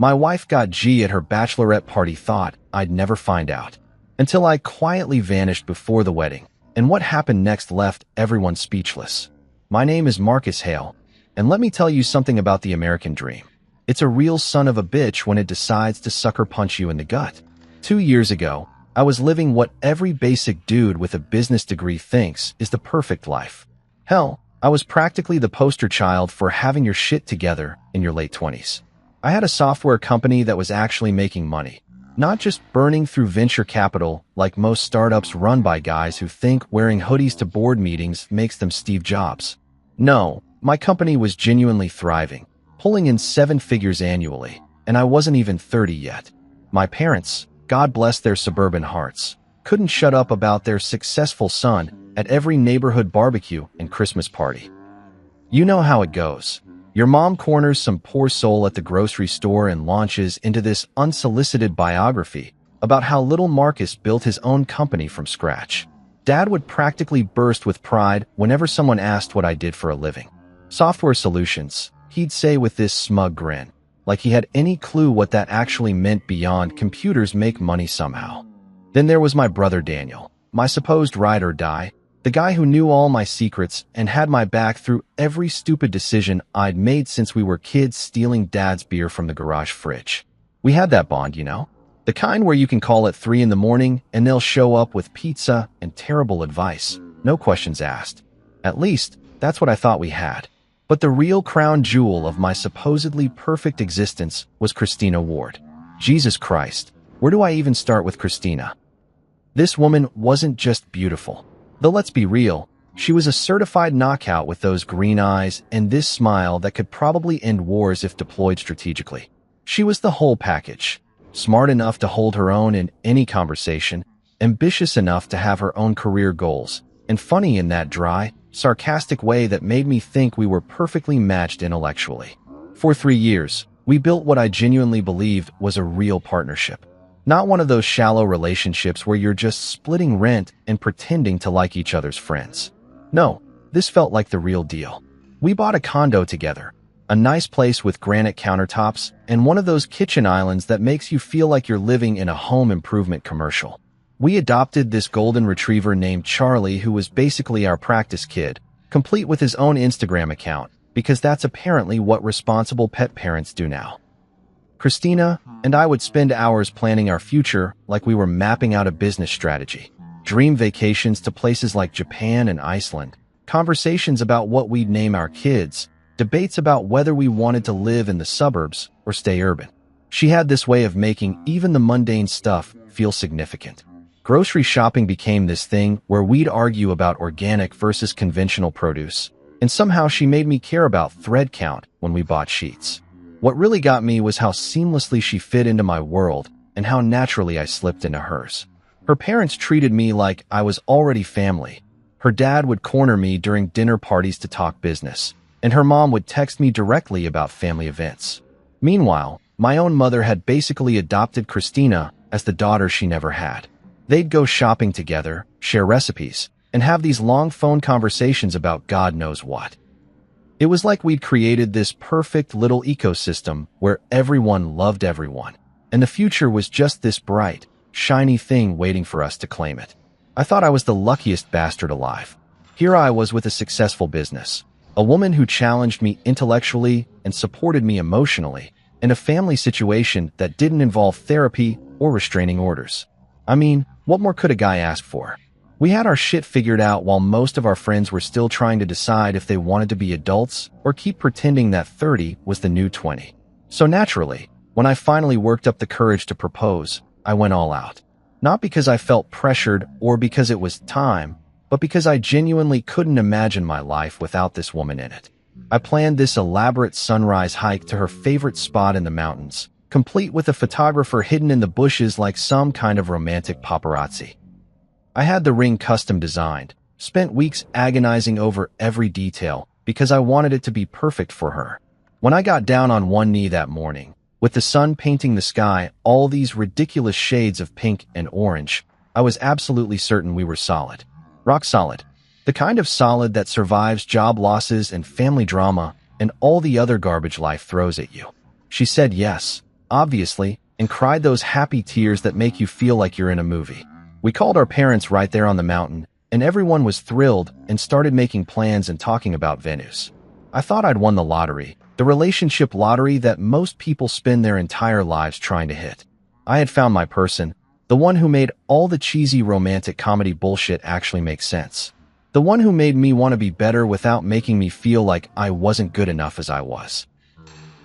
My wife got G at her bachelorette party thought I'd never find out. Until I quietly vanished before the wedding, and what happened next left everyone speechless. My name is Marcus Hale, and let me tell you something about the American dream. It's a real son of a bitch when it decides to sucker punch you in the gut. 2 years ago, I was living what every basic dude with a business degree thinks is the perfect life. Hell, I was practically the poster child for having your shit together in your late 20s. I had a software company that was actually making money, not just burning through venture capital like most startups run by guys who think wearing hoodies to board meetings makes them Steve Jobs. No, my company was genuinely thriving, pulling in 7 figures annually, and I wasn't even 30 yet. My parents, God bless their suburban hearts, couldn't shut up about their successful son at every neighborhood barbecue and Christmas party. You know how it goes. Your mom corners some poor soul at the grocery store and launches into this unsolicited biography about how little Marcus built his own company from scratch. Dad would practically burst with pride whenever someone asked what I did for a living. Software solutions, he'd say with this smug grin, like he had any clue what that actually meant beyond computers make money somehow. Then there was my brother Daniel, my supposed ride or die, the guy who knew all my secrets and had my back through every stupid decision I'd made since we were kids stealing Dad's beer from the garage fridge. We had that bond, you know? The kind where you can call at 3 in the morning and they'll show up with pizza and terrible advice, no questions asked. At least, that's what I thought we had. But the real crown jewel of my supposedly perfect existence was Christina Ward. Jesus Christ, where do I even start with Christina? This woman wasn't just beautiful. Though let's be real, she was a certified knockout with those green eyes and this smile that could probably end wars if deployed strategically. She was the whole package. Smart enough to hold her own in any conversation, ambitious enough to have her own career goals, and funny in that dry, sarcastic way that made me think we were perfectly matched intellectually. For 3 years, we built what I genuinely believed was a real partnership. Not one of those shallow relationships where you're just splitting rent and pretending to like each other's friends. No, this felt like the real deal. We bought a condo together, a nice place with granite countertops and one of those kitchen islands that makes you feel like you're living in a home improvement commercial. We adopted this golden retriever named Charlie who was basically our practice kid, complete with his own Instagram account, because that's apparently what responsible pet parents do now. Christina and I would spend hours planning our future like we were mapping out a business strategy. Dream vacations to places like Japan and Iceland, conversations about what we'd name our kids, debates about whether we wanted to live in the suburbs or stay urban. She had this way of making even the mundane stuff feel significant. Grocery shopping became this thing where we'd argue about organic versus conventional produce, and somehow she made me care about thread count when we bought sheets. What really got me was how seamlessly she fit into my world and how naturally I slipped into hers. Her parents treated me like I was already family. Her dad would corner me during dinner parties to talk business, and her mom would text me directly about family events. Meanwhile, my own mother had basically adopted Christina as the daughter she never had. They'd go shopping together, share recipes, and have these long phone conversations about God knows what. It was like we'd created this perfect little ecosystem where everyone loved everyone, and the future was just this bright, shiny thing waiting for us to claim it. I thought I was the luckiest bastard alive. Here I was with a successful business, a woman who challenged me intellectually and supported me emotionally, and a family situation that didn't involve therapy or restraining orders. I mean, what more could a guy ask for? We had our shit figured out while most of our friends were still trying to decide if they wanted to be adults or keep pretending that 30 was the new 20. So naturally, when I finally worked up the courage to propose, I went all out. Not because I felt pressured or because it was time, but because I genuinely couldn't imagine my life without this woman in it. I planned this elaborate sunrise hike to her favorite spot in the mountains, complete with a photographer hidden in the bushes like some kind of romantic paparazzi. I had the ring custom designed, spent weeks agonizing over every detail because I wanted it to be perfect for her. When I got down on one knee that morning, with the sun painting the sky all these ridiculous shades of pink and orange, I was absolutely certain we were solid. Rock solid. The kind of solid that survives job losses and family drama and all the other garbage life throws at you. She said yes, obviously, and cried those happy tears that make you feel like you're in a movie. We called our parents right there on the mountain, and everyone was thrilled and started making plans and talking about venues. I thought I'd won the lottery, the relationship lottery that most people spend their entire lives trying to hit. I had found my person, the one who made all the cheesy romantic comedy bullshit actually make sense. The one who made me want to be better without making me feel like I wasn't good enough as I was.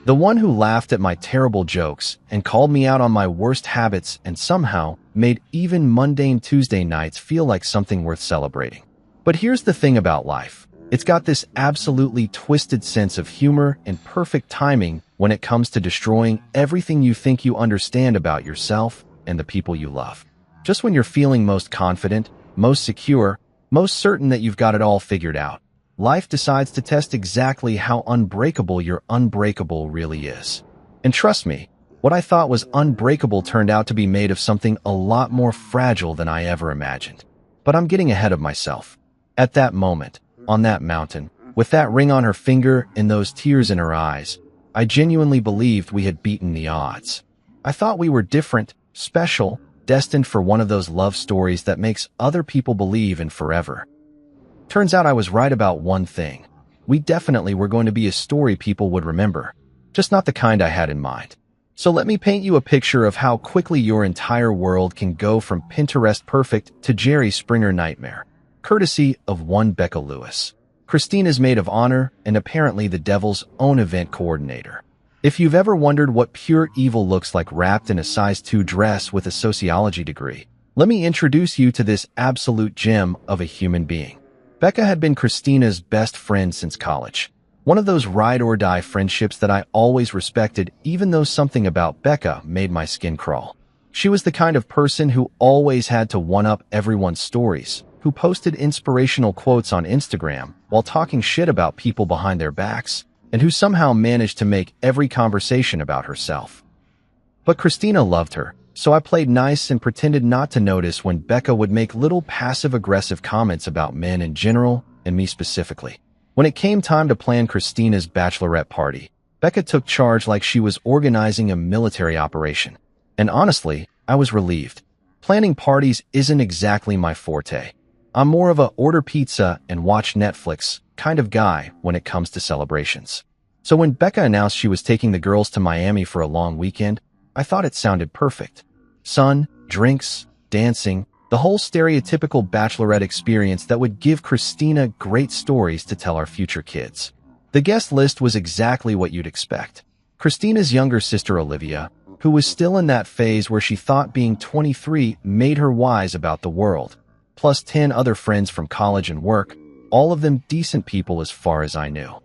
The one who laughed at my terrible jokes and called me out on my worst habits and somehow made even mundane Tuesday nights feel like something worth celebrating. But here's the thing about life. It's got this absolutely twisted sense of humor and perfect timing when it comes to destroying everything you think you understand about yourself and the people you love. Just when you're feeling most confident, most secure, most certain that you've got it all figured out, life decides to test exactly how unbreakable your unbreakable really is. And trust me, what I thought was unbreakable turned out to be made of something a lot more fragile than I ever imagined. But I'm getting ahead of myself. At that moment, on that mountain, with that ring on her finger and those tears in her eyes, I genuinely believed we had beaten the odds. I thought we were different, special, destined for one of those love stories that makes other people believe in forever. Turns out I was right about one thing. We definitely were going to be a story people would remember, just not the kind I had in mind. So let me paint you a picture of how quickly your entire world can go from Pinterest perfect to Jerry Springer nightmare, courtesy of one Becca Lewis. Christina's maid of honor and apparently the devil's own event coordinator. If you've ever wondered what pure evil looks like wrapped in a size 2 dress with a sociology degree, let me introduce you to this absolute gem of a human being. Becca had been Christina's best friend since college. One of those ride-or-die friendships that I always respected, even though something about Becca made my skin crawl. She was the kind of person who always had to one-up everyone's stories, who posted inspirational quotes on Instagram while talking shit about people behind their backs, and who somehow managed to make every conversation about herself. But Christina loved her, so I played nice and pretended not to notice when Becca would make little passive-aggressive comments about men in general and me specifically. When it came time to plan Christina's bachelorette party, Becca took charge like she was organizing a military operation. And honestly, I was relieved. Planning parties isn't exactly my forte. I'm more of a order pizza and watch Netflix kind of guy when it comes to celebrations. So when Becca announced she was taking the girls to Miami for a long weekend, I thought it sounded perfect. Sun, drinks, dancing, the whole stereotypical bachelorette experience that would give Christina great stories to tell our future kids. The guest list was exactly what you'd expect. Christina's younger sister Olivia, who was still in that phase where she thought being 23 made her wise about the world, plus 10 other friends from college and work, all of them decent people as far as I knew.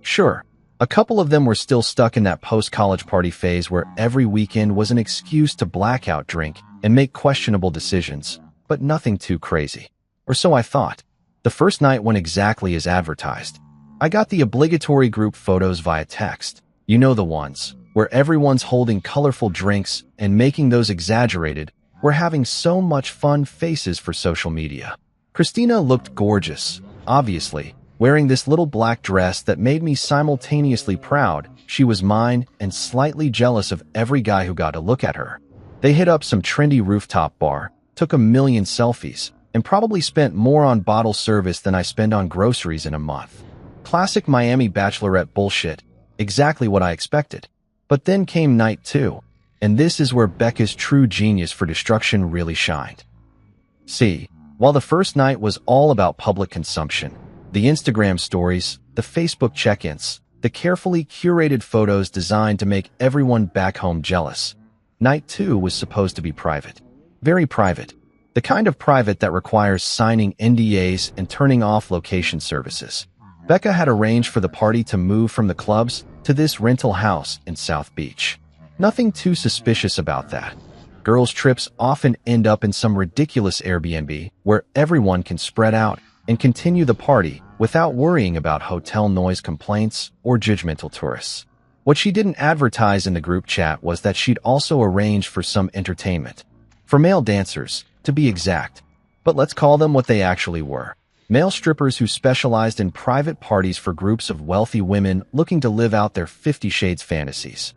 Sure, a couple of them were still stuck in that post-college party phase where every weekend was an excuse to blackout drink and make questionable decisions, but nothing too crazy. Or so I thought. The first night went exactly as advertised. I got the obligatory group photos via text. You know the ones, where everyone's holding colorful drinks and making those exaggerated, we're having so much fun faces for social media. Christina looked gorgeous, obviously, wearing this little black dress that made me simultaneously proud she was mine and slightly jealous of every guy who got to look at her. They hit up some trendy rooftop bar, took a million selfies, and probably spent more on bottle service than I spend on groceries in a month. Classic Miami bachelorette bullshit, exactly what I expected. But then came night 2, and this is where Becca's true genius for destruction really shined. See, while the first night was all about public consumption, the Instagram stories, the Facebook check-ins, the carefully curated photos designed to make everyone back home jealous, night 2 was supposed to be private. Very private. The kind of private that requires signing NDAs and turning off location services. Becca had arranged for the party to move from the clubs to this rental house in South Beach. Nothing too suspicious about that. Girls' trips often end up in some ridiculous Airbnb where everyone can spread out and continue the party without worrying about hotel noise complaints or judgmental tourists. What she didn't advertise in the group chat was that she'd also arranged for some entertainment. For male dancers, to be exact. But let's call them what they actually were. Male strippers who specialized in private parties for groups of wealthy women looking to live out their 50 Shades fantasies.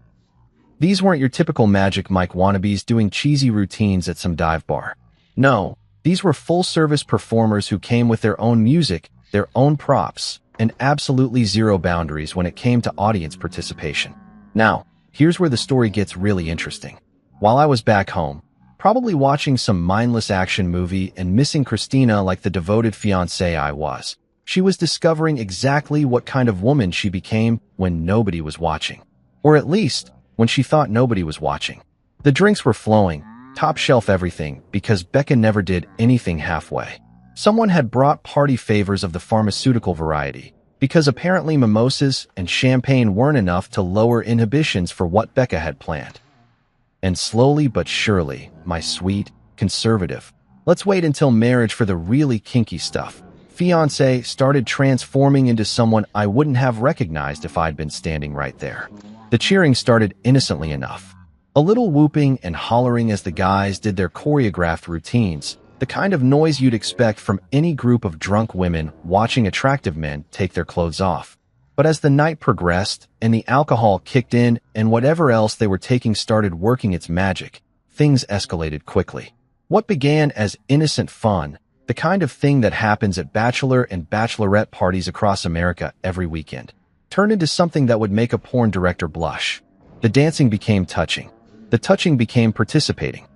These weren't your typical Magic Mike wannabes doing cheesy routines at some dive bar. No, these were full-service performers who came with their own music, their own props, and absolutely zero boundaries when it came to audience participation. Now, here's where the story gets really interesting. While I was back home, probably watching some mindless action movie and missing Christina like the devoted fiancé I was, she was discovering exactly what kind of woman she became when nobody was watching. Or at least, when she thought nobody was watching. The drinks were flowing, top shelf everything, because Becca never did anything halfway. Someone had brought party favors of the pharmaceutical variety, because apparently mimosas and champagne weren't enough to lower inhibitions for what Becca had planned. And slowly but surely, my sweet, conservative, let's wait until marriage for the really kinky stuff, fiancé started transforming into someone I wouldn't have recognized if I'd been standing right there. The cheering started innocently enough. A little whooping and hollering as the guys did their choreographed routines, the kind of noise you'd expect from any group of drunk women watching attractive men take their clothes off. But as the night progressed and the alcohol kicked in and whatever else they were taking started working its magic, things escalated quickly. What began as innocent fun, the kind of thing that happens at bachelor and bachelorette parties across America every weekend, turned into something that would make a porn director blush. The dancing became touching. The touching became participating.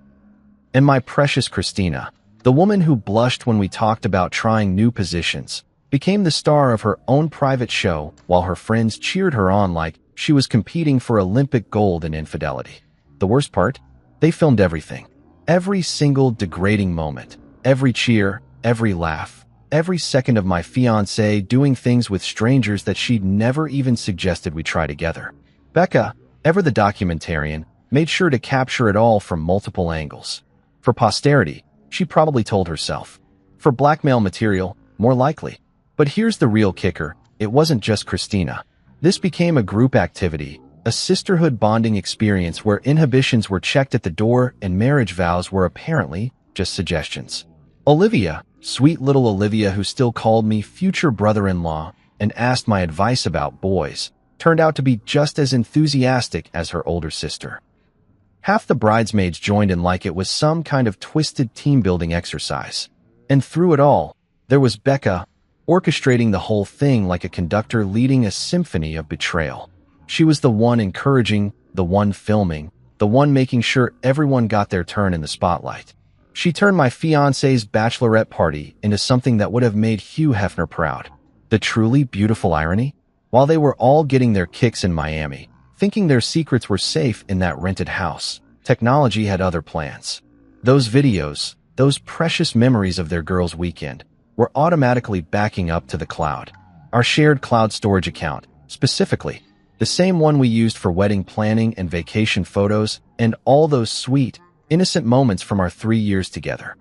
And my precious Christina, the woman who blushed when we talked about trying new positions, became the star of her own private show while her friends cheered her on like she was competing for Olympic gold in infidelity. The worst part? They filmed everything. Every single degrading moment. Every cheer, every laugh, every second of my fiancé doing things with strangers that she'd never even suggested we try together. Becca, ever the documentarian, made sure to capture it all from multiple angles. For posterity, she probably told herself. For blackmail material, more likely. But here's the real kicker, it wasn't just Christina. This became a group activity, a sisterhood bonding experience where inhibitions were checked at the door and marriage vows were apparently just suggestions. Olivia, sweet little Olivia who still called me future brother-in-law and asked my advice about boys, turned out to be just as enthusiastic as her older sister. Half the bridesmaids joined in like it was some kind of twisted team-building exercise. And through it all, there was Becca, orchestrating the whole thing like a conductor leading a symphony of betrayal. She was the one encouraging, the one filming, the one making sure everyone got their turn in the spotlight. She turned my fiancé's bachelorette party into something that would have made Hugh Hefner proud. The truly beautiful irony? While they were all getting their kicks in Miami, thinking their secrets were safe in that rented house, technology had other plans. Those videos, those precious memories of their girls' weekend, were automatically backing up to the cloud. Our shared cloud storage account, specifically, the same one we used for wedding planning and vacation photos and all those sweet, innocent moments from our 3 years together.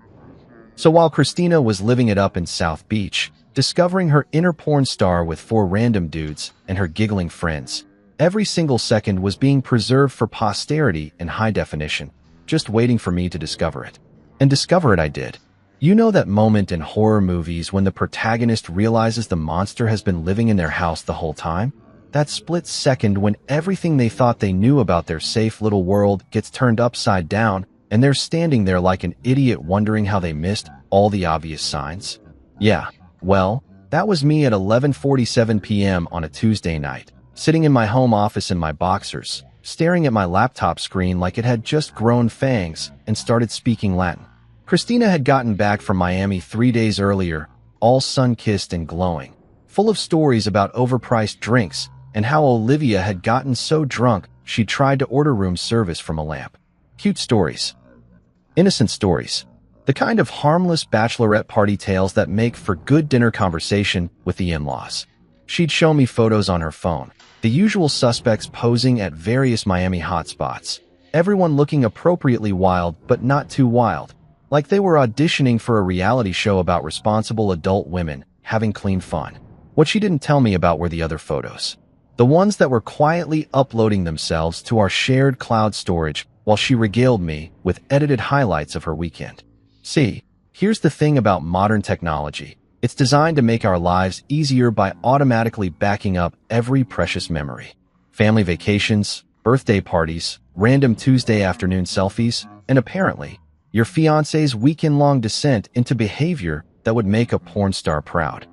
So while Christina was living it up in South Beach, discovering her inner porn star with 4 random dudes and her giggling friends, every single second was being preserved for posterity in high definition, just waiting for me to discover it. And discover it I did. You know that moment in horror movies when the protagonist realizes the monster has been living in their house the whole time? That split second when everything they thought they knew about their safe little world gets turned upside down and they're standing there like an idiot wondering how they missed all the obvious signs? Yeah, well, that was me at 11:47 p.m. on a Tuesday night, sitting in my home office in my boxers, staring at my laptop screen like it had just grown fangs and started speaking Latin. Christina had gotten back from Miami 3 days earlier, all sun-kissed and glowing, full of stories about overpriced drinks and how Olivia had gotten so drunk she tried to order room service from a lamp. Cute stories. Innocent stories. The kind of harmless bachelorette party tales that make for good dinner conversation with the in-laws. She'd show me photos on her phone, the usual suspects posing at various Miami hotspots, everyone looking appropriately wild but not too wild, like they were auditioning for a reality show about responsible adult women having clean fun. What she didn't tell me about were the other photos. The ones that were quietly uploading themselves to our shared cloud storage while she regaled me with edited highlights of her weekend. See, here's the thing about modern technology. It's designed to make our lives easier by automatically backing up every precious memory. Family vacations, birthday parties, random Tuesday afternoon selfies, and apparently, your fiancé's weekend-long descent into behavior that would make a porn star proud.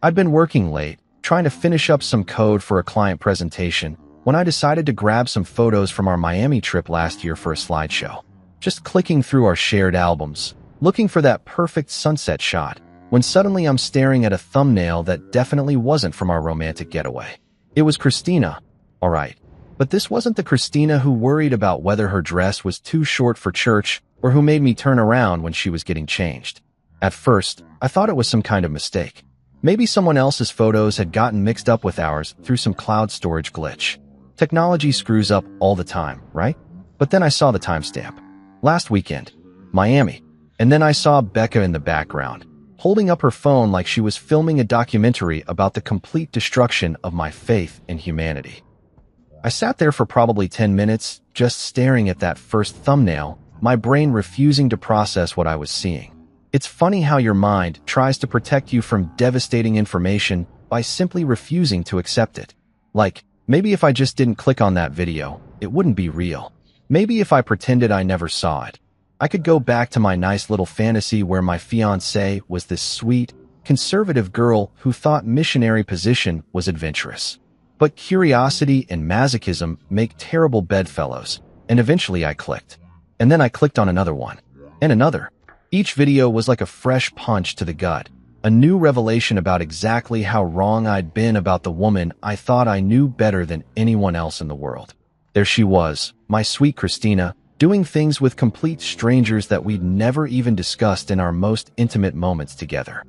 I'd been working late, trying to finish up some code for a client presentation, when I decided to grab some photos from our Miami trip last year for a slideshow. Just clicking through our shared albums, looking for that perfect sunset shot, when suddenly I'm staring at a thumbnail that definitely wasn't from our romantic getaway. It was Christina, all right. But this wasn't the Christina who worried about whether her dress was too short for church or who made me turn around when she was getting changed. At first, I thought it was some kind of mistake. Maybe someone else's photos had gotten mixed up with ours through some cloud storage glitch. Technology screws up all the time, right? But then I saw the timestamp. Last weekend, Miami. And then I saw Becca in the background, holding up her phone like she was filming a documentary about the complete destruction of my faith in humanity. I sat there for probably 10 minutes, just staring at that first thumbnail, my brain refusing to process what I was seeing. It's funny how your mind tries to protect you from devastating information by simply refusing to accept it. Like, maybe if I just didn't click on that video, it wouldn't be real. Maybe if I pretended I never saw it, I could go back to my nice little fantasy where my fiancée was this sweet, conservative girl who thought missionary position was adventurous. But curiosity and masochism make terrible bedfellows, and eventually I clicked. And then I clicked on another one, and another. Each video was like a fresh punch to the gut, a new revelation about exactly how wrong I'd been about the woman I thought I knew better than anyone else in the world. There she was, my sweet Christina, doing things with complete strangers that we'd never even discussed in our most intimate moments together.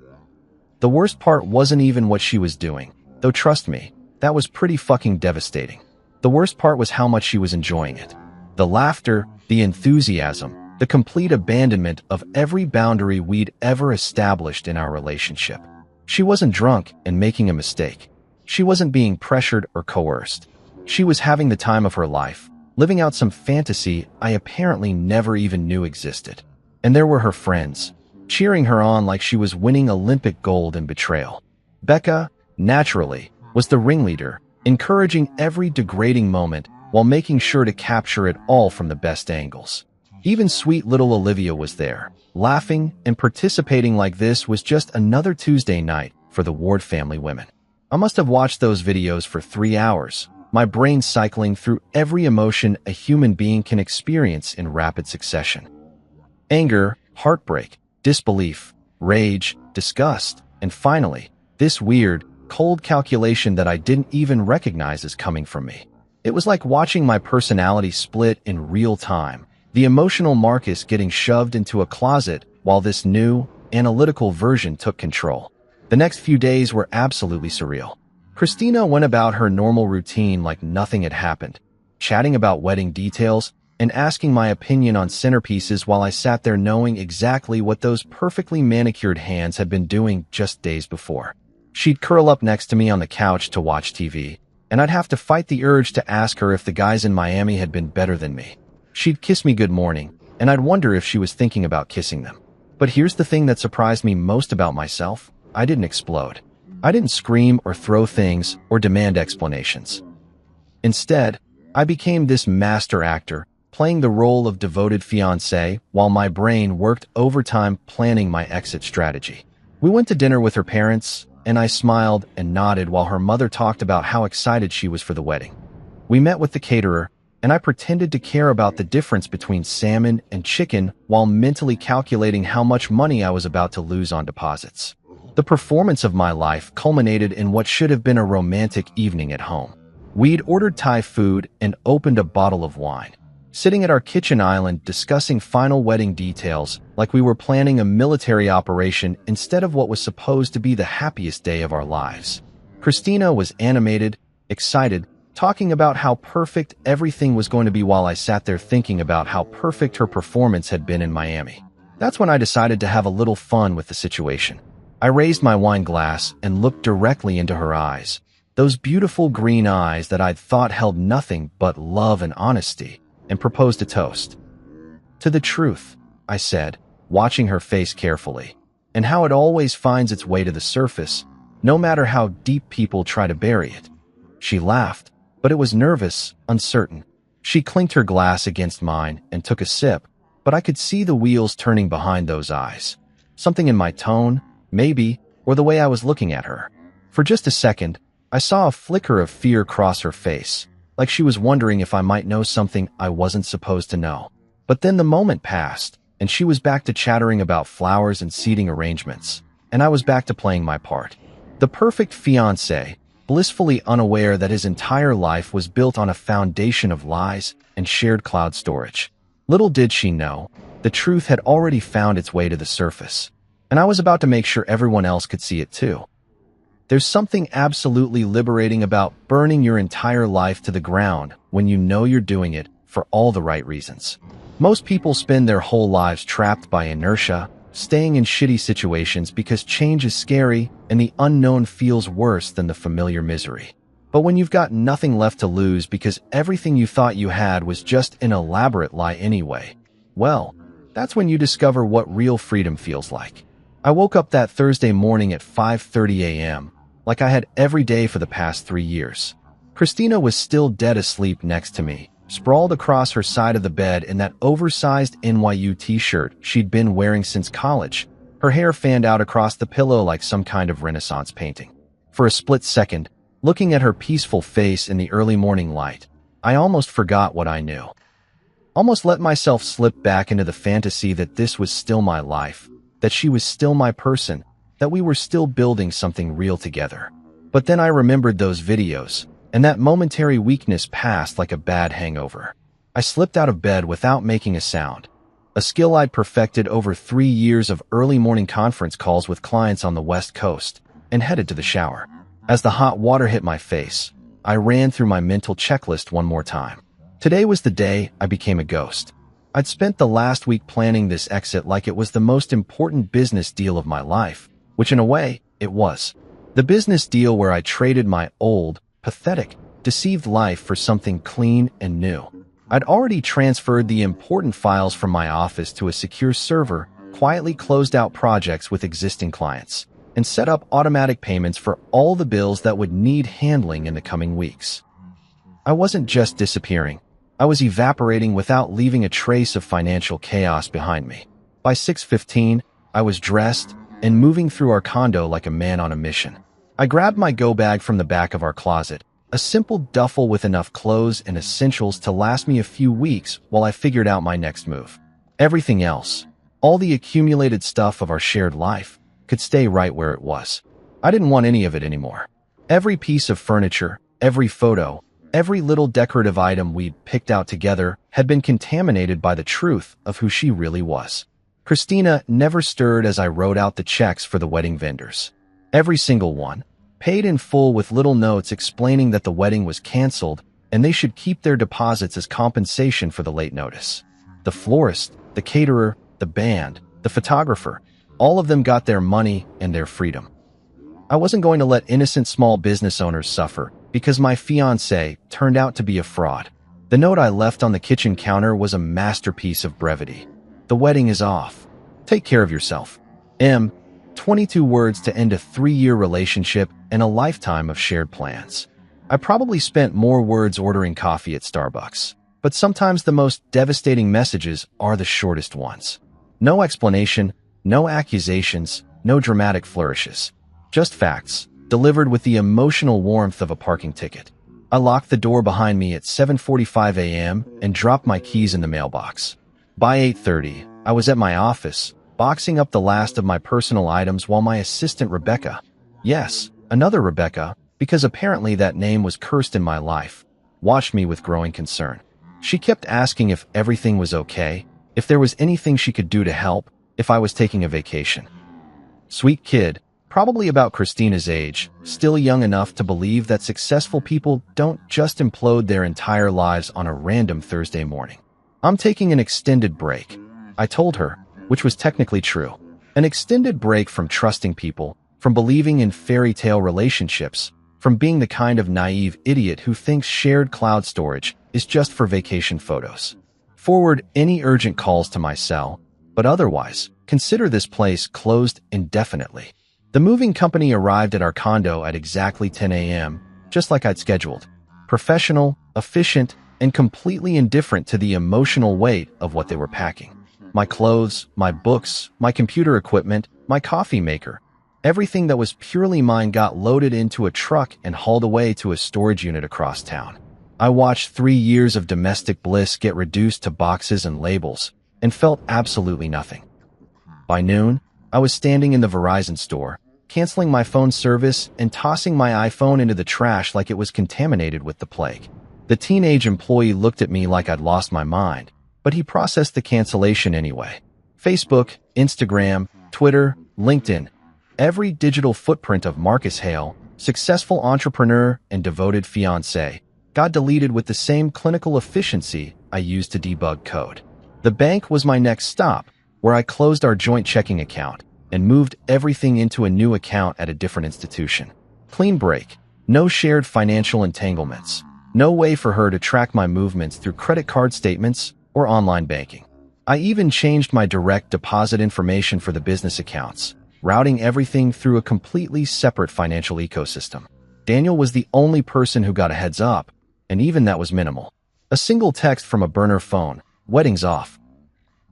The worst part wasn't even what she was doing, though trust me, that was pretty fucking devastating. The worst part was how much she was enjoying it. The laughter, the enthusiasm, the complete abandonment of every boundary we'd ever established in our relationship. She wasn't drunk and making a mistake. She wasn't being pressured or coerced. She was having the time of her life, living out some fantasy I apparently never even knew existed. And there were her friends, cheering her on like she was winning Olympic gold in betrayal. Becca, naturally, was the ringleader, encouraging every degrading moment while making sure to capture it all from the best angles. Even sweet little Olivia was there, laughing and participating like this was just another Tuesday night for the Ward family women. I must have watched those videos for 3 hours, my brain cycling through every emotion a human being can experience in rapid succession. Anger, heartbreak, disbelief, rage, disgust, and finally, this weird, cold calculation that I didn't even recognize as coming from me. It was like watching my personality split in real time, the emotional Marcus getting shoved into a closet while this new, analytical version took control. The next few days were absolutely surreal. Christina went about her normal routine like nothing had happened, chatting about wedding details and asking my opinion on centerpieces while I sat there knowing exactly what those perfectly manicured hands had been doing just days before. She'd curl up next to me on the couch to watch TV, and I'd have to fight the urge to ask her if the guys in Miami had been better than me. She'd kiss me good morning, and I'd wonder if she was thinking about kissing them. But here's the thing that surprised me most about myself. I didn't explode. I didn't scream or throw things or demand explanations. Instead, I became this master actor, playing the role of devoted fiancé while my brain worked overtime planning my exit strategy. We went to dinner with her parents, and I smiled and nodded while her mother talked about how excited she was for the wedding. We met with the caterer, and I pretended to care about the difference between salmon and chicken while mentally calculating how much money I was about to lose on deposits. The performance of my life culminated in what should have been a romantic evening at home. We'd ordered Thai food and opened a bottle of wine, sitting at our kitchen island discussing final wedding details like we were planning a military operation instead of what was supposed to be the happiest day of our lives. Christina was animated, excited, talking about how perfect everything was going to be while I sat there thinking about how perfect her performance had been in Miami. That's when I decided to have a little fun with the situation. I raised my wine glass and looked directly into her eyes, those beautiful green eyes that I'd thought held nothing but love and honesty, and proposed a toast. To the truth, I said, watching her face carefully, and how it always finds its way to the surface, no matter how deep people try to bury it. She laughed, but it was nervous, uncertain. She clinked her glass against mine and took a sip, but I could see the wheels turning behind those eyes. Something in my tone, maybe, or the way I was looking at her. For just a second, I saw a flicker of fear cross her face, like she was wondering if I might know something I wasn't supposed to know. But then the moment passed, and she was back to chattering about flowers and seating arrangements, and I was back to playing my part. The perfect fiancé, blissfully unaware that his entire life was built on a foundation of lies and shared cloud storage. Little did she know, the truth had already found its way to the surface, and I was about to make sure everyone else could see it too. There's something absolutely liberating about burning your entire life to the ground when you know you're doing it for all the right reasons. Most people spend their whole lives trapped by inertia, staying in shitty situations because change is scary and the unknown feels worse than the familiar misery. But when you've got nothing left to lose because everything you thought you had was just an elaborate lie anyway, well, that's when you discover what real freedom feels like. I woke up that Thursday morning at 5:30 a.m., like I had every day for the past 3 years. Christina was still dead asleep next to me, sprawled across her side of the bed in that oversized NYU t-shirt she'd been wearing since college, her hair fanned out across the pillow like some kind of Renaissance painting. For a split second, looking at her peaceful face in the early morning light, I almost forgot what I knew. Almost let myself slip back into the fantasy that this was still my life, that she was still my person, that we were still building something real together. But then I remembered those videos, and that momentary weakness passed like a bad hangover. I slipped out of bed without making a sound, a skill I'd perfected over 3 years of early morning conference calls with clients on the West Coast, and headed to the shower. As the hot water hit my face, I ran through my mental checklist one more time. Today was the day I became a ghost. I'd spent the last week planning this exit like it was the most important business deal of my life, which in a way, it was. The business deal where I traded my old, pathetic, deceived life for something clean and new. I'd already transferred the important files from my office to a secure server, quietly closed out projects with existing clients, and set up automatic payments for all the bills that would need handling in the coming weeks. I wasn't just disappearing. I was evaporating without leaving a trace of financial chaos behind me. By 6:15, I was dressed and moving through our condo like a man on a mission. I grabbed my go bag from the back of our closet, a simple duffel with enough clothes and essentials to last me a few weeks while I figured out my next move. Everything else, all the accumulated stuff of our shared life, could stay right where it was. I didn't want any of it anymore. Every piece of furniture, every photo, every little decorative item we'd picked out together had been contaminated by the truth of who she really was. Christina never stirred as I wrote out the checks for the wedding vendors. Every single one, paid in full with little notes explaining that the wedding was canceled and they should keep their deposits as compensation for the late notice. The florist, the caterer, the band, the photographer, all of them got their money and their freedom. I wasn't going to let innocent small business owners suffer because my fiancé turned out to be a fraud. The note I left on the kitchen counter was a masterpiece of brevity. The wedding is off. Take care of yourself. 22 words to end a 3-year relationship and a lifetime of shared plans. I probably spent more words ordering coffee at Starbucks, but sometimes the most devastating messages are the shortest ones. No explanation, no accusations, no dramatic flourishes. Just facts, delivered with the emotional warmth of a parking ticket. I locked the door behind me at 7:45 a.m. and dropped my keys in the mailbox. By 8:30, I was at my office, boxing up the last of my personal items while my assistant Rebecca, yes, another Rebecca, because apparently that name was cursed in my life, watched me with growing concern. She kept asking if everything was okay, if there was anything she could do to help, if I was taking a vacation. Sweet kid, probably about Christina's age, still young enough to believe that successful people don't just implode their entire lives on a random Thursday morning. I'm taking an extended break, I told her, which was technically true. An extended break from trusting people, from believing in fairy tale relationships, from being the kind of naive idiot who thinks shared cloud storage is just for vacation photos. Forward any urgent calls to my cell, but otherwise, consider this place closed indefinitely. The moving company arrived at our condo at exactly 10 a.m., just like I'd scheduled. professional, efficient, and completely indifferent to the emotional weight of what they were packing. My clothes, my books, my computer equipment, my coffee maker. Everything that was purely mine got loaded into a truck and hauled away to a storage unit across town. I watched 3 years of domestic bliss get reduced to boxes and labels, and felt absolutely nothing. By noon, I was standing in the Verizon store, canceling my phone service and tossing my iPhone into the trash like it was contaminated with the plague. The teenage employee looked at me like I'd lost my mind, but he processed the cancellation anyway. Facebook, Instagram, Twitter, LinkedIn, every digital footprint of Marcus Hale, successful entrepreneur and devoted fiancé, got deleted with the same clinical efficiency I used to debug code. The bank was my next stop, where I closed our joint checking account and moved everything into a new account at a different institution. Clean break. No shared financial entanglements. No way for her to track my movements through credit card statements or online banking. I even changed my direct deposit information for the business accounts, routing everything through a completely separate financial ecosystem. Daniel was the only person who got a heads up, and even that was minimal. A single text from a burner phone, wedding's off.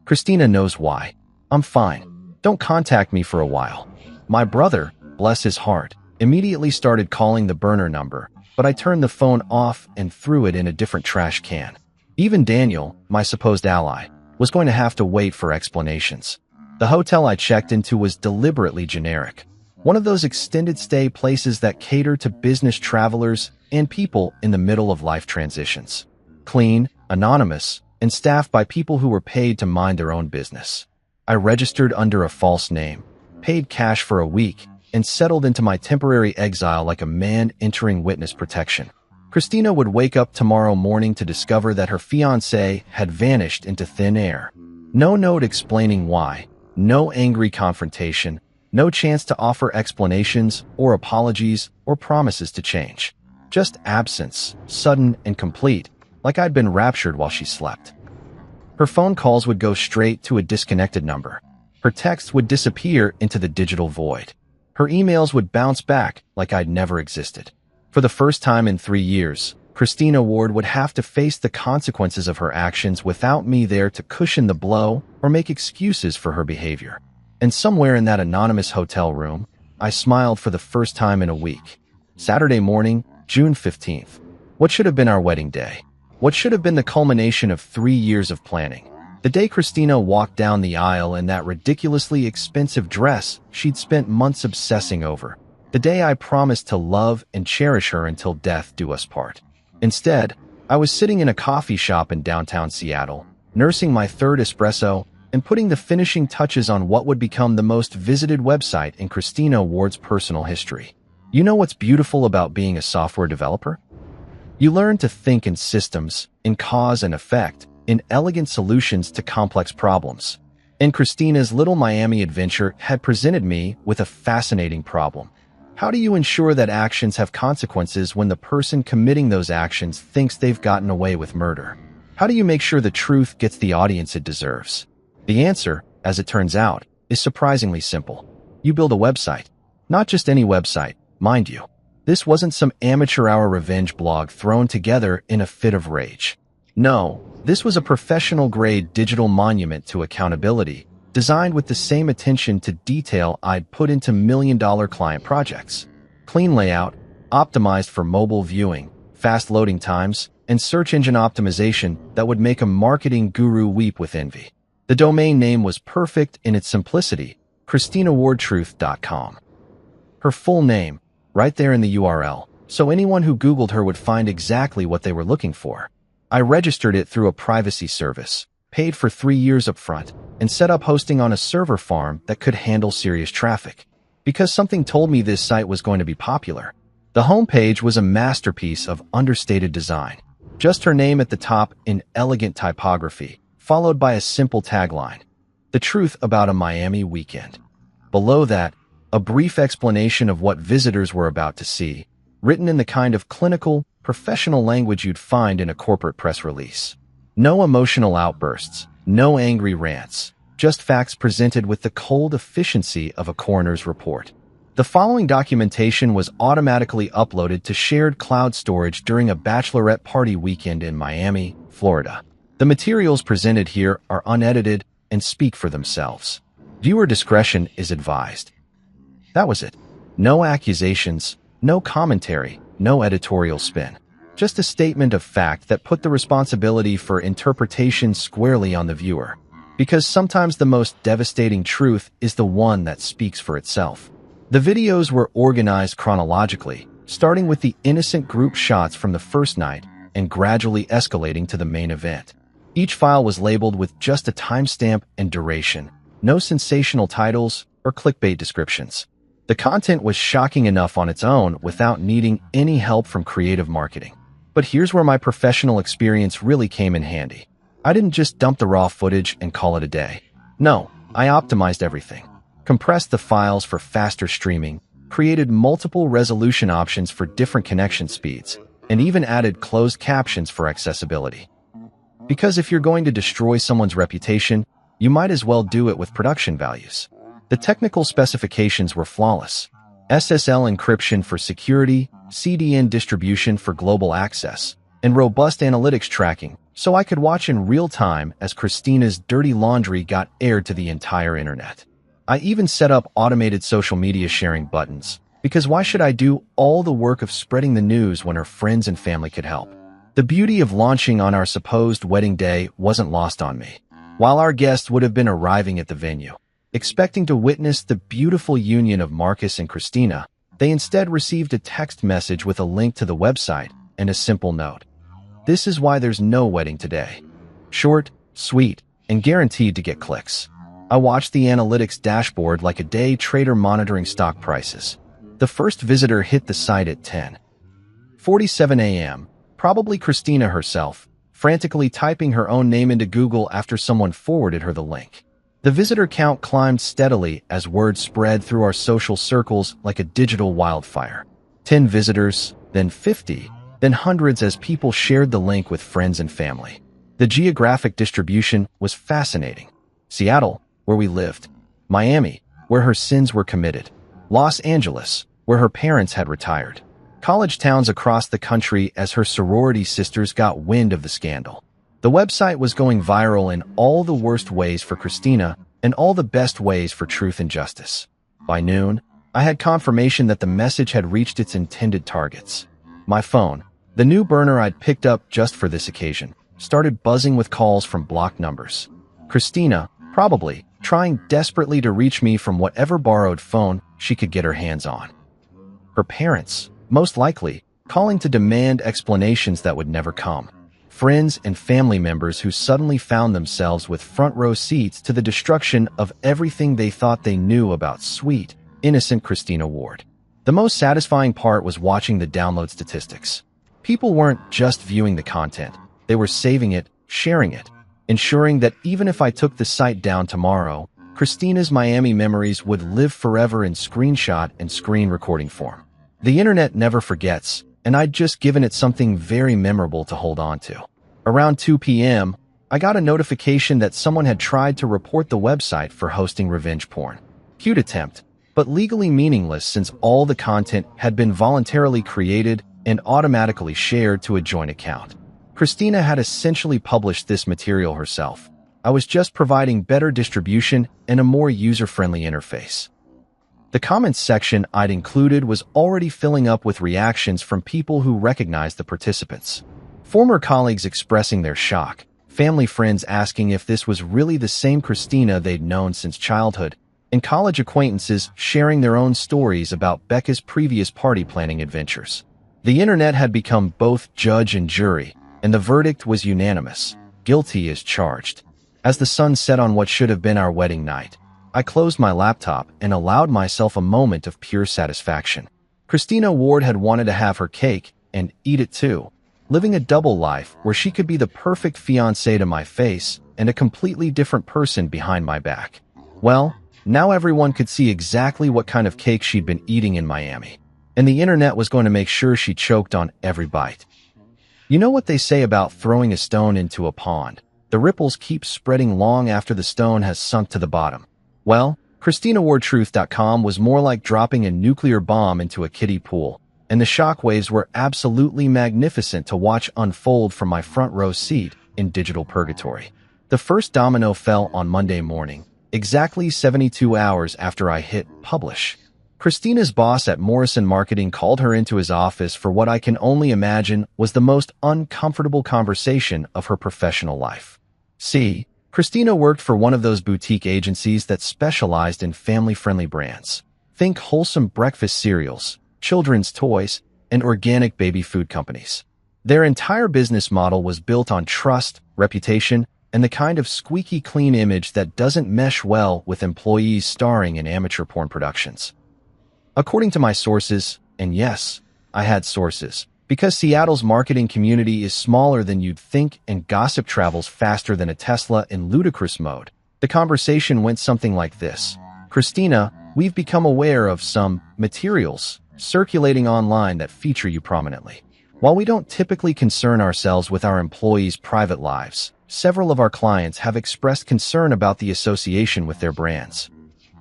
Christina knows why. I'm fine. Don't contact me for a while. My brother, bless his heart, immediately started calling the burner number, but I turned the phone off and threw it in a different trash can. Even Daniel, my supposed ally, was going to have to wait for explanations. The hotel I checked into was deliberately generic. One of those extended stay places that cater to business travelers and people in the middle of life transitions. Clean, anonymous, and staffed by people who were paid to mind their own business. I registered under a false name, paid cash for a week, and settled into my temporary exile like a man entering witness protection. Christina would wake up tomorrow morning to discover that her fiancé had vanished into thin air. No note explaining why, no angry confrontation, no chance to offer explanations or apologies or promises to change. Just absence, sudden and complete, like I'd been raptured while she slept. Her phone calls would go straight to a disconnected number. Her texts would disappear into the digital void. Her emails would bounce back like I'd never existed. For the first time in 3 years, Christina Ward would have to face the consequences of her actions without me there to cushion the blow or make excuses for her behavior. And somewhere in that anonymous hotel room, I smiled for the first time in a week. Saturday morning, June 15th. What should have been our wedding day? What should have been the culmination of 3 years of planning? The day Christina walked down the aisle in that ridiculously expensive dress she'd spent months obsessing over. The day I promised to love and cherish her until death do us part. Instead, I was sitting in a coffee shop in downtown Seattle, nursing my third espresso and putting the finishing touches on what would become the most visited website in Christina Ward's personal history. You know what's beautiful about being a software developer? You learn to think in systems, in cause and effect, in elegant solutions to complex problems. And Christina's little Miami adventure had presented me with a fascinating problem. How do you ensure that actions have consequences when the person committing those actions thinks they've gotten away with murder? How do you make sure the truth gets the audience it deserves? The answer, as it turns out, is surprisingly simple. You build a website. Not just any website, mind you. This wasn't some amateur-hour revenge blog thrown together in a fit of rage. No, this was a professional-grade digital monument to accountability, designed with the same attention to detail I'd put into million-dollar client projects. Clean layout, optimized for mobile viewing, fast loading times, and search engine optimization that would make a marketing guru weep with envy. The domain name was perfect in its simplicity, ChristinaWardTruth.com. Her full name, right there in the URL, so anyone who Googled her would find exactly what they were looking for. I registered it through a privacy service, paid for 3 years upfront, and set up hosting on a server farm that could handle serious traffic. Because something told me this site was going to be popular. The homepage was a masterpiece of understated design. Just her name at the top in elegant typography, followed by a simple tagline. The truth about a Miami weekend. Below that, a brief explanation of what visitors were about to see, written in the kind of clinical, professional language you'd find in a corporate press release. No emotional outbursts, no angry rants, just facts presented with the cold efficiency of a coroner's report. The following documentation was automatically uploaded to shared cloud storage during a bachelorette party weekend in Miami, Florida. The materials presented here are unedited and speak for themselves. Viewer discretion is advised. That was it. No accusations, no commentary, no editorial spin. Just a statement of fact that put the responsibility for interpretation squarely on the viewer. Because sometimes the most devastating truth is the one that speaks for itself. The videos were organized chronologically, starting with the innocent group shots from the first night and gradually escalating to the main event. Each file was labeled with just a timestamp and duration, no sensational titles or clickbait descriptions. The content was shocking enough on its own without needing any help from creative marketing. But here's where my professional experience really came in handy. I didn't just dump the raw footage and call it a day. No, I optimized everything. Compressed the files for faster streaming, created multiple resolution options for different connection speeds, and even added closed captions for accessibility. Because if you're going to destroy someone's reputation, you might as well do it with production values. The technical specifications were flawless. SSL encryption for security, CDN distribution for global access, and robust analytics tracking, so I could watch in real time as Christina's dirty laundry got aired to the entire internet. I even set up automated social media sharing buttons, because why should I do all the work of spreading the news when her friends and family could help? The beauty of launching on our supposed wedding day wasn't lost on me. While our guests would have been arriving at the venue, expecting to witness the beautiful union of Marcus and Christina, they instead received a text message with a link to the website and a simple note. This is why there's no wedding today. Short, sweet, and guaranteed to get clicks. I watched the analytics dashboard like a day trader monitoring stock prices. The first visitor hit the site at 10:47 a.m., probably Christina herself, frantically typing her own name into Google after someone forwarded her the link. The visitor count climbed steadily as word spread through our social circles like a digital wildfire. 10 visitors, then 50, then hundreds as people shared the link with friends and family. The geographic distribution was fascinating. Seattle, where we lived. Miami, where her sins were committed. Los Angeles, where her parents had retired. College towns across the country as her sorority sisters got wind of the scandal. The website was going viral in all the worst ways for Christina and all the best ways for truth and justice. By noon, I had confirmation that the message had reached its intended targets. My phone, the new burner I'd picked up just for this occasion, started buzzing with calls from blocked numbers. Christina, probably, trying desperately to reach me from whatever borrowed phone she could get her hands on. Her parents, most likely, calling to demand explanations that would never come. Friends and family members who suddenly found themselves with front-row seats to the destruction of everything they thought they knew about sweet, innocent Christina Ward. The most satisfying part was watching the download statistics. People weren't just viewing the content, they were saving it, sharing it, ensuring that even if I took the site down tomorrow, Christina's Miami memories would live forever in screenshot and screen recording form. The internet never forgets, and I'd just given it something very memorable to hold on to. Around 2 p.m., I got a notification that someone had tried to report the website for hosting revenge porn. Cute attempt, but legally meaningless since all the content had been voluntarily created and automatically shared to a joint account. Christina had essentially published this material herself. I was just providing better distribution and a more user-friendly interface. The comments section I'd included was already filling up with reactions from people who recognized the participants. Former colleagues expressing their shock, family friends asking if this was really the same Christina they'd known since childhood, and college acquaintances sharing their own stories about Becca's previous party planning adventures. The internet had become both judge and jury, and the verdict was unanimous. Guilty as charged. As the sun set on what should have been our wedding night, I closed my laptop and allowed myself a moment of pure satisfaction. Christina Ward had wanted to have her cake and eat it too, living a double life where she could be the perfect fiancé to my face and a completely different person behind my back. Well, now everyone could see exactly what kind of cake she'd been eating in Miami, and the internet was going to make sure she choked on every bite. You know what they say about throwing a stone into a pond? The ripples keep spreading long after the stone has sunk to the bottom. Well, ChristinaWardTruth.com was more like dropping a nuclear bomb into a kiddie pool, and the shockwaves were absolutely magnificent to watch unfold from my front row seat in digital purgatory. The first domino fell on Monday morning, exactly 72 hours after I hit publish. Christina's boss at Morrison Marketing called her into his office for what I can only imagine was the most uncomfortable conversation of her professional life. See, Christina worked for one of those boutique agencies that specialized in family-friendly brands. Think wholesome breakfast cereals, children's toys, and organic baby food companies. Their entire business model was built on trust, reputation, and the kind of squeaky clean image that doesn't mesh well with employees starring in amateur porn productions. According to my sources, and yes, I had sources, because Seattle's marketing community is smaller than you'd think and gossip travels faster than a Tesla in ludicrous mode, the conversation went something like this. Christina, we've become aware of some materials circulating online that feature you prominently. While we don't typically concern ourselves with our employees' private lives, several of our clients have expressed concern about the association with their brands.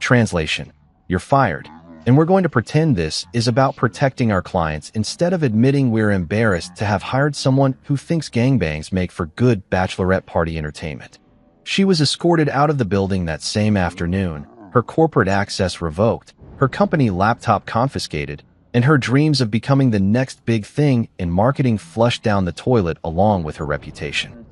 Translation: you're fired. And we're going to pretend this is about protecting our clients instead of admitting we're embarrassed to have hired someone who thinks gangbangs make for good bachelorette party entertainment. She was escorted out of the building that same afternoon, her corporate access revoked, her company laptop confiscated, and her dreams of becoming the next big thing in marketing flushed down the toilet along with her reputation.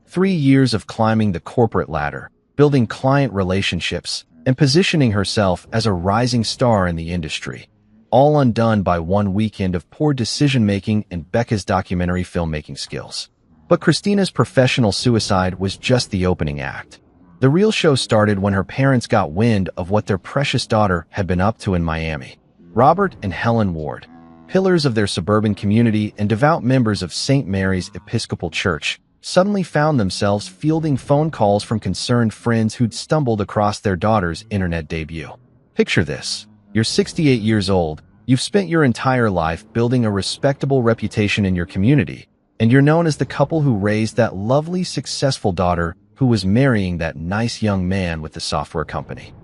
3 years of climbing the corporate ladder, building client relationships, and positioning herself as a rising star in the industry, all undone by one weekend of poor decision-making and Becca's documentary filmmaking skills. But Christina's professional suicide was just the opening act. The real show started when her parents got wind of what their precious daughter had been up to in Miami. Robert and Helen Ward, pillars of their suburban community and devout members of St. Mary's Episcopal Church, suddenly found themselves fielding phone calls from concerned friends who'd stumbled across their daughter's internet debut. Picture this. You're 68 years old, you've spent your entire life building a respectable reputation in your community, and you're known as the couple who raised that lovely, successful daughter who was marrying that nice young man with the software company.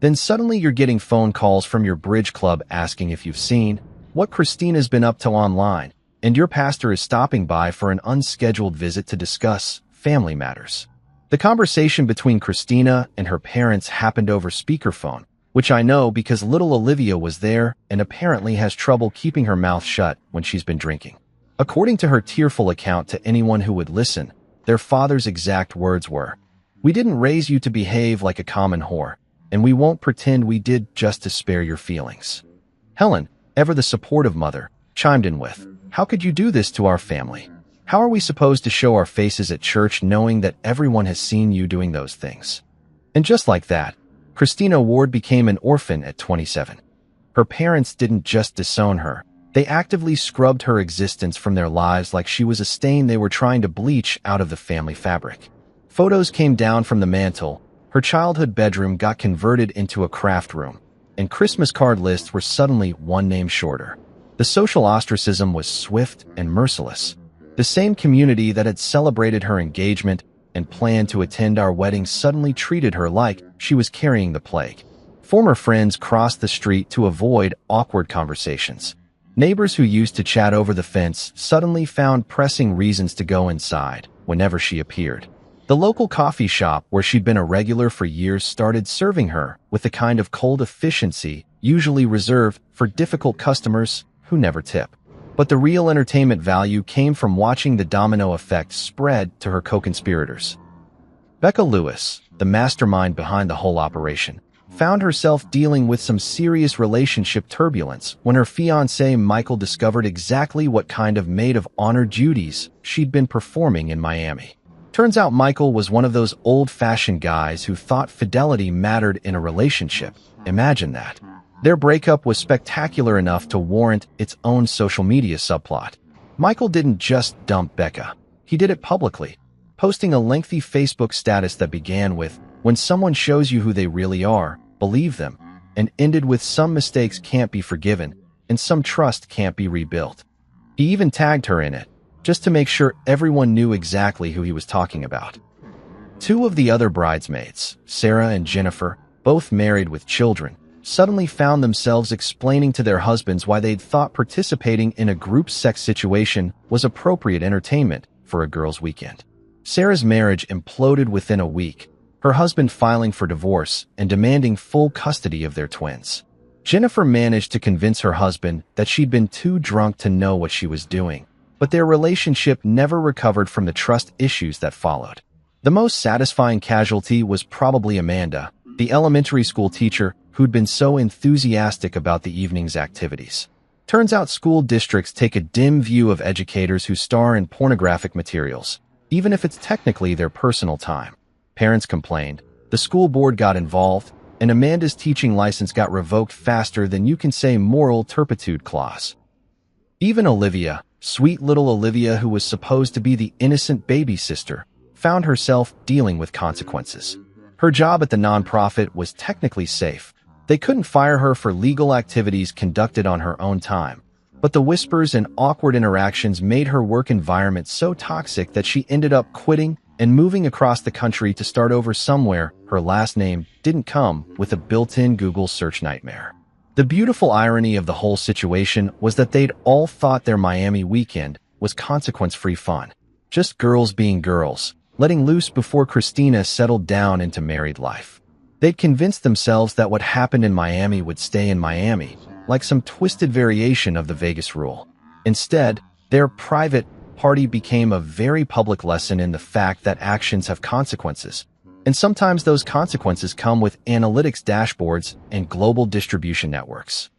Then suddenly you're getting phone calls from your bridge club asking if you've seen what Christina's been up to online, and your pastor is stopping by for an unscheduled visit to discuss family matters. The conversation between Christina and her parents happened over speakerphone, which I know because little Olivia was there and apparently has trouble keeping her mouth shut when she's been drinking. According to her tearful account to anyone who would listen, their father's exact words were, "We didn't raise you to behave like a common whore, and we won't pretend we did just to spare your feelings." Helen, ever the supportive mother, chimed in with, "How could you do this to our family? How are we supposed to show our faces at church knowing that everyone has seen you doing those things?" And just like that, Christina Ward became an orphan at 27. Her parents didn't just disown her, they actively scrubbed her existence from their lives like she was a stain they were trying to bleach out of the family fabric. Photos came down from the mantle, her childhood bedroom got converted into a craft room, and Christmas card lists were suddenly one name shorter. The social ostracism was swift and merciless. The same community that had celebrated her engagement and planned to attend our wedding suddenly treated her like she was carrying the plague. Former friends crossed the street to avoid awkward conversations. Neighbors who used to chat over the fence suddenly found pressing reasons to go inside whenever she appeared. The local coffee shop where she'd been a regular for years started serving her with the kind of cold efficiency usually reserved for difficult customers who never tip. But the real entertainment value came from watching the domino effect spread to her co-conspirators. Becca Lewis, the mastermind behind the whole operation, found herself dealing with some serious relationship turbulence when her fiancé Michael discovered exactly what kind of maid of honor duties she'd been performing in Miami. Turns out Michael was one of those old-fashioned guys who thought fidelity mattered in a relationship. Imagine that. Their breakup was spectacular enough to warrant its own social media subplot. Michael didn't just dump Becca. He did it publicly, posting a lengthy Facebook status that began with, "When someone shows you who they really are, believe them," and ended with, "Some mistakes can't be forgiven, and some trust can't be rebuilt." He even tagged her in it, just to make sure everyone knew exactly who he was talking about. Two of the other bridesmaids, Sarah and Jennifer, both married with children, suddenly found themselves explaining to their husbands why they'd thought participating in a group sex situation was appropriate entertainment for a girls' weekend. Sarah's marriage imploded within a week, her husband filing for divorce and demanding full custody of their twins. Jennifer managed to convince her husband that she'd been too drunk to know what she was doing, but their relationship never recovered from the trust issues that followed. The most satisfying casualty was probably Amanda, the elementary school teacher who'd been so enthusiastic about the evening's activities. Turns out school districts take a dim view of educators who star in pornographic materials, even if it's technically their personal time. Parents complained, the school board got involved, and Amanda's teaching license got revoked faster than you can say moral turpitude clause. Even Olivia, sweet little Olivia who was supposed to be the innocent baby sister, found herself dealing with consequences. Her job at the nonprofit was technically safe. They couldn't fire her for legal activities conducted on her own time, but the whispers and awkward interactions made her work environment so toxic that she ended up quitting and moving across the country to start over somewhere her last name didn't come with a built-in Google search nightmare. The beautiful irony of the whole situation was that they'd all thought their Miami weekend was consequence-free fun. Just girls being girls, letting loose before Christina settled down into married life. They'd convinced themselves that what happened in Miami would stay in Miami, like some twisted variation of the Vegas rule. Instead, their private party became a very public lesson in the fact that actions have consequences, and sometimes those consequences come with analytics dashboards and global distribution networks.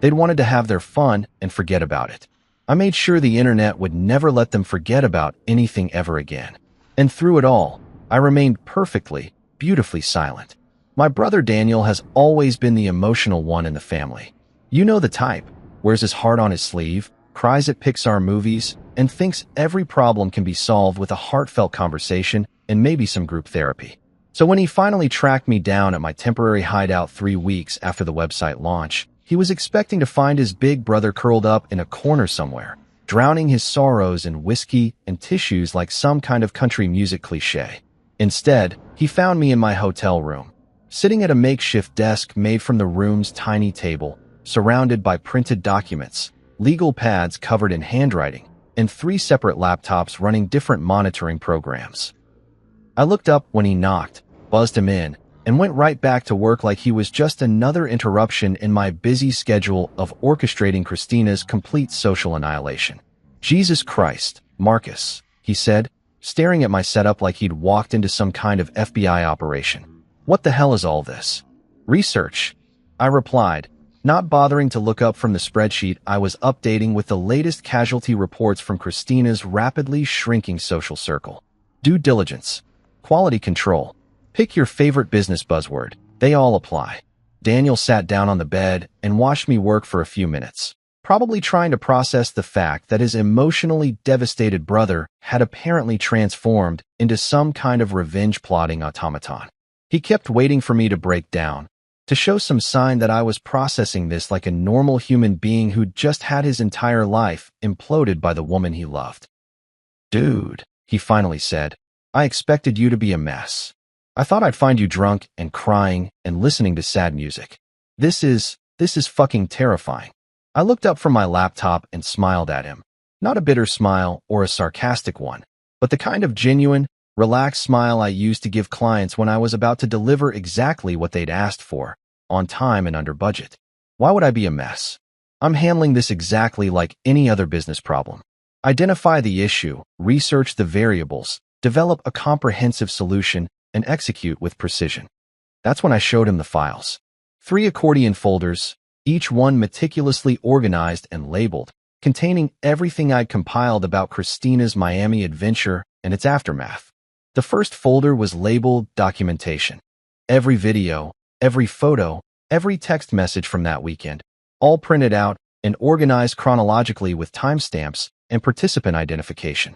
They'd wanted to have their fun and forget about it. I made sure the internet would never let them forget about anything ever again. And through it all, I remained perfectly, beautifully silent. My brother Daniel has always been the emotional one in the family. You know the type, wears his heart on his sleeve, cries at Pixar movies, and thinks every problem can be solved with a heartfelt conversation and maybe some group therapy. So when he finally tracked me down at my temporary hideout 3 weeks after the website launch, he was expecting to find his big brother curled up in a corner somewhere, drowning his sorrows in whiskey and tissues like some kind of country music cliche. Instead, he found me in my hotel room, sitting at a makeshift desk made from the room's tiny table, surrounded by printed documents, legal pads covered in handwriting, and 3 separate laptops running different monitoring programs. I looked up when he knocked, buzzed him in, and went right back to work like he was just another interruption in my busy schedule of orchestrating Christina's complete social annihilation. "Jesus Christ, Marcus," he said, staring at my setup like he'd walked into some kind of FBI operation. "What the hell is all this?" "Research," I replied, not bothering to look up from the spreadsheet I was updating with the latest casualty reports from Christina's rapidly shrinking social circle. "Due diligence. Quality control. Pick your favorite business buzzword. They all apply." Daniel sat down on the bed and watched me work for a few minutes, probably trying to process the fact that his emotionally devastated brother had apparently transformed into some kind of revenge-plotting automaton. He kept waiting for me to break down, to show some sign that I was processing this like a normal human being who'd just had his entire life imploded by the woman he loved. "Dude," he finally said, "I expected you to be a mess. I thought I'd find you drunk and crying and listening to sad music. This is fucking terrifying." I looked up from my laptop and smiled at him. Not a bitter smile or a sarcastic one, but the kind of genuine, relaxed smile I used to give clients when I was about to deliver exactly what they'd asked for, on time and under budget. Why would I be a mess? I'm handling this exactly like any other business problem. Identify the issue, research the variables, develop a comprehensive solution, and execute with precision. That's when I showed him the files. 3 accordion folders, each one meticulously organized and labeled, containing everything I'd compiled about Christina's Miami adventure and its aftermath. The first folder was labeled Documentation. Every video, every photo, every text message from that weekend, all printed out and organized chronologically with timestamps and participant identification.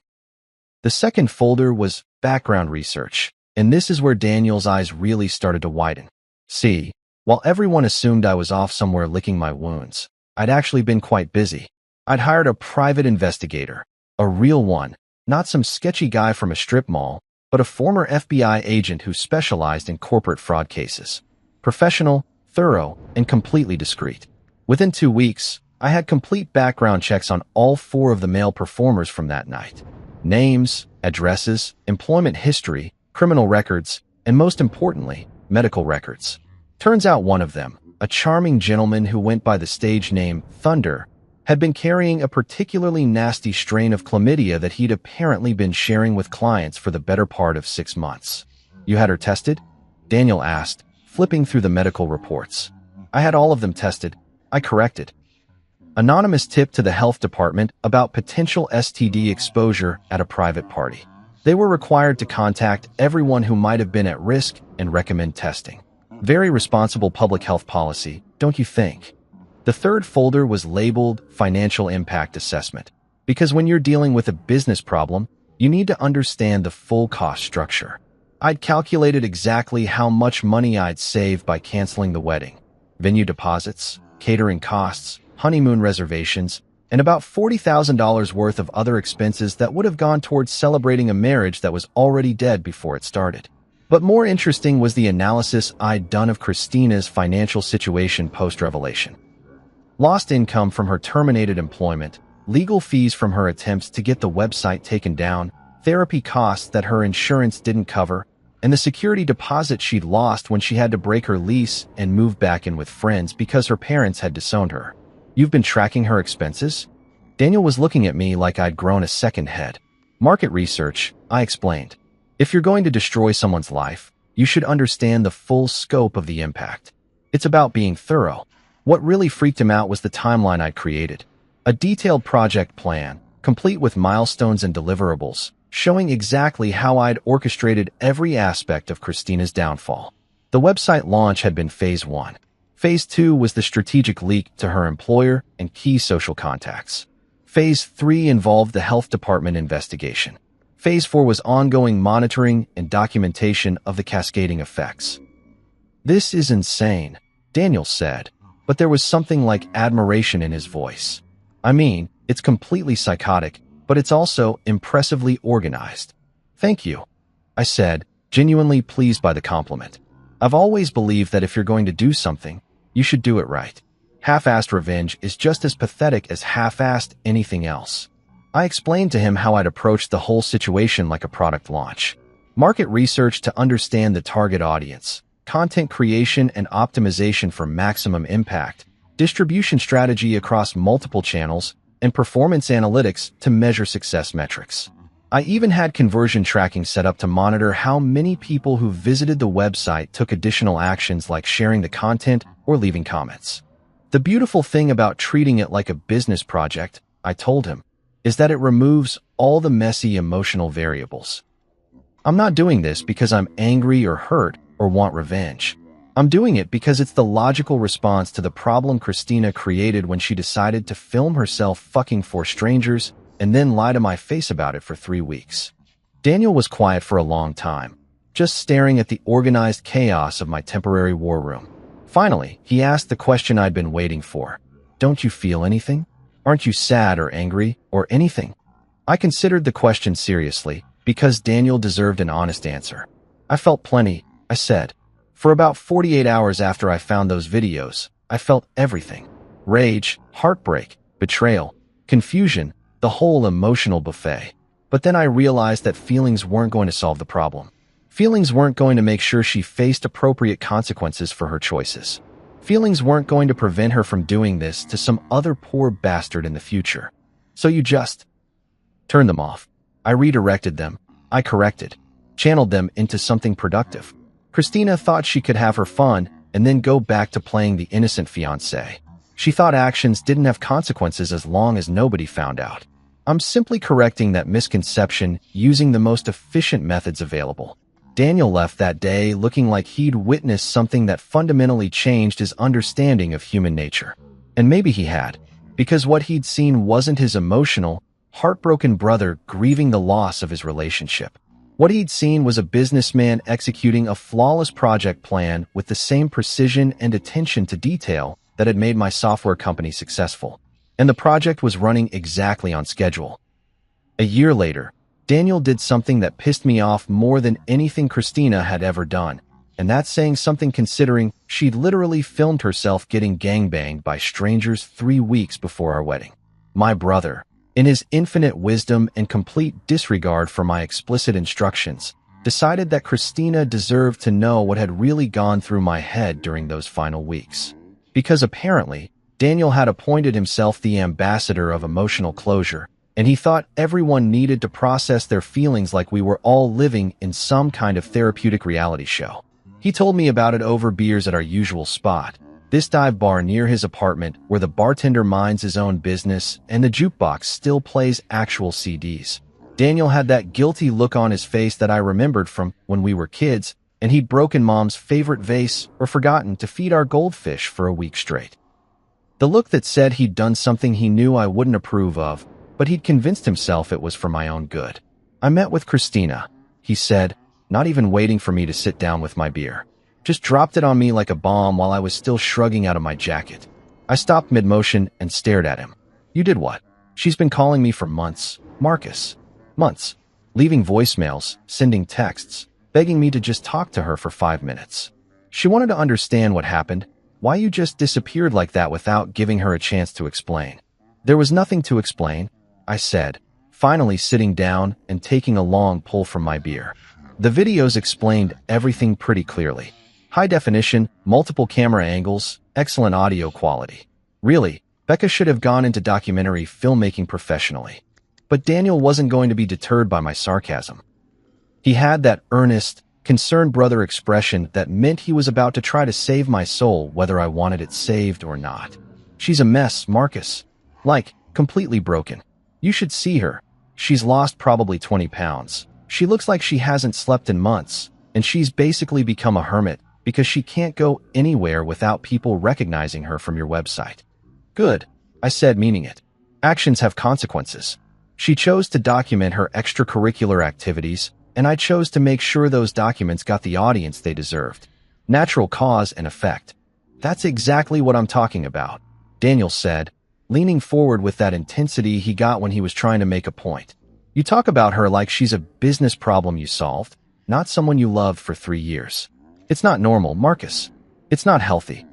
The second folder was Background Research, and this is where Daniel's eyes really started to widen. See, while everyone assumed I was off somewhere licking my wounds, I'd actually been quite busy. I'd hired a private investigator, a real one, not some sketchy guy from a strip mall, but a former FBI agent who specialized in corporate fraud cases. Professional, thorough, and completely discreet. Within 2 weeks, I had complete background checks on all 4 of the male performers from that night. Names, addresses, employment history, criminal records, and most importantly, medical records. Turns out one of them, a charming gentleman who went by the stage name Thunder, had been carrying a particularly nasty strain of chlamydia that he'd apparently been sharing with clients for the better part of 6 months. "You had her tested?" Daniel asked, flipping through the medical reports. "I had all of them tested," I corrected. Anonymous tip to the health department about potential STD exposure at a private party. They were required to contact everyone who might have been at risk and recommend testing. Very responsible public health policy, don't you think? The third folder was labeled Financial Impact Assessment, because when you're dealing with a business problem, you need to understand the full cost structure. I'd calculated exactly how much money I'd save by canceling the wedding. Venue deposits, catering costs, honeymoon reservations, and about $40,000 worth of other expenses that would have gone towards celebrating a marriage that was already dead before it started. But more interesting was the analysis I'd done of Christina's financial situation post-revelation. Lost income from her terminated employment, legal fees from her attempts to get the website taken down, therapy costs that her insurance didn't cover, and the security deposit she'd lost when she had to break her lease and move back in with friends because her parents had disowned her. "You've been tracking her expenses?" Daniel was looking at me like I'd grown a second head. "Market research," I explained. "If you're going to destroy someone's life, you should understand the full scope of the impact. It's about being thorough." What really freaked him out was the timeline I'd created. A detailed project plan, complete with milestones and deliverables, showing exactly how I'd orchestrated every aspect of Christina's downfall. The website launch had been Phase 1. Phase 2 was the strategic leak to her employer and key social contacts. Phase 3 involved the health department investigation. Phase 4 was ongoing monitoring and documentation of the cascading effects. "This is insane," Daniel said, but there was something like admiration in his voice. "I mean, it's completely psychotic, but it's also impressively organized." "Thank you," I said, genuinely pleased by the compliment. I've always believed that if you're going to do something, you should do it right. Half-assed revenge is just as pathetic as half-assed anything else. I explained to him how I'd approached the whole situation like a product launch. Market research to understand the target audience, content creation and optimization for maximum impact, distribution strategy across multiple channels, and performance analytics to measure success metrics. I even had conversion tracking set up to monitor how many people who visited the website took additional actions like sharing the content or leaving comments. "The beautiful thing about treating it like a business project," I told him, "is that it removes all the messy emotional variables. I'm not doing this because I'm angry or hurt or want revenge. I'm doing it because it's the logical response to the problem Christina created when she decided to film herself fucking 4 strangers and then lie to my face about it for 3 weeks." Daniel was quiet for a long time, just staring at the organized chaos of my temporary war room. Finally, he asked the question I'd been waiting for. "Don't you feel anything? Aren't you sad or angry or anything?" I considered the question seriously because Daniel deserved an honest answer. "I felt plenty," I said. "For about 48 hours after I found those videos, I felt everything. Rage, heartbreak, betrayal, confusion, the whole emotional buffet. But then I realized that feelings weren't going to solve the problem. Feelings weren't going to make sure she faced appropriate consequences for her choices. Feelings weren't going to prevent her from doing this to some other poor bastard in the future. So you just turn them off." I redirected them. I corrected, channeled them into something productive. Christina thought she could have her fun and then go back to playing the innocent fiancé. She thought actions didn't have consequences as long as nobody found out. I'm simply correcting that misconception using the most efficient methods available. Daniel left that day looking like he'd witnessed something that fundamentally changed his understanding of human nature. And maybe he had, because what he'd seen wasn't his emotional, heartbroken brother grieving the loss of his relationship. What he'd seen was a businessman executing a flawless project plan with the same precision and attention to detail that had made my software company successful. And the project was running exactly on schedule. A year later, Daniel did something that pissed me off more than anything Christina had ever done. And that's saying something considering she'd literally filmed herself getting gangbanged by strangers 3 weeks before our wedding. My brother, in his infinite wisdom and complete disregard for my explicit instructions, decided that Christina deserved to know what had really gone through my head during those final weeks. Because apparently, Daniel had appointed himself the ambassador of emotional closure, and he thought everyone needed to process their feelings like we were all living in some kind of therapeutic reality show. He told me about it over beers at our usual spot, this dive bar near his apartment where the bartender minds his own business and the jukebox still plays actual CDs. Daniel had that guilty look on his face that I remembered from when we were kids, and he'd broken Mom's favorite vase or forgotten to feed our goldfish for a week straight. The look that said he'd done something he knew I wouldn't approve of, but he'd convinced himself it was for my own good. I met with Christina, he said, not even waiting for me to sit down with my beer. Just dropped it on me like a bomb while I was still shrugging out of my jacket. I stopped mid-motion and stared at him. You did what? She's been calling me for months, Marcus. Months. Leaving voicemails, sending texts, begging me to just talk to her for 5 minutes. She wanted to understand what happened, why you just disappeared like that without giving her a chance to explain. There was nothing to explain, I said, finally sitting down and taking a long pull from my beer. The videos explained everything pretty clearly. High definition, multiple camera angles, excellent audio quality. Really, Becca should have gone into documentary filmmaking professionally. But Daniel wasn't going to be deterred by my sarcasm. He had that earnest, concerned brother expression that meant he was about to try to save my soul whether I wanted it saved or not. She's a mess, Marcus. Like, completely broken. You should see her. She's lost probably 20 pounds. She looks like she hasn't slept in months, and she's basically become a hermit because she can't go anywhere without people recognizing her from your website. Good, I said, meaning it. Actions have consequences. She chose to document her extracurricular activities, and I chose to make sure those documents got the audience they deserved. Natural cause and effect. That's exactly what I'm talking about, Daniel said, leaning forward with that intensity he got when he was trying to make a point. You talk about her like she's a business problem you solved, not someone you loved for 3 years. It's not normal, Marcus. It's not healthy.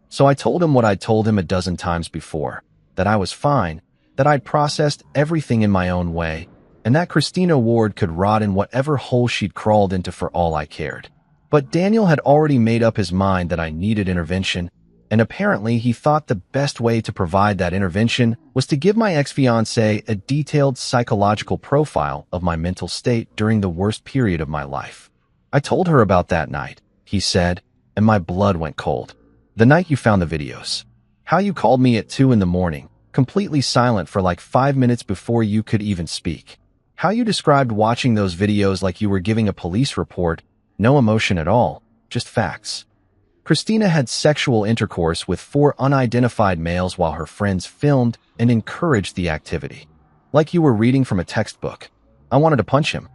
So I told him what I'd told him a dozen times before, that I was fine, that I'd processed everything in my own way, and that Christina Ward could rot in whatever hole she'd crawled into for all I cared. But Daniel had already made up his mind that I needed intervention, and apparently he thought the best way to provide that intervention was to give my ex-fiancée a detailed psychological profile of my mental state during the worst period of my life. I told her about that night, he said, and my blood went cold. The night you found the videos. How you called me at 2 in the morning, completely silent for like 5 minutes before you could even speak. How you described watching those videos like you were giving a police report, no emotion at all, just facts. Christina had sexual intercourse with 4 unidentified males while her friends filmed and encouraged the activity. Like you were reading from a textbook. I wanted to punch him.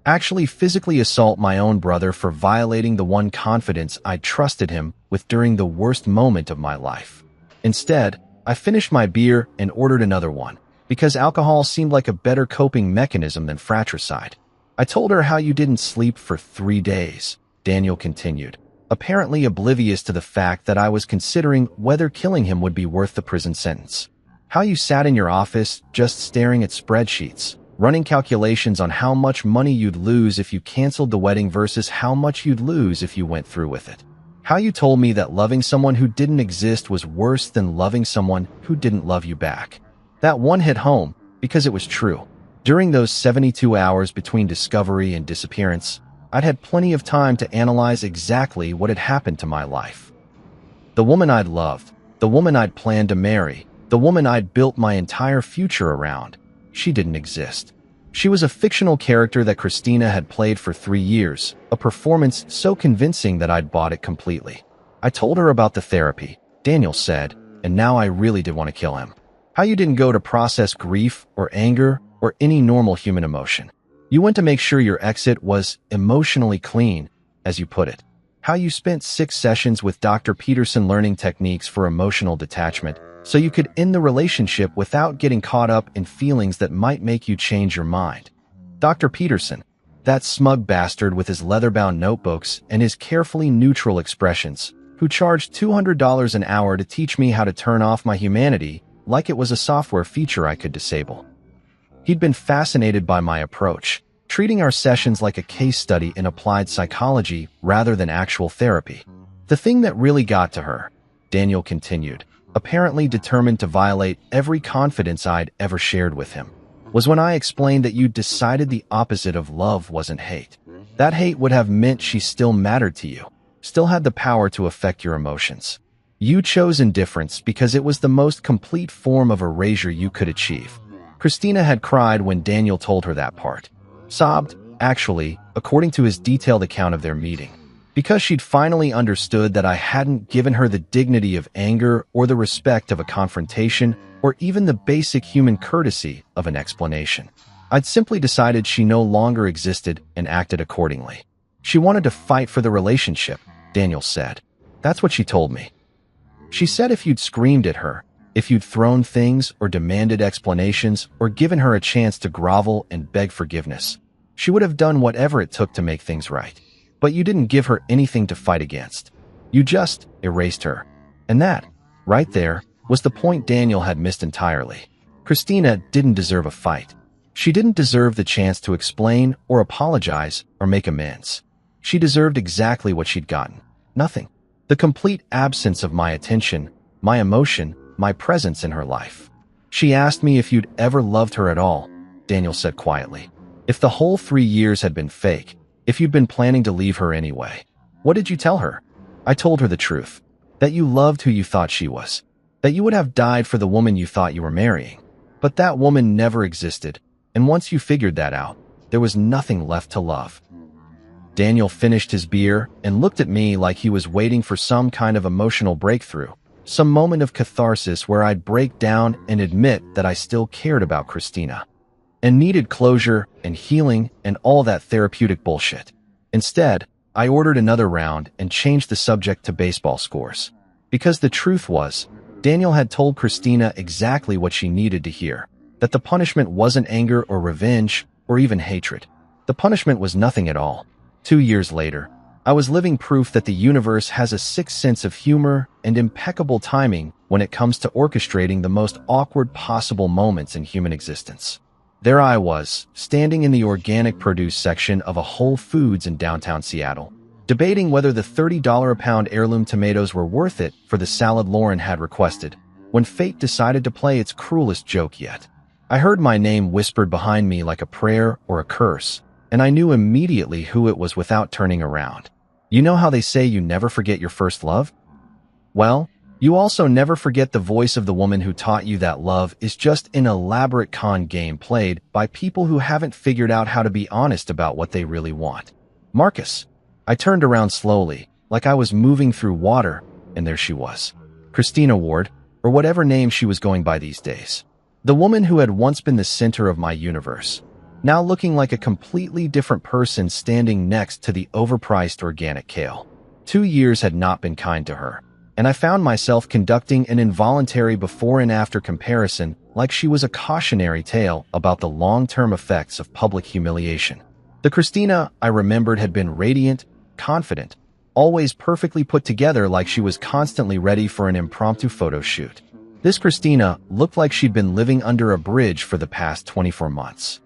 Actually physically assault my own brother for violating the one confidence I trusted him with during the worst moment of my life. Instead, I finished my beer and ordered another one, because alcohol seemed like a better coping mechanism than fratricide. I told her how you didn't sleep for 3 days, Daniel continued, apparently oblivious to the fact that I was considering whether killing him would be worth the prison sentence. How you sat in your office just staring at spreadsheets, running calculations on how much money you'd lose if you canceled the wedding versus how much you'd lose if you went through with it. How you told me that loving someone who didn't exist was worse than loving someone who didn't love you back. That one hit home because it was true. During those 72 hours between discovery and disappearance, I'd had plenty of time to analyze exactly what had happened to my life. The woman I'd loved, the woman I'd planned to marry, the woman I'd built my entire future around, she didn't exist. She was a fictional character that Christina had played for 3 years, a performance so convincing that I'd bought it completely. I told her about the therapy, Daniel said, and now I really did want to kill him. How you didn't go to process grief or anger or any normal human emotion. You went to make sure your exit was emotionally clean, as you put it. How you spent 6 sessions with Dr. Peterson learning techniques for emotional detachment, so you could end the relationship without getting caught up in feelings that might make you change your mind. Dr. Peterson, That smug bastard with his leather-bound notebooks and his carefully neutral expressions, who charged $200 an hour to teach me how to turn off my humanity like it was a software feature I could disable. He'd been fascinated by my approach, treating our sessions like a case study in applied psychology rather than actual therapy. The thing that really got to her, Daniel continued, apparently determined to violate every confidence I'd ever shared with him, was when I explained that you'd decided the opposite of love wasn't hate. That hate would have meant she still mattered to you, still had the power to affect your emotions. You chose indifference because it was the most complete form of erasure you could achieve. Christina had cried when Daniel told her that part. Sobbed, actually, according to his detailed account of their meeting, because she'd finally understood that I hadn't given her the dignity of anger or the respect of a confrontation or even the basic human courtesy of an explanation. I'd simply decided she no longer existed and acted accordingly. She wanted to fight for the relationship, Daniel said. That's what she told me. She said if you'd screamed at her, if you'd thrown things or demanded explanations or given her a chance to grovel and beg forgiveness, she would have done whatever it took to make things right. But you didn't give her anything to fight against. You just erased her. And that, right there, was the point Daniel had missed entirely. Christina didn't deserve a fight. She didn't deserve the chance to explain or apologize or make amends. She deserved exactly what she'd gotten. Nothing. The complete absence of my attention, my emotion, my presence in her life. She asked me if you'd ever loved her at all, Daniel said quietly. If the whole 3 years had been fake, if you'd been planning to leave her anyway. What did you tell her? I told her the truth. That you loved who you thought she was. That you would have died for the woman you thought you were marrying. But that woman never existed, and once you figured that out, there was nothing left to love. Daniel finished his beer and looked at me like he was waiting for some kind of emotional breakthrough, some moment of catharsis where I'd break down and admit that I still cared about Christina, and needed closure and healing and all that therapeutic bullshit. Instead, I ordered another round and changed the subject to baseball scores. Because the truth was, Daniel had told Christina exactly what she needed to hear, that the punishment wasn't anger or revenge or even hatred. The punishment was nothing at all. 2 years later, I was living proof that the universe has a sixth sense of humor and impeccable timing when it comes to orchestrating the most awkward possible moments in human existence. There I was, standing in the organic produce section of a Whole Foods in downtown Seattle, debating whether the $30 a pound heirloom tomatoes were worth it for the salad Lauren had requested, when fate decided to play its cruelest joke yet. I heard my name whispered behind me like a prayer or a curse, and I knew immediately who it was without turning around. You know how they say you never forget your first love? Well, you also never forget the voice of the woman who taught you that love is just an elaborate con game played by people who haven't figured out how to be honest about what they really want. Marcus. I turned around slowly, like I was moving through water, and there she was. Christina Ward, or whatever name she was going by these days. The woman who had once been the center of my universe, now looking like a completely different person standing next to the overpriced organic kale. 2 years had not been kind to her, and I found myself conducting an involuntary before and after comparison like she was a cautionary tale about the long-term effects of public humiliation. The Christina I remembered had been radiant, confident, always perfectly put together like she was constantly ready for an impromptu photo shoot. This Christina looked like she'd been living under a bridge for the past 24 months.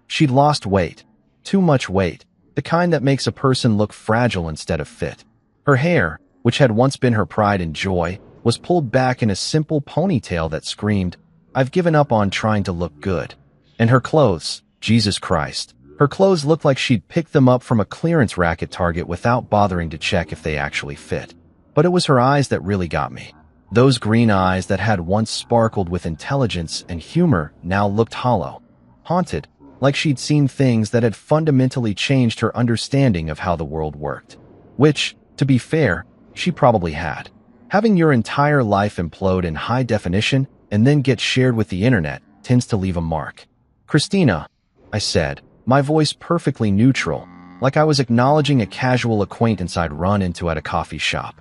She'd lost weight, too much weight, the kind that makes a person look fragile instead of fit. Her hair, which had once been her pride and joy, was pulled back in a simple ponytail that screamed, "I've given up on trying to look good." And her clothes, Jesus Christ. Her clothes looked like she'd picked them up from a clearance rack at Target without bothering to check if they actually fit. But it was her eyes that really got me. Those green eyes that had once sparkled with intelligence and humor now looked hollow, haunted, like she'd seen things that had fundamentally changed her understanding of how the world worked. Which, to be fair, she probably had. Having your entire life implode in high definition and then get shared with the internet tends to leave a mark. "Christina," I said, my voice perfectly neutral, like I was acknowledging a casual acquaintance I'd run into at a coffee shop.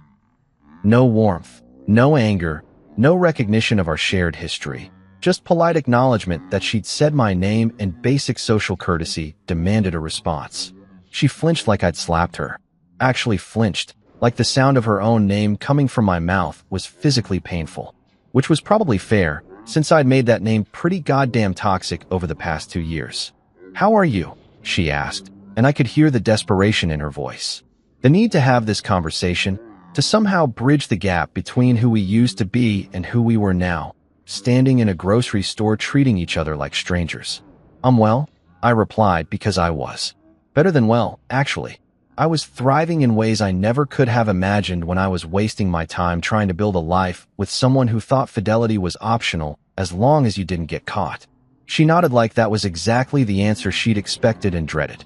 No warmth, no anger, no recognition of our shared history. Just polite acknowledgement that she'd said my name and basic social courtesy demanded a response. She flinched like I'd slapped her. Actually flinched, like the sound of her own name coming from my mouth was physically painful. Which was probably fair, since I'd made that name pretty goddamn toxic over the past 2 years. "How are you?" she asked, and I could hear the desperation in her voice. The need to have this conversation, to somehow bridge the gap between who we used to be and who we were now, standing in a grocery store treating each other like strangers. "I'm well," I replied, because I was. Better than well, actually. I was thriving in ways I never could have imagined when I was wasting my time trying to build a life with someone who thought fidelity was optional as long as you didn't get caught. She nodded like that was exactly the answer she'd expected and dreaded.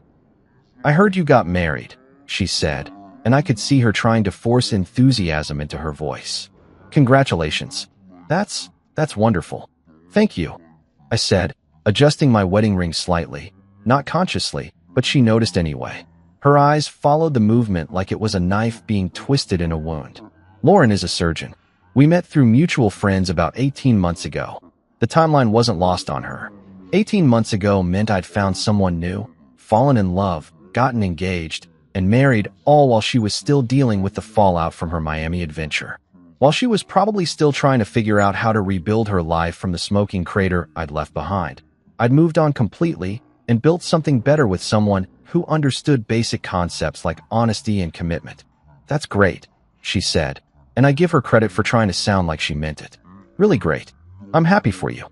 "I heard you got married," she said, and I could see her trying to force enthusiasm into her voice. "Congratulations. That's wonderful." "Thank you," I said, adjusting my wedding ring slightly, not consciously, but she noticed anyway. Her eyes followed the movement like it was a knife being twisted in a wound. "Lauren is a surgeon. We met through mutual friends about 18 months ago." The timeline wasn't lost on her. 18 months ago meant I'd found someone new, fallen in love, gotten engaged, and married, all while she was still dealing with the fallout from her Miami adventure. While she was probably still trying to figure out how to rebuild her life from the smoking crater I'd left behind. I'd moved on completely and built something better with someone who understood basic concepts like honesty and commitment. "That's great," she said, and I give her credit for trying to sound like she meant it. "Really great. I'm happy for you."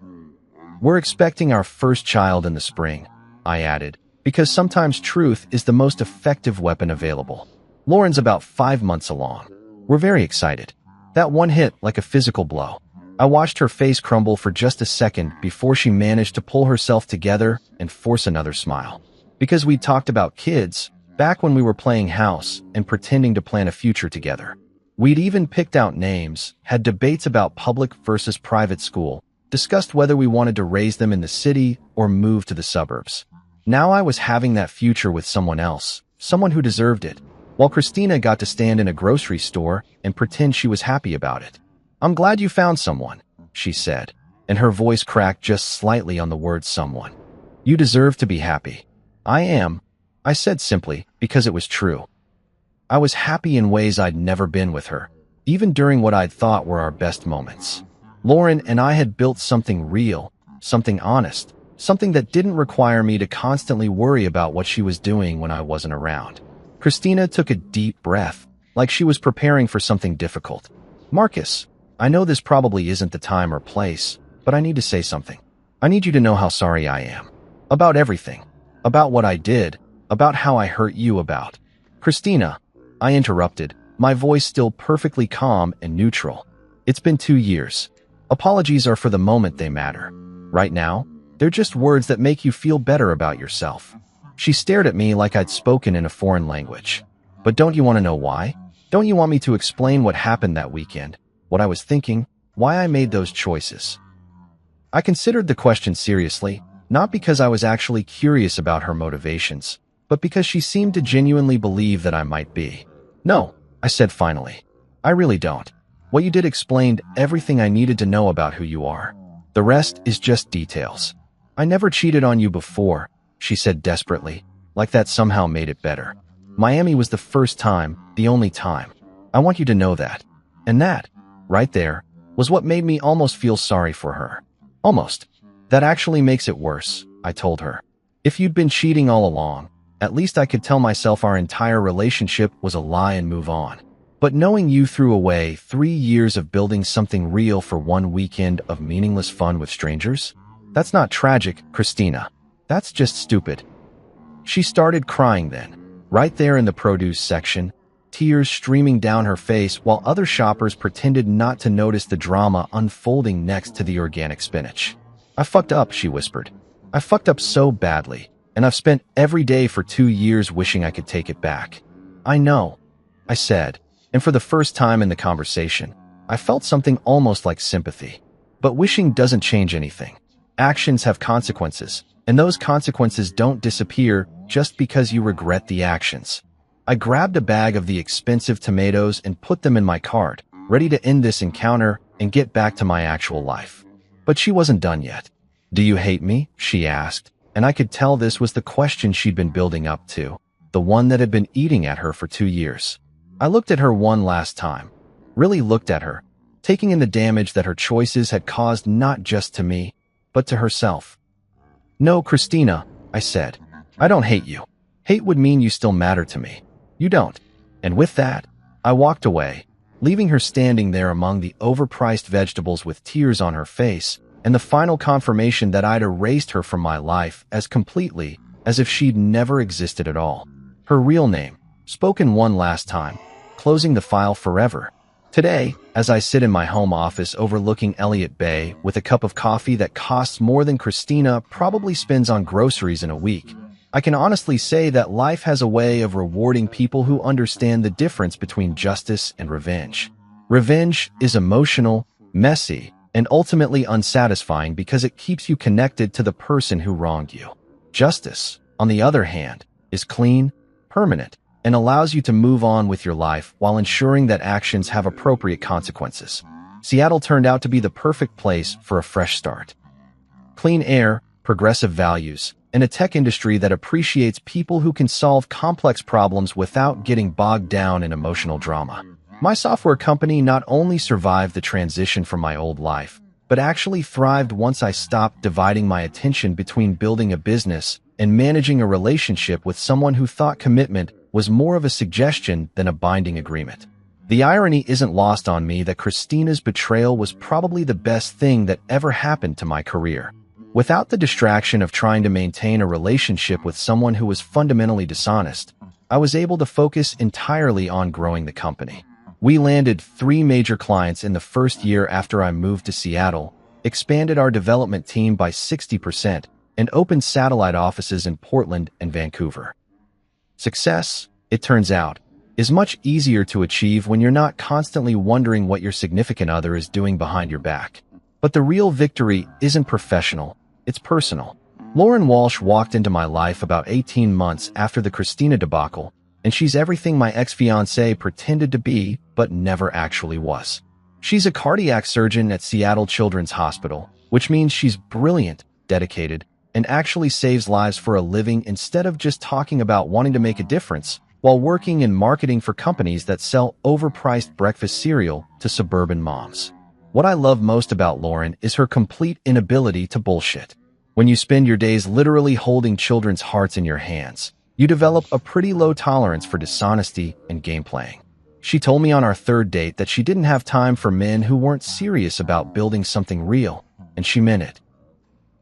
"We're expecting our first child in the spring," I added, because sometimes truth is the most effective weapon available. "Lauren's about 5 months along. We're very excited." That one hit like a physical blow. I watched her face crumble for just a second before she managed to pull herself together and force another smile. Because we'd talked about kids back when we were playing house and pretending to plan a future together. We'd even picked out names, had debates about public versus private school, discussed whether we wanted to raise them in the city or move to the suburbs. Now I was having that future with someone else, someone who deserved it, while Christina got to stand in a grocery store and pretend she was happy about it. "I'm glad you found someone," she said, and her voice cracked just slightly on the word someone. "You deserve to be happy." "I am," I said simply, because it was true. I was happy in ways I'd never been with her, even during what I'd thought were our best moments. Lauren and I had built something real, something honest, something that didn't require me to constantly worry about what she was doing when I wasn't around. Christina took a deep breath, like she was preparing for something difficult. "Marcus, I know this probably isn't the time or place, but I need to say something. I need you to know how sorry I am. About everything. About what I did. About how I hurt you about." "Christina," I interrupted, my voice still perfectly calm and neutral. "It's been 2 years. Apologies are for the moment they matter. Right now, they're just words that make you feel better about yourself." She stared at me like I'd spoken in a foreign language. "But don't you want to know why? Don't you want me to explain what happened that weekend? What I was thinking? Why I made those choices?" I considered the question seriously, not because I was actually curious about her motivations, but because she seemed to genuinely believe that I might be. "No," I said finally. "I really don't. What you did explained everything I needed to know about who you are. The rest is just details. I never cheated on you before," she said desperately, like that somehow made it better. "Miami was the first time, the only time. I want you to know that." And that, right there, was what made me almost feel sorry for her. Almost. "That actually makes it worse," I told her. "If you'd been cheating all along, at least I could tell myself our entire relationship was a lie and move on. But knowing you threw away 3 years of building something real for one weekend of meaningless fun with strangers? That's not tragic, Christina. That's just stupid." She started crying then, right there in the produce section, tears streaming down her face while other shoppers pretended not to notice the drama unfolding next to the organic spinach. "I fucked up," she whispered. "I fucked up so badly, and I've spent every day for 2 years wishing I could take it back." "I know," I said, and for the first time in the conversation, I felt something almost like sympathy. But wishing doesn't change anything. Actions have consequences, and those consequences don't disappear just because you regret the actions. I grabbed a bag of the expensive tomatoes and put them in my cart, ready to end this encounter and get back to my actual life. But she wasn't done yet. "Do you hate me?" she asked, and I could tell this was the question she'd been building up to, the one that had been eating at her for 2 years. I looked at her one last time, really looked at her, taking in the damage that her choices had caused not just to me, but to herself. "No, Christina," I said. "I don't hate you. Hate would mean you still matter to me. You don't." And with that, I walked away, leaving her standing there among the overpriced vegetables with tears on her face, and the final confirmation that I'd erased her from my life as completely as if she'd never existed at all. Her real name, spoken one last time, closing the file forever. Today, as I sit in my home office overlooking Elliott Bay with a cup of coffee that costs more than Christina probably spends on groceries in a week, I can honestly say that life has a way of rewarding people who understand the difference between justice and revenge. Revenge is emotional, messy, and ultimately unsatisfying because it keeps you connected to the person who wronged you. Justice, on the other hand, is clean, permanent, and allows you to move on with your life while ensuring that actions have appropriate consequences. Seattle turned out to be the perfect place for a fresh start. Clean air, progressive values, and a tech industry that appreciates people who can solve complex problems without getting bogged down in emotional drama. My software company not only survived the transition from my old life, but actually thrived once I stopped dividing my attention between building a business and managing a relationship with someone who thought commitment was more of a suggestion than a binding agreement. The irony isn't lost on me that Christina's betrayal was probably the best thing that ever happened to my career. Without the distraction of trying to maintain a relationship with someone who was fundamentally dishonest, I was able to focus entirely on growing the company. We landed 3 major clients in the first year after I moved to Seattle, expanded our development team by 60%, and opened satellite offices in Portland and Vancouver. Success, it turns out, is much easier to achieve when you're not constantly wondering what your significant other is doing behind your back. But the real victory isn't professional, it's personal. Lauren Walsh walked into my life about 18 months after the Christina debacle, and she's everything my ex-fiancé pretended to be but never actually was. She's a cardiac surgeon at Seattle Children's Hospital, which means she's brilliant, dedicated, and actually saves lives for a living instead of just talking about wanting to make a difference while working in marketing for companies that sell overpriced breakfast cereal to suburban moms. What I love most about Lauren is her complete inability to bullshit. When you spend your days literally holding children's hearts in your hands, you develop a pretty low tolerance for dishonesty and game playing. She told me on our 3rd date that she didn't have time for men who weren't serious about building something real, and she meant it.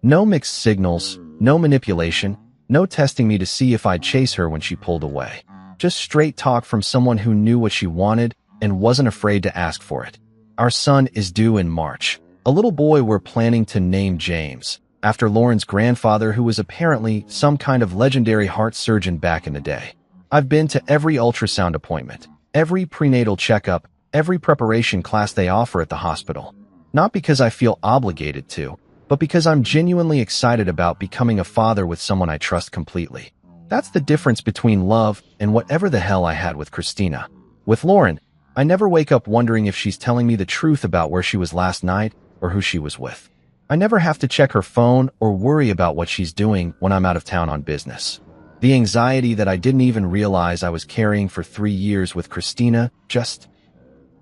No mixed signals, no manipulation, no testing me to see if I'd chase her when she pulled away. Just straight talk from someone who knew what she wanted and wasn't afraid to ask for it. Our son is due in March, a little boy we're planning to name James, after Lauren's grandfather who was apparently some kind of legendary heart surgeon back in the day. I've been to every ultrasound appointment, every prenatal checkup, every preparation class they offer at the hospital. Not because I feel obligated to, but because I'm genuinely excited about becoming a father with someone I trust completely. That's the difference between love and whatever the hell I had with Christina. With Lauren, I never wake up wondering if she's telling me the truth about where she was last night or who she was with. I never have to check her phone or worry about what she's doing when I'm out of town on business. The anxiety that I didn't even realize I was carrying for 3 years with Christina just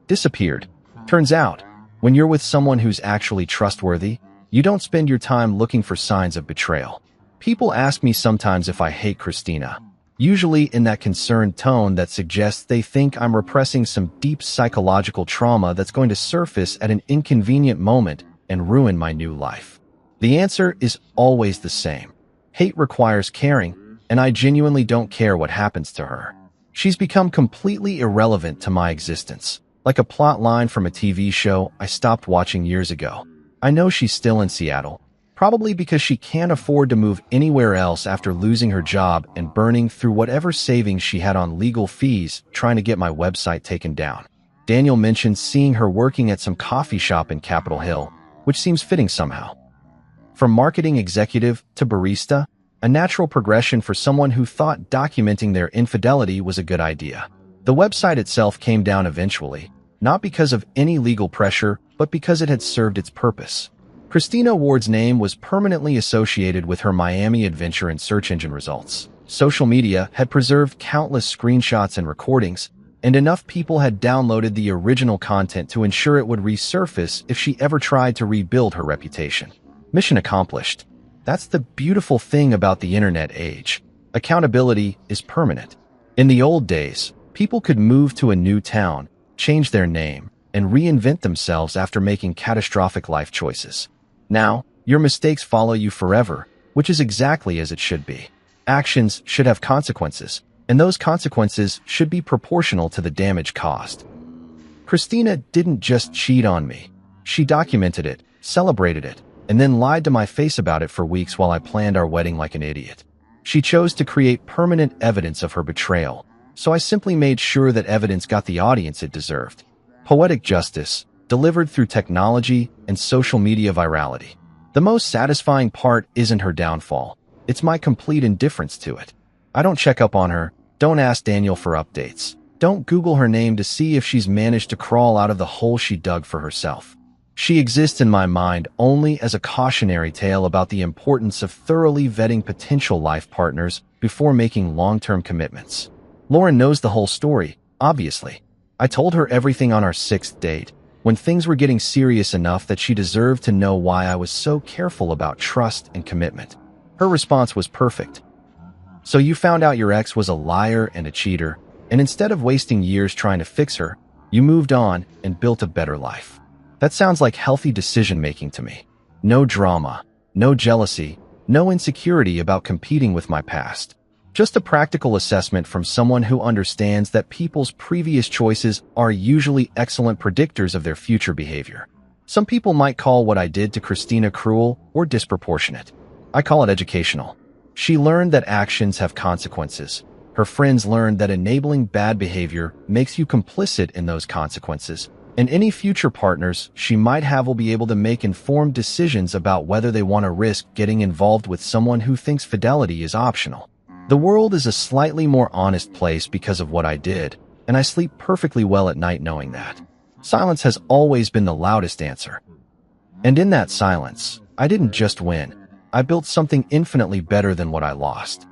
disappeared. Turns out, when you're with someone who's actually trustworthy, you don't spend your time looking for signs of betrayal. People ask me sometimes if I hate Christina, usually in that concerned tone that suggests they think I'm repressing some deep psychological trauma that's going to surface at an inconvenient moment and ruin my new life. The answer is always the same. Hate requires caring, and I genuinely don't care what happens to her. She's become completely irrelevant to my existence, like a plot line from a TV show I stopped watching years ago. I know she's still in Seattle, probably because she can't afford to move anywhere else after losing her job and burning through whatever savings she had on legal fees trying to get my website taken down. Daniel mentioned seeing her working at some coffee shop in Capitol Hill, which seems fitting somehow. From marketing executive to barista, a natural progression for someone who thought documenting their infidelity was a good idea. The website itself came down eventually, not because of any legal pressure, but because it had served its purpose. Christina Ward's name was permanently associated with her Miami adventure in search engine results. Social media had preserved countless screenshots and recordings, and enough people had downloaded the original content to ensure it would resurface if she ever tried to rebuild her reputation. Mission accomplished. That's the beautiful thing about the internet age. Accountability is permanent. In the old days, people could move to a new town, change their name, and reinvent themselves after making catastrophic life choices. Now, your mistakes follow you forever, which is exactly as it should be. Actions should have consequences, and those consequences should be proportional to the damage caused. Christina didn't just cheat on me. She documented it, celebrated it, and then lied to my face about it for weeks while I planned our wedding like an idiot. She chose to create permanent evidence of her betrayal, so I simply made sure that evidence got the audience it deserved. Poetic justice, delivered through technology and social media virality. The most satisfying part isn't her downfall. It's my complete indifference to it. I don't check up on her, don't ask Daniel for updates, don't Google her name to see if she's managed to crawl out of the hole she dug for herself. She exists in my mind only as a cautionary tale about the importance of thoroughly vetting potential life partners before making long-term commitments. Lauren knows the whole story, obviously. I told her everything on our 6th date, when things were getting serious enough that she deserved to know why I was so careful about trust and commitment. Her response was perfect. So you found out your ex was a liar and a cheater, and instead of wasting years trying to fix her, you moved on and built a better life. That sounds like healthy decision-making to me. No drama, no jealousy, no insecurity about competing with my past. Just a practical assessment from someone who understands that people's previous choices are usually excellent predictors of their future behavior. Some people might call what I did to Christina cruel or disproportionate. I call it educational. She learned that actions have consequences. Her friends learned that enabling bad behavior makes you complicit in those consequences, and any future partners she might have will be able to make informed decisions about whether they want to risk getting involved with someone who thinks fidelity is optional. The world is a slightly more honest place because of what I did, and I sleep perfectly well at night knowing that. Silence has always been the loudest answer. And in that silence, I didn't just win. I built something infinitely better than what I lost.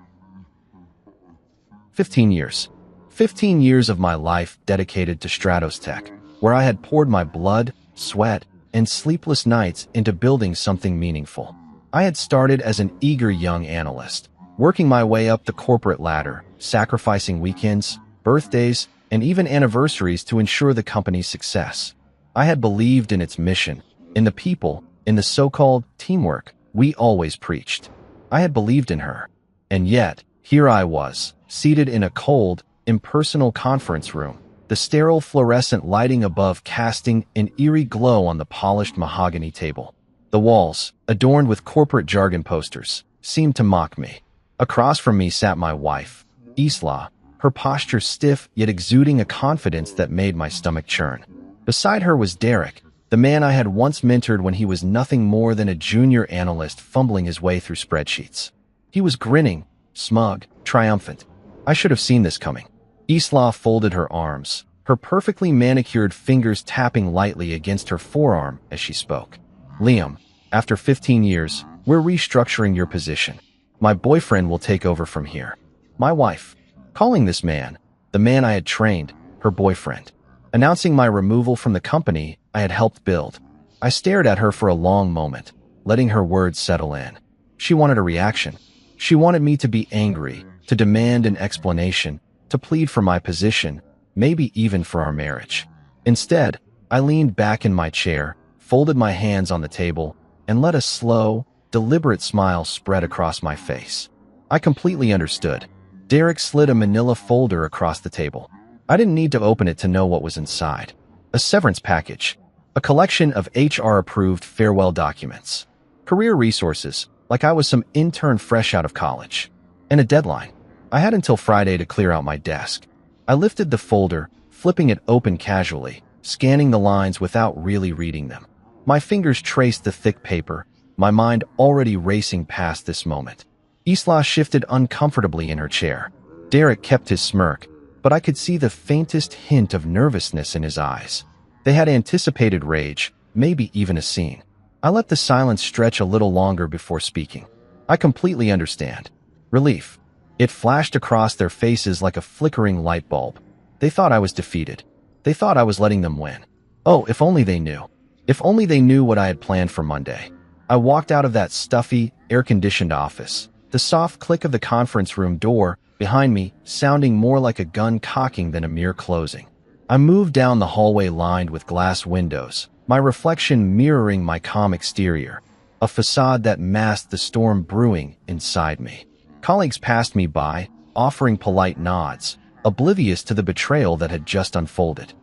15 years. 15 years of my life dedicated to Stratos Tech, where I had poured my blood, sweat, and sleepless nights into building something meaningful. I had started as an eager young analyst, working my way up the corporate ladder, sacrificing weekends, birthdays, and even anniversaries to ensure the company's success. I had believed in its mission, in the people, in the so-called teamwork we always preached. I had believed in her. And yet, here I was, seated in a cold, impersonal conference room, the sterile fluorescent lighting above casting an eerie glow on the polished mahogany table. The walls, adorned with corporate jargon posters, seemed to mock me. Across from me sat my wife, Isla, her posture stiff yet exuding a confidence that made my stomach churn. Beside her was Derek, the man I had once mentored when he was nothing more than a junior analyst fumbling his way through spreadsheets. He was grinning, smug, triumphant. I should have seen this coming. Isla folded her arms, her perfectly manicured fingers tapping lightly against her forearm as she spoke. Liam, after 15 years, we're restructuring your position. My boyfriend will take over from here. My wife, calling this man, the man I had trained, her boyfriend. Announcing my removal from the company I had helped build. I stared at her for a long moment, letting her words settle in. She wanted a reaction. She wanted me to be angry, to demand an explanation, to plead for my position, maybe even for our marriage. Instead, I leaned back in my chair, folded my hands on the table, and let a slow, deliberate smile spread across my face. I completely understood. Derek slid a manila folder across the table. I didn't need to open it to know what was inside. A severance package, a collection of HR-approved farewell documents, career resources, like I was some intern fresh out of college, and a deadline. I had until Friday to clear out my desk. I lifted the folder, flipping it open casually, scanning the lines without really reading them. My fingers traced the thick paper, my mind already racing past this moment. Isla shifted uncomfortably in her chair. Derek kept his smirk, but I could see the faintest hint of nervousness in his eyes. They had anticipated rage, maybe even a scene. I let the silence stretch a little longer before speaking. I completely understand. Relief. It flashed across their faces like a flickering light bulb. They thought I was defeated. They thought I was letting them win. Oh, if only they knew. If only they knew what I had planned for Monday. I walked out of that stuffy, air-conditioned office, the soft click of the conference room door behind me sounding more like a gun cocking than a mere closing. I moved down the hallway lined with glass windows, my reflection mirroring my calm exterior, a facade that masked the storm brewing inside me. Colleagues passed me by, offering polite nods, oblivious to the betrayal that had just unfolded.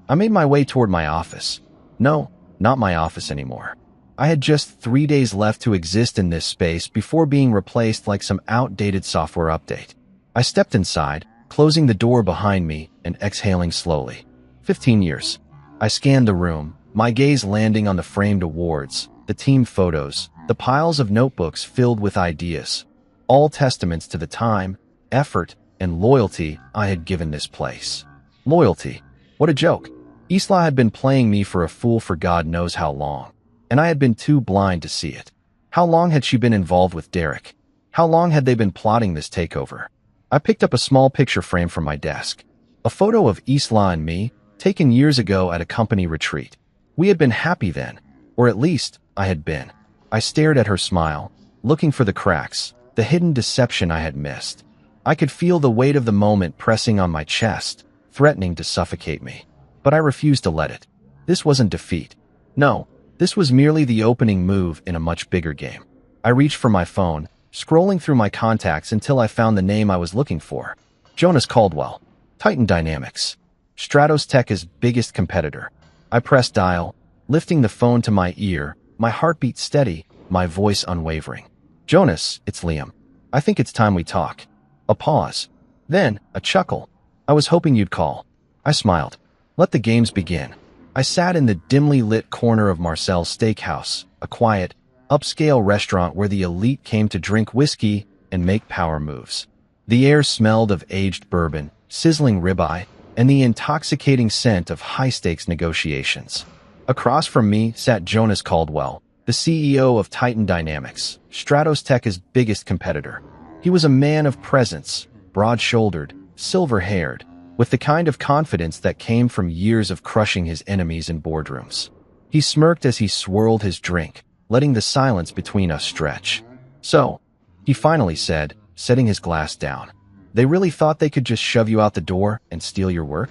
I made my way toward my office. No, not my office anymore. I had just 3 days left to exist in this space before being replaced like some outdated software update. I stepped inside, closing the door behind me and exhaling slowly. 15 years. I scanned the room, my gaze landing on the framed awards, the team photos, the piles of notebooks filled with ideas, all testaments to the time, effort, and loyalty I had given this place. Loyalty. What a joke. Isla had been playing me for a fool for God knows how long, and I had been too blind to see it. How long had she been involved with Derek? How long had they been plotting this takeover? I picked up a small picture frame from my desk. A photo of Isla and me, taken years ago at a company retreat. We had been happy then, or at least I had been. I stared at her smile, looking for the cracks, the hidden deception I had missed. I could feel the weight of the moment pressing on my chest, threatening to suffocate me. But I refused to let it. This wasn't defeat. No, this was merely the opening move in a much bigger game. I reached for my phone, scrolling through my contacts until I found the name I was looking for. Jonas Caldwell, Titan Dynamics, Stratos Tech's biggest competitor. I pressed dial, lifting the phone to my ear, my heartbeat steady, my voice unwavering. Jonas, it's Liam. I think it's time we talk. A pause. Then, a chuckle. I was hoping you'd call. I smiled. Let the games begin. I sat in the dimly lit corner of Marcel's Steakhouse, a quiet, upscale restaurant where the elite came to drink whiskey and make power moves. The air smelled of aged bourbon, sizzling ribeye, and the intoxicating scent of high-stakes negotiations. Across from me sat Jonas Caldwell, the CEO of Titan Dynamics, Stratos Tech's biggest competitor. He was a man of presence, broad-shouldered, silver-haired, with the kind of confidence that came from years of crushing his enemies in boardrooms. He smirked as he swirled his drink, letting the silence between us stretch. So, he finally said, setting his glass down, they really thought they could just shove you out the door and steal your work?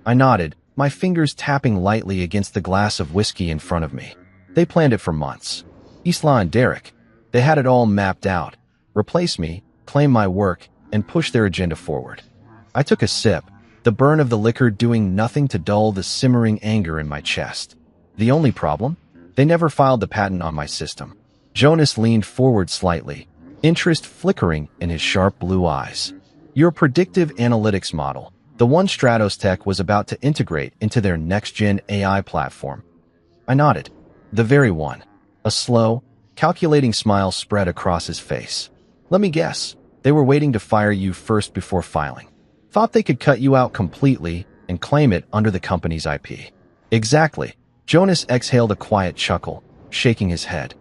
I nodded, my fingers tapping lightly against the glass of whiskey in front of me. They planned it for months. Isla and Derek, they had it all mapped out. Replace me, claim my work, and push their agenda forward. I took a sip, the burn of the liquor doing nothing to dull the simmering anger in my chest. The only problem? They never filed the patent on my system. Jonas leaned forward slightly, interest flickering in his sharp blue eyes. Your predictive analytics model, the one Stratos Tech was about to integrate into their next-gen AI platform. I nodded. The very one. A slow, calculating smile spread across his face. Let me guess. They were waiting to fire you first before filing. Thought they could cut you out completely and claim it under the company's IP. Exactly. Jonas exhaled a quiet chuckle, shaking his head.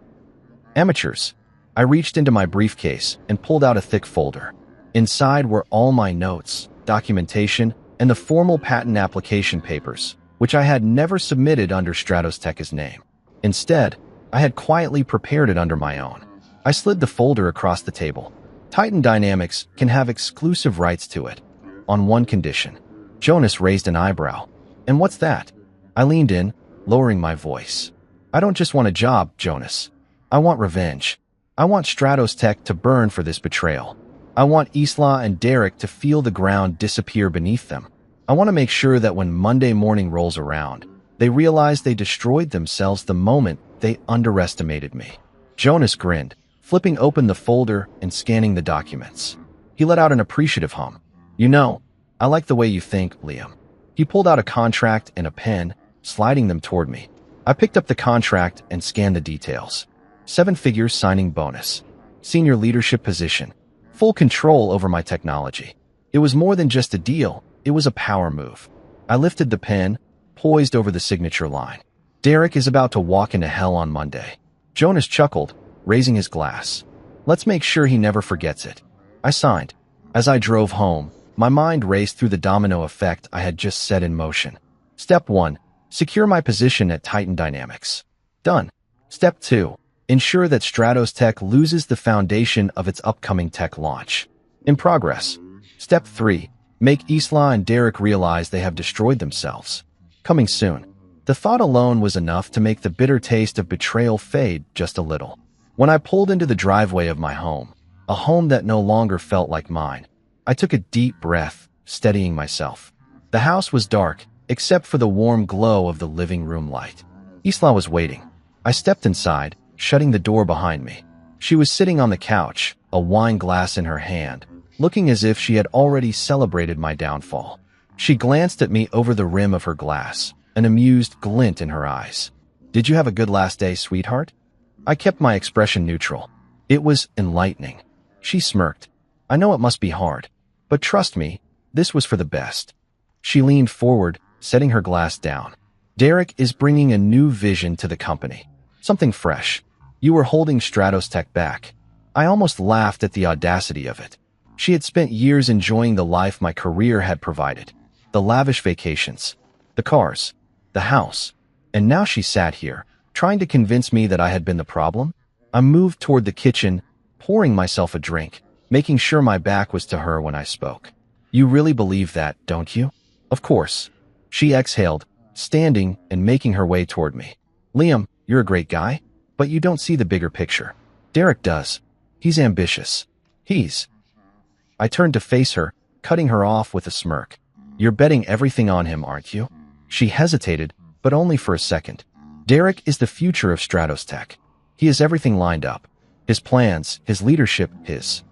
Amateurs. I reached into my briefcase and pulled out a thick folder. Inside were all my notes, documentation, and the formal patent application papers, which I had never submitted under Stratos Tech's name. Instead, I had quietly prepared it under my own. I slid the folder across the table. Titan Dynamics can have exclusive rights to it. On one condition. Jonas raised an eyebrow. And what's that? I leaned in, lowering my voice. I don't just want a job, Jonas. I want revenge. I want Stratos Tech to burn for this betrayal. I want Isla and Derek to feel the ground disappear beneath them. I want to make sure that when Monday morning rolls around, they realize they destroyed themselves the moment they underestimated me. Jonas grinned, flipping open the folder and scanning the documents. He let out an appreciative hum. You know, I like the way you think, Liam. He pulled out a contract and a pen, sliding them toward me. I picked up the contract and scanned the details. 7-figure signing bonus. Senior leadership position. Full control over my technology. It was more than just a deal, it was a power move. I lifted the pen, poised over the signature line. Derek is about to walk into hell on Monday. Jonas chuckled, raising his glass. Let's make sure he never forgets it. I signed. As I drove home, my mind raced through the domino effect I had just set in motion. Step 1. Secure my position at Titan Dynamics. Done. Step 2. Ensure that Stratos Tech loses the foundation of its upcoming tech launch. In progress. Step 3. Make Isla and Derek realize they have destroyed themselves. Coming soon. The thought alone was enough to make the bitter taste of betrayal fade just a little. When I pulled into the driveway of my home, a home that no longer felt like mine, I took a deep breath, steadying myself. The house was dark, except for the warm glow of the living room light. Isla was waiting. I stepped inside, shutting the door behind me. She was sitting on the couch, a wine glass in her hand, looking as if she had already celebrated my downfall. She glanced at me over the rim of her glass, an amused glint in her eyes. Did you have a good last day, sweetheart? I kept my expression neutral. It was enlightening. She smirked. I know it must be hard, but trust me, this was for the best. She leaned forward, setting her glass down. Derek is bringing a new vision to the company. Something fresh. You were holding Stratos Tech back. I almost laughed at the audacity of it. She had spent years enjoying the life my career had provided. The lavish vacations, the cars, the house. And now she sat here, trying to convince me that I had been the problem. I moved toward the kitchen, pouring myself a drink, making sure my back was to her when I spoke. You really believe that, don't you? Of course. She exhaled, standing and making her way toward me. Liam, you're a great guy, but you don't see the bigger picture. Derek does. He's ambitious. I turned to face her, cutting her off with a smirk. You're betting everything on him, aren't you? She hesitated, but only for a second. Derek is the future of Stratos Tech. He has everything lined up. His plans, his leadership, his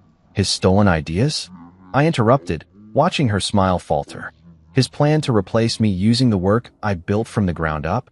stolen ideas? I interrupted, watching her smile falter. His plan to replace me using the work I built from the ground up?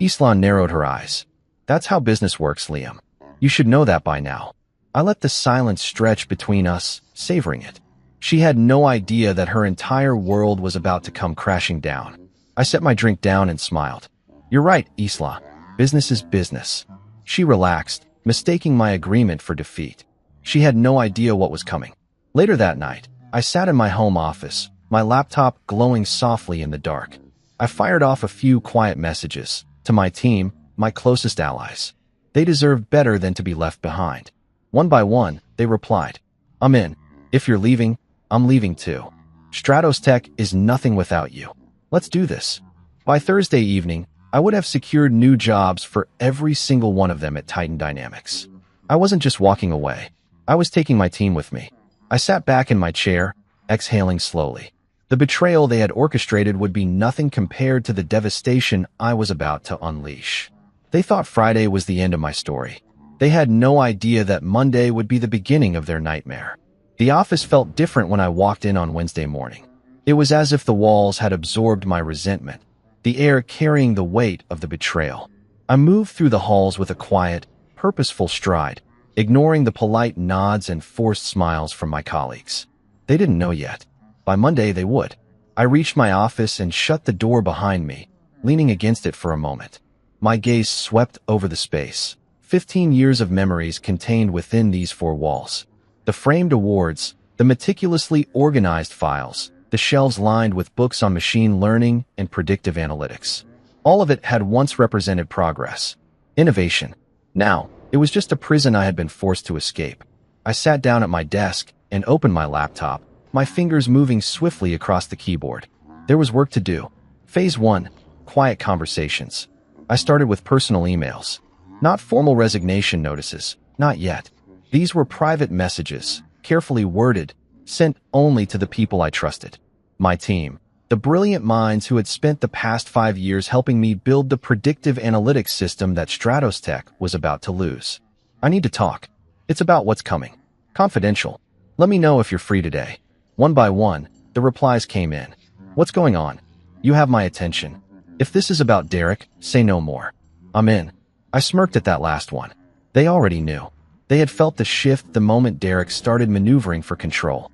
Islan narrowed her eyes. That's how business works, Liam. You should know that by now. I let the silence stretch between us, savoring it. She had no idea that her entire world was about to come crashing down. I set my drink down and smiled. You're right, Isla. Business is business. She relaxed, mistaking my agreement for defeat. She had no idea what was coming. Later that night, I sat in my home office, my laptop glowing softly in the dark. I fired off a few quiet messages to my team, my closest allies. They deserved better than to be left behind. One by one, they replied, I'm in. If you're leaving, I'm leaving too. Stratos Tech is nothing without you. Let's do this. By Thursday evening, I would have secured new jobs for every single one of them at Titan Dynamics. I wasn't just walking away. I was taking my team with me. I sat back in my chair, exhaling slowly. The betrayal they had orchestrated would be nothing compared to the devastation I was about to unleash. They thought Friday was the end of my story. They had no idea that Monday would be the beginning of their nightmare. The office felt different when I walked in on Wednesday morning. It was as if the walls had absorbed my resentment, the air carrying the weight of the betrayal. I moved through the halls with a quiet, purposeful stride, ignoring the polite nods and forced smiles from my colleagues. They didn't know yet. By Monday, they would. I reached my office and shut the door behind me, leaning against it for a moment. My gaze swept over the space. 15 years of memories contained within these four walls. The framed awards, the meticulously organized files, the shelves lined with books on machine learning and predictive analytics. All of it had once represented progress, innovation. Now, it was just a prison I had been forced to escape. I sat down at my desk and opened my laptop, my fingers moving swiftly across the keyboard. There was work to do. Phase 1, quiet conversations. I started with personal emails. Not formal resignation notices, not yet. These were private messages, carefully worded, sent only to the people I trusted. My team, the brilliant minds who had spent the past 5 years helping me build the predictive analytics system that Stratos Tech was about to lose. I need to talk. It's about what's coming. Confidential. Let me know if you're free today. One by one, the replies came in. What's going on? You have my attention. If this is about Derek, say no more. I'm in. I smirked at that last one. They already knew. They had felt the shift the moment Derek started maneuvering for control.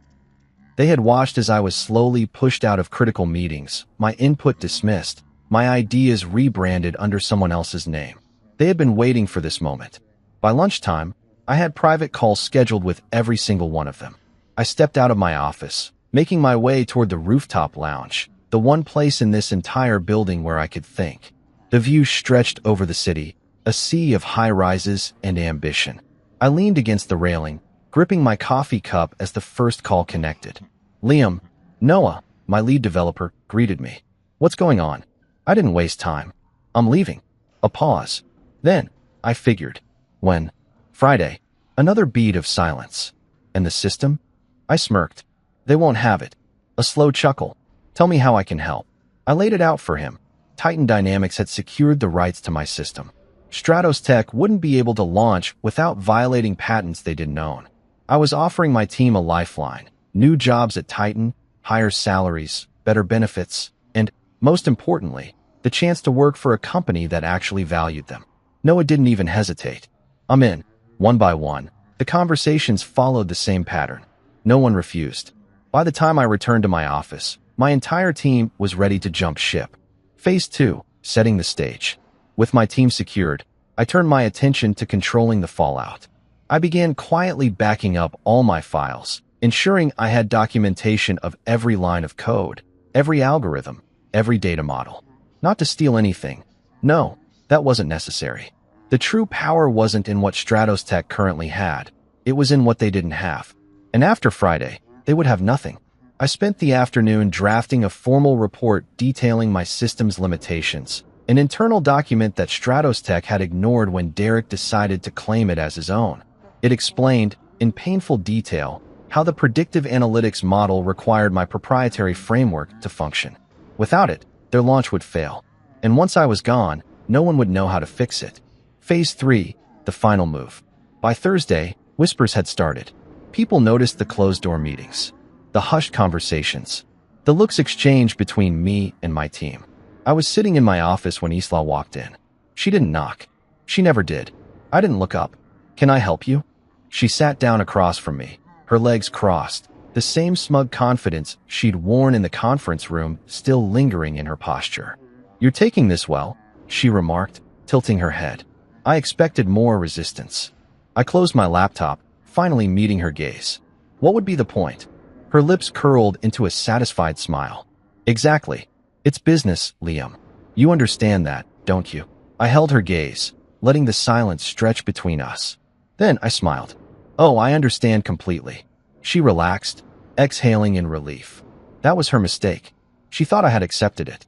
They had watched as I was slowly pushed out of critical meetings, my input dismissed, My ideas rebranded under someone else's name. They had been waiting for this moment. By lunchtime, I had private calls scheduled with every single one of them. I stepped out of my office, making my way toward the rooftop lounge, the one place in this entire building where I could think. The view stretched over the city, a sea of high-rises and ambition. I leaned against the railing, gripping my coffee cup as the first call connected. Liam, Noah, my lead developer, greeted me. What's going on? I didn't waste time. I'm leaving. A pause. Then, I figured. When? Friday. Another beat of silence. And the system? I smirked. They won't have it. A slow chuckle. Tell me how I can help. I laid it out for him. Titan Dynamics had secured the rights to my system. Stratos Tech wouldn't be able to launch without violating patents they didn't own. I was offering my team a lifeline, new jobs at Titan, higher salaries, better benefits, and, most importantly, the chance to work for a company that actually valued them. Noah didn't even hesitate. I'm in. One by one, the conversations followed the same pattern. No one refused. By the time I returned to my office, my entire team was ready to jump ship. Phase 2, setting the stage. With my team secured, I turned my attention to controlling the fallout. I began quietly backing up all my files, ensuring I had documentation of every line of code, every algorithm, every data model. Not to steal anything. No, that wasn't necessary. The true power wasn't in what Stratos Tech currently had. It was in what they didn't have. And after Friday, they would have nothing. I spent the afternoon drafting a formal report detailing my system's limitations, an internal document that Stratos Tech had ignored when Derek decided to claim it as his own. It explained, in painful detail, how the predictive analytics model required my proprietary framework to function. Without it, their launch would fail. And once I was gone, no one would know how to fix it. Phase 3, the final move. By Thursday, whispers had started. People noticed the closed-door meetings, the hushed conversations, the looks exchanged between me and my team. I was sitting in my office when Isla walked in. She didn't knock. She never did. I didn't look up. Can I help you? She sat down across from me, her legs crossed, the same smug confidence she'd worn in the conference room still lingering in her posture. You're taking this well, she remarked, tilting her head. I expected more resistance. I closed my laptop, finally meeting her gaze. What would be the point? Her lips curled into a satisfied smile. Exactly. It's business, Liam. You understand that, don't you? I held her gaze, letting the silence stretch between us. Then I smiled. Oh, I understand completely. She relaxed, exhaling in relief. That was her mistake. She thought I had accepted it.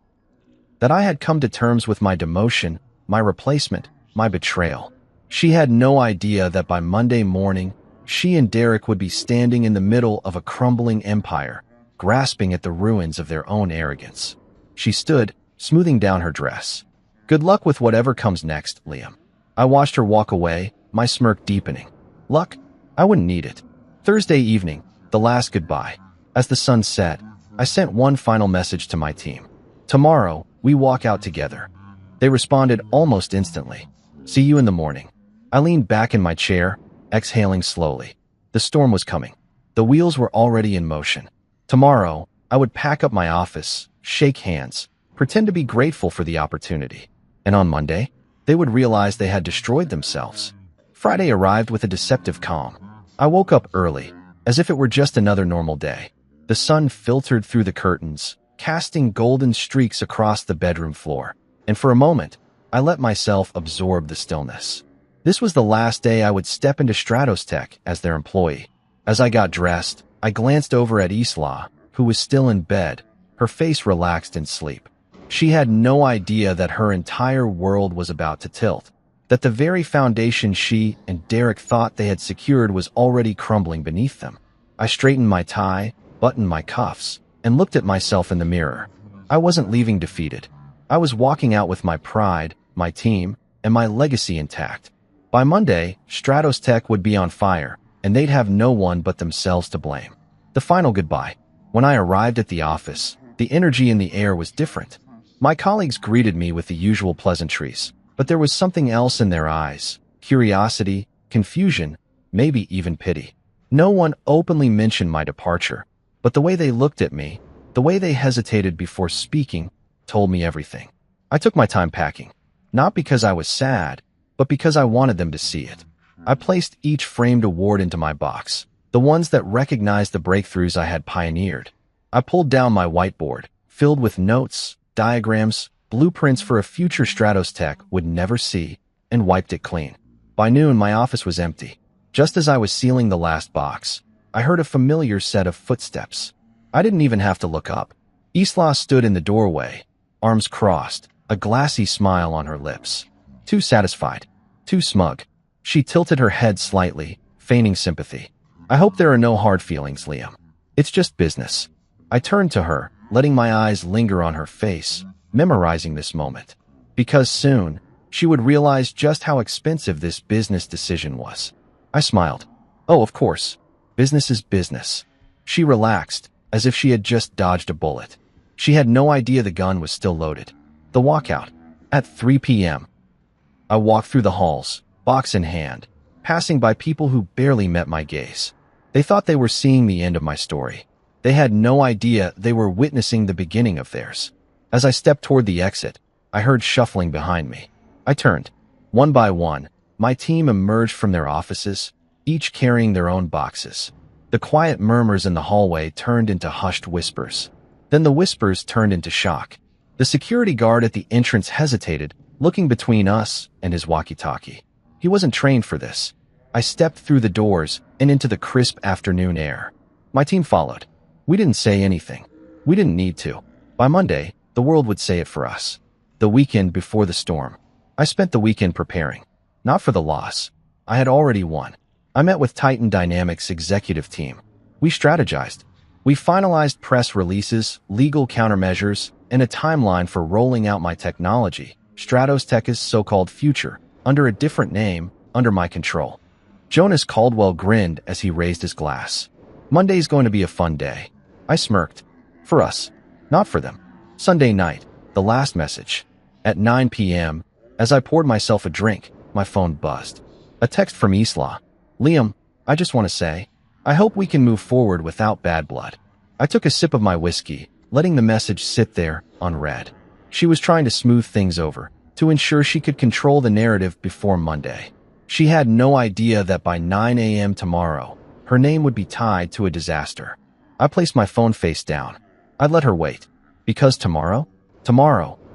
That I had come to terms with my demotion, my replacement, my betrayal. She had no idea that by Monday morning, she and Derek would be standing in the middle of a crumbling empire, grasping at the ruins of their own arrogance. She stood, smoothing down her dress. Good luck with whatever comes next, Liam. I watched her walk away, my smirk deepening. Luck? I wouldn't need it. Thursday evening, the last goodbye. As the sun set, I sent one final message to my team. Tomorrow, we walk out together. They responded almost instantly. See you in the morning. I leaned back in my chair, exhaling slowly. The storm was coming. The wheels were already in motion. Tomorrow, I would pack up my office, shake hands, pretend to be grateful for the opportunity. And on Monday, they would realize they had destroyed themselves. Friday arrived with a deceptive calm. I woke up early, as if it were just another normal day. The sun filtered through the curtains, casting golden streaks across the bedroom floor. And for a moment, I let myself absorb the stillness. This was the last day I would step into Stratos Tech as their employee. As I got dressed, I glanced over at Isla, who was still in bed, her face relaxed in sleep. She had no idea that her entire world was about to tilt, that the very foundation she and Derek thought they had secured was already crumbling beneath them. I straightened my tie, buttoned my cuffs, and looked at myself in the mirror. I wasn't leaving defeated. I was walking out with my pride, my team, and my legacy intact. By Monday, Stratos Tech would be on fire, and they'd have no one but themselves to blame. The final goodbye. When I arrived at the office, the energy in the air was different. My colleagues greeted me with the usual pleasantries, but there was something else in their eyes: curiosity, confusion, maybe even pity. No one openly mentioned my departure, but the way they looked at me, the way they hesitated before speaking, told me everything. I took my time packing, not because I was sad, but because I wanted them to see it. I placed each framed award into my box, the ones that recognized the breakthroughs I had pioneered. I pulled down my whiteboard, filled with notes, diagrams, blueprints for a future Stratos tech would never see, and wiped it clean. By noon, my office was empty. Just as I was sealing the last box, I heard a familiar set of footsteps. I didn't even have to look up. Isla stood in the doorway, arms crossed, a glassy smile on her lips. Too satisfied, too smug. She tilted her head slightly, feigning sympathy. I hope there are no hard feelings, Liam. It's just business. I turned to her, letting my eyes linger on her face, memorizing this moment. Because soon, she would realize just how expensive this business decision was. I smiled. Oh, of course. Business is business. She relaxed, as if she had just dodged a bullet. She had no idea the gun was still loaded. The walkout. At 3 p.m. I walked through the halls, box in hand, passing by people who barely met my gaze. They thought they were seeing the end of my story. They had no idea they were witnessing the beginning of theirs. As I stepped toward the exit, I heard shuffling behind me. I turned. One by one, my team emerged from their offices, each carrying their own boxes. The quiet murmurs in the hallway turned into hushed whispers. Then the whispers turned into shock. The security guard at the entrance hesitated, looking between us and his walkie-talkie. He wasn't trained for this. I stepped through the doors and into the crisp afternoon air. My team followed. We didn't say anything. We didn't need to. By Monday, the world would say it for us. The weekend before the storm. I spent the weekend preparing. Not for the loss. I had already won. I met with Titan Dynamics' executive team. We strategized. We finalized press releases, legal countermeasures, and a timeline for rolling out my technology, Stratos Tech's so-called future, under a different name, under my control. Jonas Caldwell grinned as he raised his glass. Monday's going to be a fun day. I smirked. For us, not for them. Sunday night, the last message. At 9 p.m., as I poured myself a drink, my phone buzzed. A text from Isla. Liam, I just want to say, I hope we can move forward without bad blood. I took a sip of my whiskey, letting the message sit there, unread. She was trying to smooth things over, to ensure she could control the narrative before Monday. She had no idea that by 9 a.m. tomorrow, her name would be tied to a disaster. I placed my phone face down. I'd let her wait. Because tomorrow,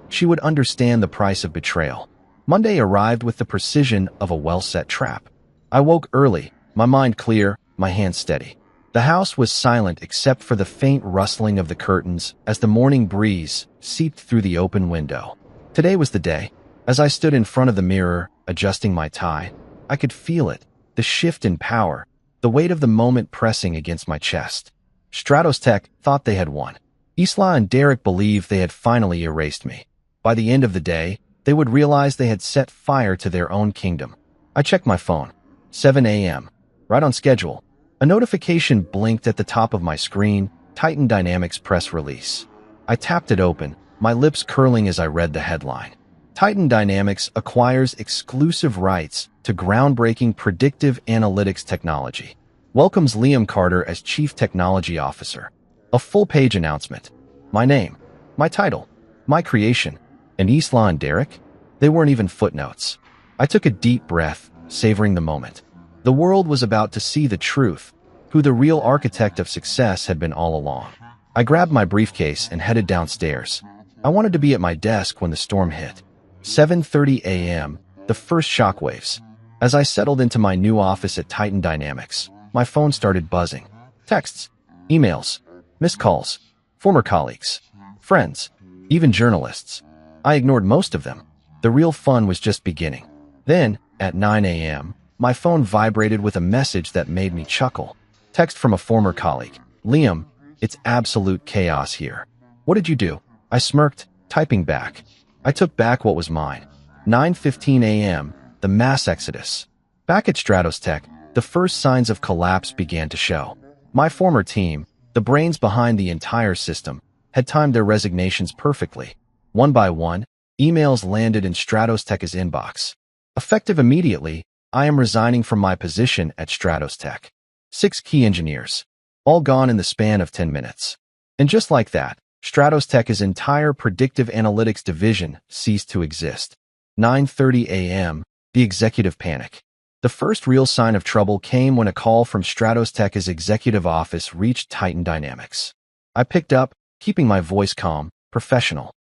she would understand the price of betrayal. Monday arrived with the precision of a well-set trap. I woke early, my mind clear, my hands steady. The house was silent except for the faint rustling of the curtains as the morning breeze seeped through the open window. Today was the day. As I stood in front of the mirror, adjusting my tie, I could feel it, the shift in power, the weight of the moment pressing against my chest. Stratos Tech thought they had won. Isla and Derek believed they had finally erased me. By the end of the day, they would realize they had set fire to their own kingdom. I checked my phone. 7 a.m. Right on schedule. A notification blinked at the top of my screen, Titan Dynamics press release. I tapped it open, my lips curling as I read the headline. Titan Dynamics acquires exclusive rights to groundbreaking predictive analytics technology. Welcomes Liam Carter as Chief Technology Officer. A full-page announcement. My name, my title, my creation, and Isla and Derek? They weren't even footnotes. I took a deep breath, savoring the moment. The world was about to see the truth, who the real architect of success had been all along. I grabbed my briefcase and headed downstairs. I wanted to be at my desk when the storm hit. 7:30 a.m., the first shockwaves. As I settled into my new office at Titan Dynamics, my phone started buzzing. Texts, emails, missed calls, former colleagues, friends, even journalists. I ignored most of them. The real fun was just beginning. Then, at 9 a.m., my phone vibrated with a message that made me chuckle. Text from a former colleague. Liam, it's absolute chaos here. What did you do? I smirked, typing back. I took back what was mine. 9:15 a.m., the mass exodus. Back at Stratos Tech, the first signs of collapse began to show. My former team, the brains behind the entire system, had timed their resignations perfectly. One by one, emails landed in Stratos Tech's inbox. Effective immediately, I am resigning from my position at Stratos Tech. 6 key engineers. All gone in the span of 10 minutes. And just like that, Stratos Tech's entire predictive analytics division ceased to exist. 9:30 a.m., the executive panic. The first real sign of trouble came when a call from Stratos Tech's executive office reached Titan Dynamics. I picked up, keeping my voice calm, professional.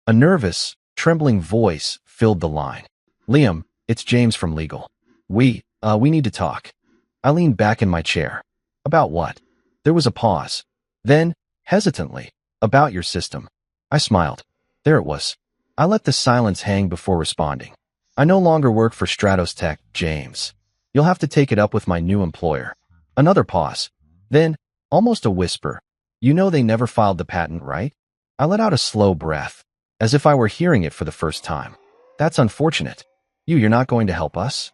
A nervous, trembling voice filled the line. Liam, it's James from legal. We need to talk. I leaned back in my chair. About what? There was a pause. Then, hesitantly, about your system. I smiled. There it was. I let the silence hang before responding. I no longer work for Stratos Tech, James. You'll have to take it up with my new employer. Another pause. Then, almost a whisper. You know they never filed the patent, right? I let out a slow breath, as if I were hearing it for the first time. That's unfortunate. You're not going to help us?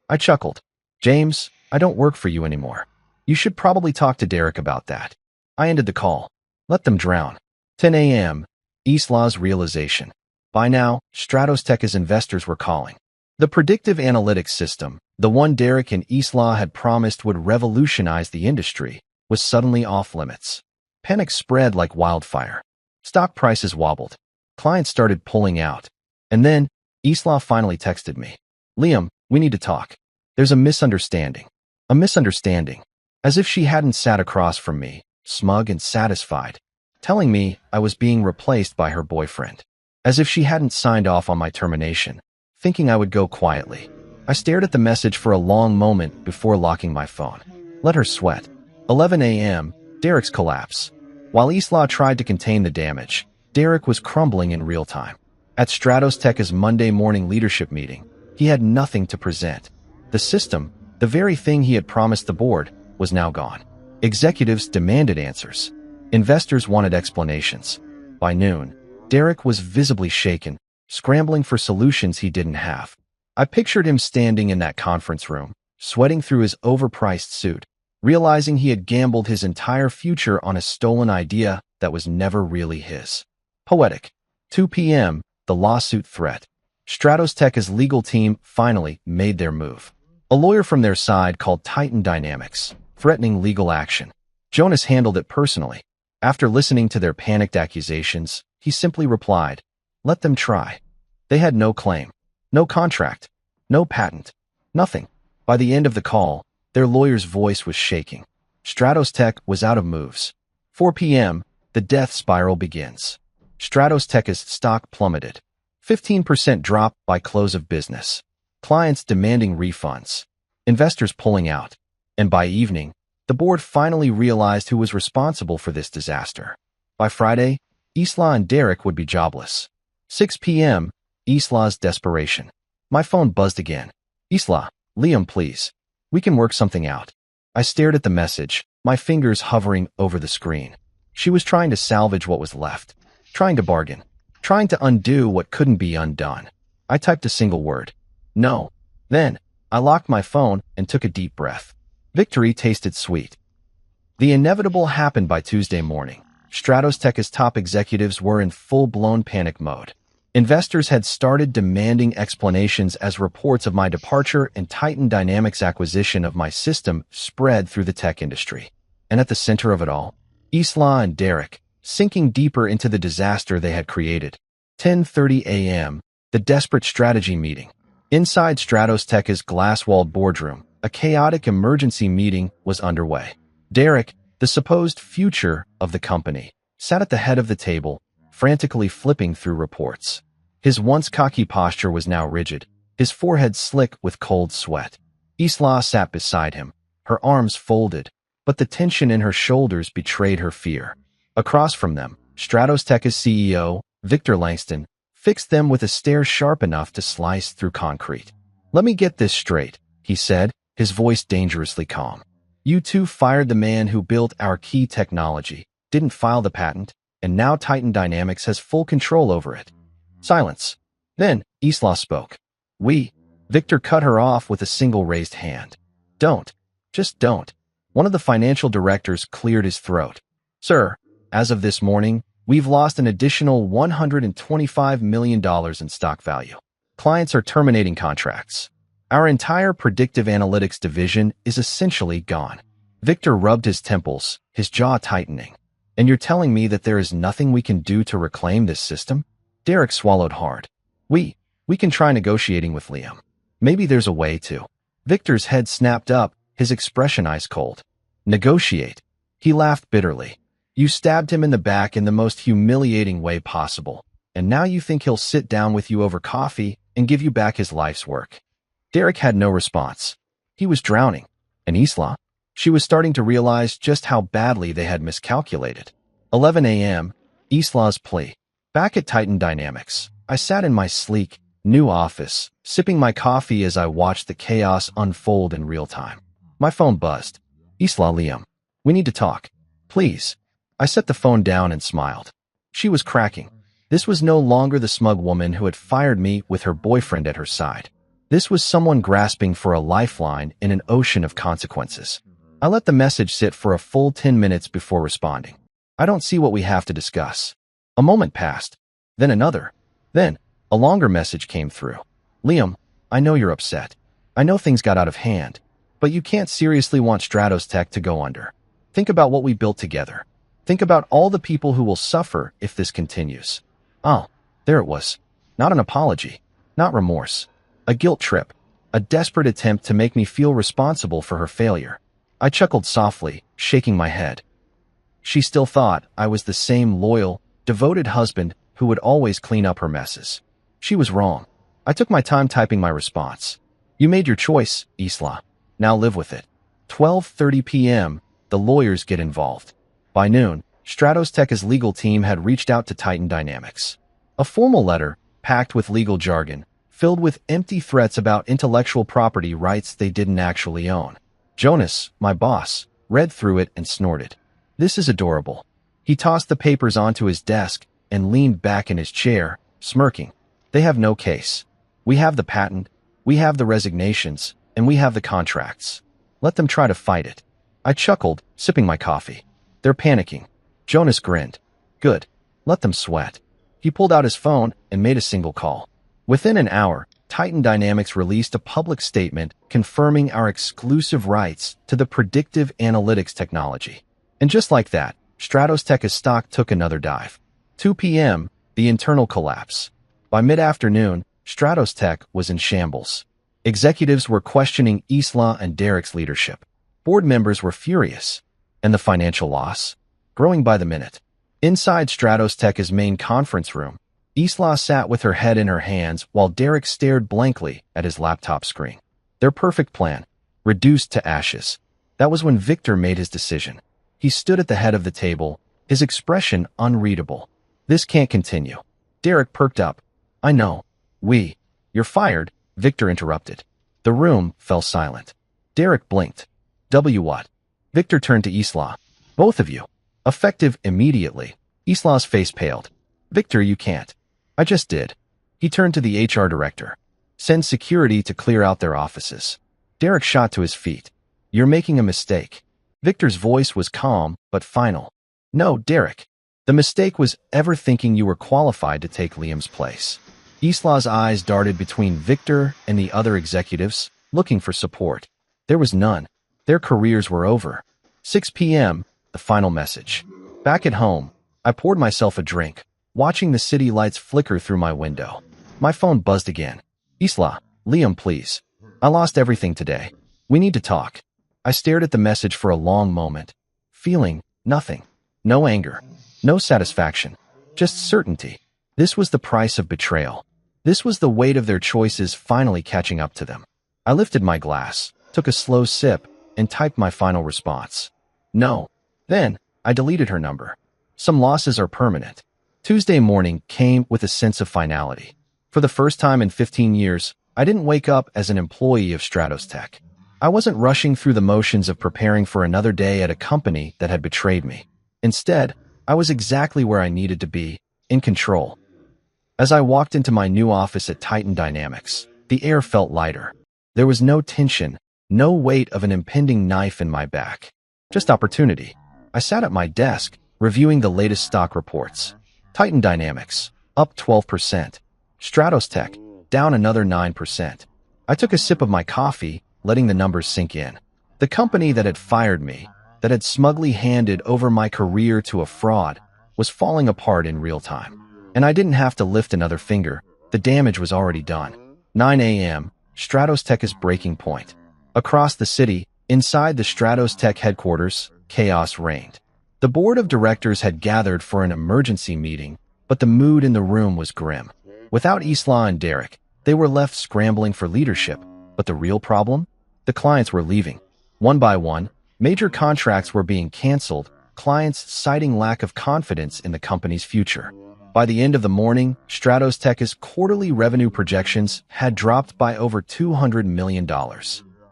I chuckled. James, I don't work for you anymore. You should probably talk to Derek about that. I ended the call. Let them drown. 10 a.m. Islah's realization. By now, Stratos Tech's investors were calling. The predictive analytics system, the one Derek and Islah had promised would revolutionize the industry, was suddenly off limits. Panic spread like wildfire. Stock prices wobbled. Clients started pulling out. And then, Islah finally texted me. Liam, we need to talk. There's a misunderstanding. A misunderstanding. As if she hadn't sat across from me, smug and satisfied, telling me I was being replaced by her boyfriend. As if she hadn't signed off on my termination, thinking I would go quietly. I stared at the message for a long moment before locking my phone. Let her sweat. 11 a.m., Derek's collapse. While Islah tried to contain the damage, Derek was crumbling in real time. At Stratos Tech's Monday morning leadership meeting, he had nothing to present. The system, the very thing he had promised the board, was now gone. Executives demanded answers. Investors wanted explanations. By noon, Derek was visibly shaken, scrambling for solutions he didn't have. I pictured him standing in that conference room, sweating through his overpriced suit, realizing he had gambled his entire future on a stolen idea that was never really his. Poetic. 2 p.m., the lawsuit threat. Stratos Tech's legal team finally made their move. A lawyer from their side called Titan Dynamics, threatening legal action. Jonas handled it personally. After listening to their panicked accusations, he simply replied, let them try. They had no claim, no contract, no patent, nothing. By the end of the call, their lawyer's voice was shaking. Stratos Tech was out of moves. 4 p.m., the death spiral begins. Stratos Tech's stock plummeted. 15% drop by close of business. Clients demanding refunds. Investors pulling out. And by evening, the board finally realized who was responsible for this disaster. By Friday, Islah and Derek would be jobless. 6 p.m., Islah's desperation. My phone buzzed again. Islah, Liam, please. We can work something out. I stared at the message, my fingers hovering over the screen. She was trying to salvage what was left. Trying to bargain. Trying to undo what couldn't be undone. I typed a single word. No. Then, I locked my phone and took a deep breath. Victory tasted sweet. The inevitable happened by Tuesday morning. Stratos Tech's top executives were in full-blown panic mode. Investors had started demanding explanations as reports of my departure and Titan Dynamics' acquisition of my system spread through the tech industry. And at the center of it all, Islah and Derek, sinking deeper into the disaster they had created. 10:30 a.m., the desperate strategy meeting. Inside Stratos Tech's glass-walled boardroom, a chaotic emergency meeting was underway. Derek, the supposed future of the company, sat at the head of the table, frantically flipping through reports. His once cocky posture was now rigid, his forehead slick with cold sweat. Islah sat beside him, her arms folded, but the tension in her shoulders betrayed her fear. Across from them, Stratos Tech's CEO, Victor Langston, fixed them with a stare sharp enough to slice through concrete. Let me get this straight, he said, his voice dangerously calm. You two fired the man who built our key technology, didn't file the patent, and now Titan Dynamics has full control over it. Silence. Then, Islah spoke. Victor cut her off with a single raised hand. Don't. Just don't. One of the financial directors cleared his throat. Sir, as of this morning, we've lost an additional $125 million in stock value. Clients are terminating contracts. Our entire predictive analytics division is essentially gone. Victor rubbed his temples, his jaw tightening. And you're telling me that there is nothing we can do to reclaim this system? Derek swallowed hard. We can try negotiating with Liam. Maybe there's a way to. Victor's head snapped up, his expression ice cold. Negotiate. He laughed bitterly. You stabbed him in the back in the most humiliating way possible, and now you think he'll sit down with you over coffee and give you back his life's work. Derek had no response. He was drowning. And Isla? She was starting to realize just how badly they had miscalculated. 11 a.m., Isla's plea. Back at Titan Dynamics, I sat in my sleek, new office, sipping my coffee as I watched the chaos unfold in real time. My phone buzzed. Isla, Liam. We need to talk. Please. I set the phone down and smiled. She was cracking. This was no longer the smug woman who had fired me with her boyfriend at her side. This was someone grasping for a lifeline in an ocean of consequences. I let the message sit for a full 10 minutes before responding. I don't see what we have to discuss. A moment passed. Then another. Then, a longer message came through. Liam, I know you're upset. I know things got out of hand. But you can't seriously want Stratos Tech to go under. Think about what we built together. Think about all the people who will suffer if this continues. Oh, there it was. Not an apology. Not remorse. A guilt trip. A desperate attempt to make me feel responsible for her failure. I chuckled softly, shaking my head. She still thought I was the same loyal, devoted husband who would always clean up her messes. She was wrong. I took my time typing my response. You made your choice, Isla. Now live with it. 12:30 p.m., the lawyers get involved. By noon, Stratos Tech's legal team had reached out to Titan Dynamics. A formal letter, packed with legal jargon, filled with empty threats about intellectual property rights they didn't actually own. Jonas, my boss, read through it and snorted. This is adorable. He tossed the papers onto his desk and leaned back in his chair, smirking. They have no case. We have the patent, we have the resignations, and we have the contracts. Let them try to fight it. I chuckled, sipping my coffee. They're panicking. Jonas grinned. Good. Let them sweat. He pulled out his phone and made a single call. Within an hour, Titan Dynamics released a public statement confirming our exclusive rights to the predictive analytics technology. And just like that, Stratos Tech's stock took another dive. 2 p.m., the internal collapse. By mid-afternoon, Stratos Tech was in shambles. Executives were questioning Isla and Derek's leadership. Board members were furious. And the financial loss? Growing by the minute. Inside Stratos Tech's main conference room, Isla sat with her head in her hands while Derek stared blankly at his laptop screen. Their perfect plan, reduced to ashes. That was when Victor made his decision. He stood at the head of the table, his expression unreadable. This can't continue. Derek perked up. I know. You're fired, Victor interrupted. The room fell silent. Derek blinked. What? Victor turned to Isla. Both of you. Effective immediately. Isla's face paled. Victor, you can't. I just did. He turned to the HR director. Send security to clear out their offices. Derek shot to his feet. You're making a mistake. Victor's voice was calm, but final. No, Derek. The mistake was ever thinking you were qualified to take Liam's place. Isla's eyes darted between Victor and the other executives, looking for support. There was none. Their careers were over. 6 p.m., the final message. Back at home, I poured myself a drink, watching the city lights flicker through my window. My phone buzzed again. Isla, Liam, please. I lost everything today. We need to talk. I stared at the message for a long moment, feeling nothing. No anger. No satisfaction. Just certainty. This was the price of betrayal. This was the weight of their choices finally catching up to them. I lifted my glass, took a slow sip, and typed my final response. No. Then, I deleted her number. Some losses are permanent. Tuesday morning came with a sense of finality. For the first time in 15 years, I didn't wake up as an employee of Stratos Tech. I wasn't rushing through the motions of preparing for another day at a company that had betrayed me. Instead, I was exactly where I needed to be, in control. As I walked into my new office at Titan Dynamics, the air felt lighter. There was no tension, no weight of an impending knife in my back. Just opportunity. I sat at my desk, reviewing the latest stock reports. Titan Dynamics, up 12%. Stratos Tech, down another 9%. I took a sip of my coffee, letting the numbers sink in. The company that had fired me, that had smugly handed over my career to a fraud was falling apart in real time. And I didn't have to lift another finger. The damage was already done. 9 a.m., Stratos Tech's breaking point. Across the city, inside the Stratos Tech headquarters, chaos reigned. The board of directors had gathered for an emergency meeting, but the mood in the room was grim. Without Isla and Derek, they were left scrambling for leadership. But the real problem? The clients were leaving. One by one, major contracts were being canceled, clients citing lack of confidence in the company's future. By the end of the morning, Stratos Tech's quarterly revenue projections had dropped by over $200 million.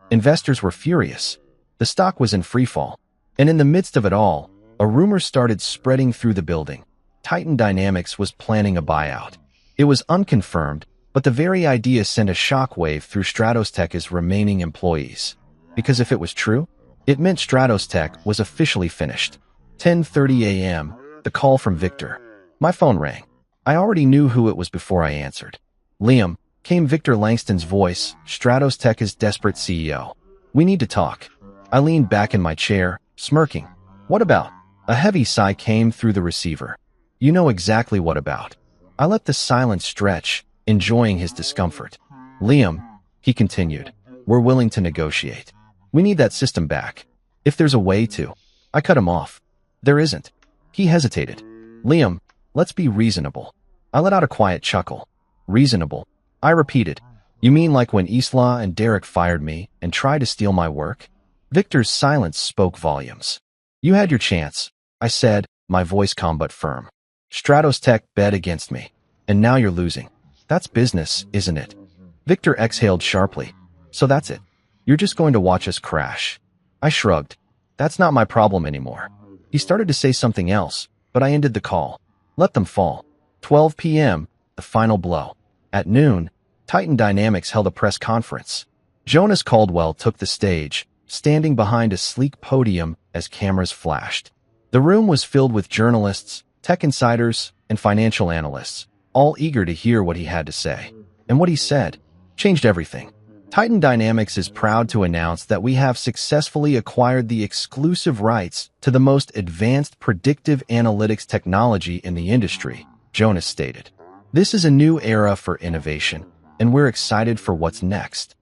Investors were furious. The stock was in freefall. And in the midst of it all, a rumor started spreading through the building. Titan Dynamics was planning a buyout. It was unconfirmed, but the very idea sent a shockwave through Stratos Tech's remaining employees. Because if it was true, it meant Stratos Tech was officially finished. 10:30 a.m., the call from Victor. My phone rang. I already knew who it was before I answered. Liam, came Victor Langston's voice, Stratos Tech's desperate CEO. We need to talk. I leaned back in my chair, smirking. What about? A heavy sigh came through the receiver. You know exactly what about. I let the silence stretch, enjoying his discomfort. Liam, he continued, we're willing to negotiate. We need that system back. If there's a way to. I cut him off. There isn't. He hesitated. Liam, let's be reasonable. I let out a quiet chuckle. Reasonable. I repeated. You mean like when Isla and Derek fired me and tried to steal my work? Victor's silence spoke volumes. You had your chance, I said, my voice calm but firm. Stratos Tech bet against me. And now you're losing. That's business, isn't it? Victor exhaled sharply. So that's it. You're just going to watch us crash. I shrugged. That's not my problem anymore. He started to say something else, but I ended the call. Let them fall. 12 p.m., the final blow. At noon, Titan Dynamics held a press conference. Jonas Caldwell took the stage, standing behind a sleek podium as cameras flashed. The room was filled with journalists, tech insiders, and financial analysts, all eager to hear what he had to say. And what he said changed everything. Titan Dynamics is proud to announce that we have successfully acquired the exclusive rights to the most advanced predictive analytics technology in the industry, Jonas stated. This is a new era for innovation, and we're excited for what's next.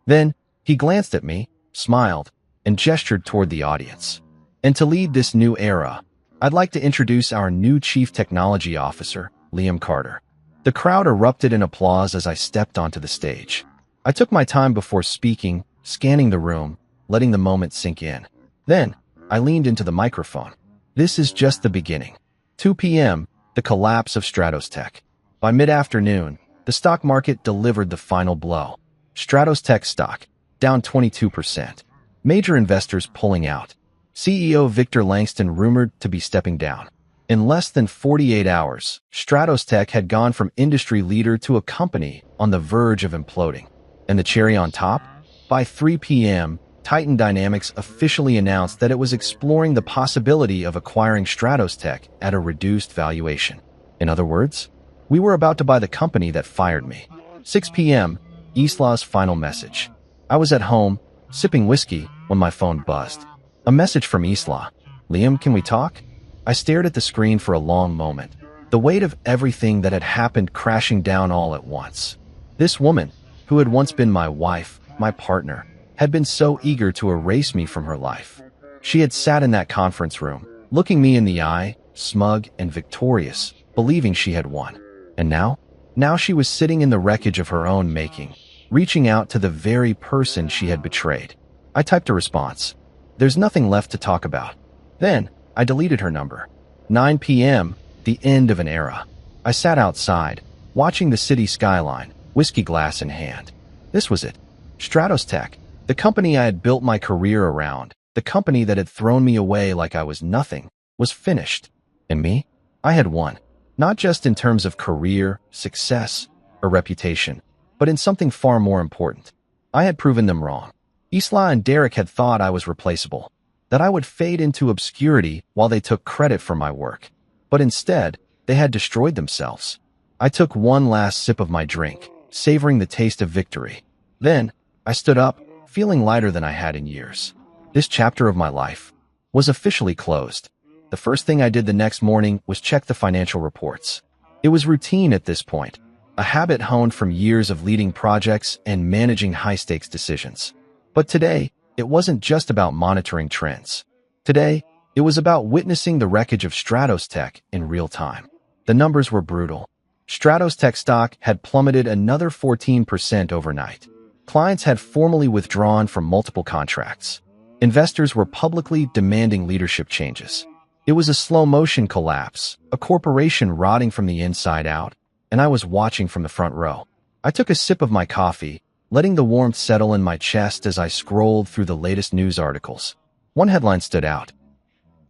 Then, he glanced at me, smiled, and gestured toward the audience. And to lead this new era, I'd like to introduce our new Chief Technology Officer, Liam Carter. The crowd erupted in applause as I stepped onto the stage. I took my time before speaking, scanning the room, letting the moment sink in. Then, I leaned into the microphone. This is just the beginning. 2 p.m., the collapse of Stratos Tech. By mid-afternoon, the stock market delivered the final blow. Stratos Tech stock, down 22%. Major investors pulling out. CEO Victor Langston rumored to be stepping down. In less than 48 hours, Stratos Tech had gone from industry leader to a company on the verge of imploding. And the cherry on top? By 3 p.m., Titan Dynamics officially announced that it was exploring the possibility of acquiring Stratos Tech at a reduced valuation. In other words, we were about to buy the company that fired me. 6 p.m., Isla's final message. I was at home, sipping whiskey, when my phone buzzed. A message from Isla. Liam, can we talk? I stared at the screen for a long moment, the weight of everything that had happened crashing down all at once. This woman, who had once been my wife, my partner, had been so eager to erase me from her life. She had sat in that conference room, looking me in the eye, smug and victorious, believing she had won. And now? Now she was sitting in the wreckage of her own making, reaching out to the very person she had betrayed. I typed a response. There's nothing left to talk about. Then, I deleted her number. 9 p.m., the end of an era. I sat outside, watching the city skyline, whiskey glass in hand. This was it. Stratos Tech, the company I had built my career around, the company that had thrown me away like I was nothing, was finished. And me? I had won. Not just in terms of career, success, or reputation, but in something far more important. I had proven them wrong. Isla and Derek had thought I was replaceable, that I would fade into obscurity while they took credit for my work. But instead, they had destroyed themselves. I took one last sip of my drink, savoring the taste of victory. Then, I stood up, feeling lighter than I had in years. This chapter of my life was officially closed. The first thing I did the next morning was check the financial reports. It was routine at this point, a habit honed from years of leading projects and managing high-stakes decisions. But today, it wasn't just about monitoring trends. Today, it was about witnessing the wreckage of Stratos Tech in real time. The numbers were brutal. Stratos Tech stock had plummeted another 14% overnight. Clients had formally withdrawn from multiple contracts. Investors were publicly demanding leadership changes. It was a slow-motion collapse, a corporation rotting from the inside out, and I was watching from the front row. I took a sip of my coffee, letting the warmth settle in my chest as I scrolled through the latest news articles. One headline stood out.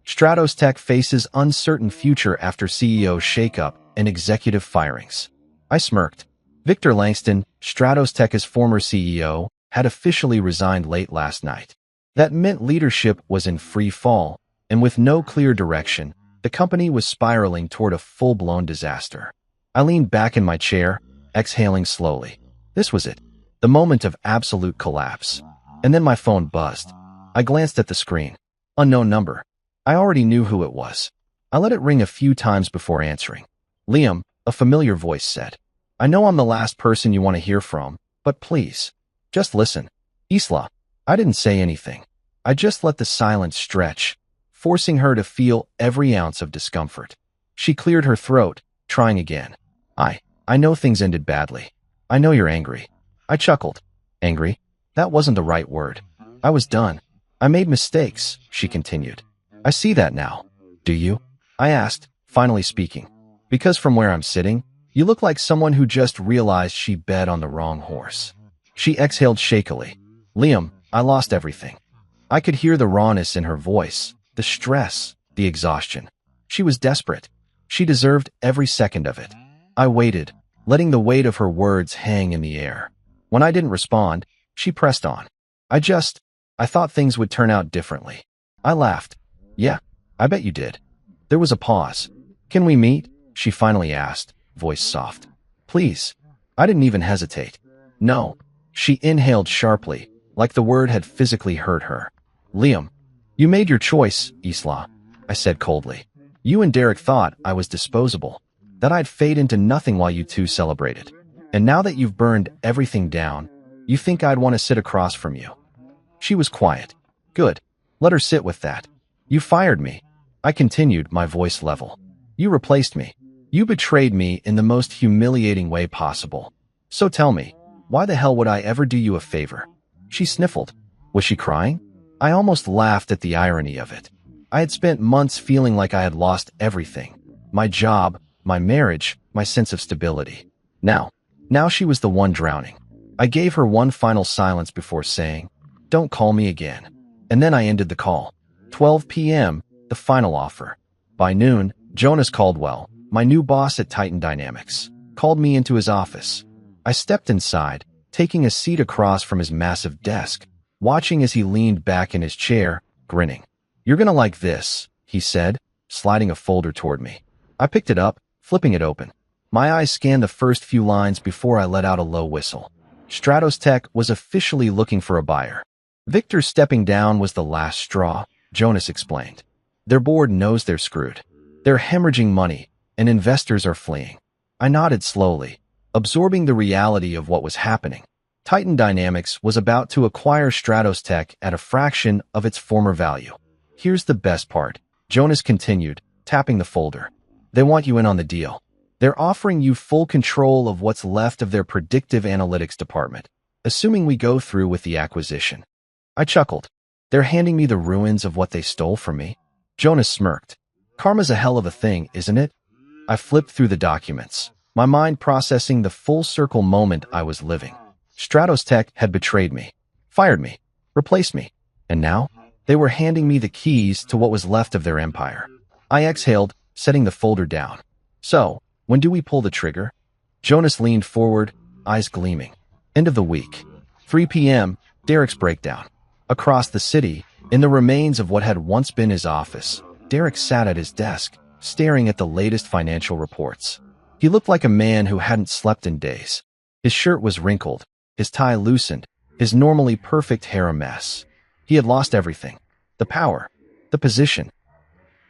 Stratos Tech faces uncertain future after CEO shakeup and executive firings. I smirked. Victor Langston, Stratos Tech's former CEO, had officially resigned late last night. That meant leadership was in free fall, and with no clear direction, the company was spiraling toward a full-blown disaster. I leaned back in my chair, exhaling slowly. This was it, the moment of absolute collapse. And then my phone buzzed. I glanced at the screen. Unknown number. I already knew who it was. I let it ring a few times before answering. Liam, a familiar voice said. I know I'm the last person you want to hear from, but please, just listen. Isla. I didn't say anything. I just let the silence stretch, forcing her to feel every ounce of discomfort. She cleared her throat, trying again. I know things ended badly. I know you're angry. I chuckled. Angry? That wasn't the right word. I was done. I made mistakes, she continued. I see that now. Do you? I asked, finally speaking. Because from where I'm sitting, you look like someone who just realized she bet on the wrong horse. She exhaled shakily. Liam, I lost everything. I could hear the rawness in her voice, the stress, the exhaustion. She was desperate. She deserved every second of it. I waited, letting the weight of her words hang in the air. When I didn't respond, she pressed on. I thought things would turn out differently. I laughed. Yeah, I bet you did. There was a pause. Can we meet? She finally asked, voice soft. Please. I didn't even hesitate. No. She inhaled sharply, like the word had physically hurt her. Liam, you made your choice, Isla, I said coldly. You and Derek thought I was disposable, that I'd fade into nothing while you two celebrated. And now that you've burned everything down, you think I'd want to sit across from you. She was quiet. Good. Let her sit with that. You fired me. I continued, my voice level. You replaced me. You betrayed me in the most humiliating way possible. So tell me, why the hell would I ever do you a favor? She sniffled. Was she crying? I almost laughed at the irony of it. I had spent months feeling like I had lost everything. My job, my marriage, my sense of stability. Now she was the one drowning. I gave her one final silence before saying, don't call me again. And then I ended the call. 12 p.m., the final offer. By noon, Jonas Caldwell, my new boss at Titan Dynamics, called me into his office. I stepped inside, taking a seat across from his massive desk, watching as he leaned back in his chair, grinning. You're gonna like this, he said, sliding a folder toward me. I picked it up, flipping it open. My eyes scanned the first few lines before I let out a low whistle. Stratos Tech was officially looking for a buyer. Victor stepping down was the last straw, Jonas explained. Their board knows they're screwed. They're hemorrhaging money, and investors are fleeing. I nodded slowly, absorbing the reality of what was happening. Titan Dynamics was about to acquire Stratos Tech at a fraction of its former value. Here's the best part, Jonas continued, tapping the folder. They want you in on the deal. They're offering you full control of what's left of their predictive analytics department, assuming we go through with the acquisition. I chuckled. They're handing me the ruins of what they stole from me? Jonas smirked. Karma's a hell of a thing, isn't it? I flipped through the documents, my mind processing the full circle moment I was living. Stratos Tech had betrayed me, fired me, replaced me, and now they were handing me the keys to what was left of their empire. I exhaled, setting the folder down. So, when do we pull the trigger? Jonas leaned forward, eyes gleaming. End of the week. 3 p.m., Derek's breakdown. Across the city, in the remains of what had once been his office, Derek sat at his desk, staring at the latest financial reports. He looked like a man who hadn't slept in days. His shirt was wrinkled, his tie loosened, his normally perfect hair a mess. He had lost everything. The power, the position.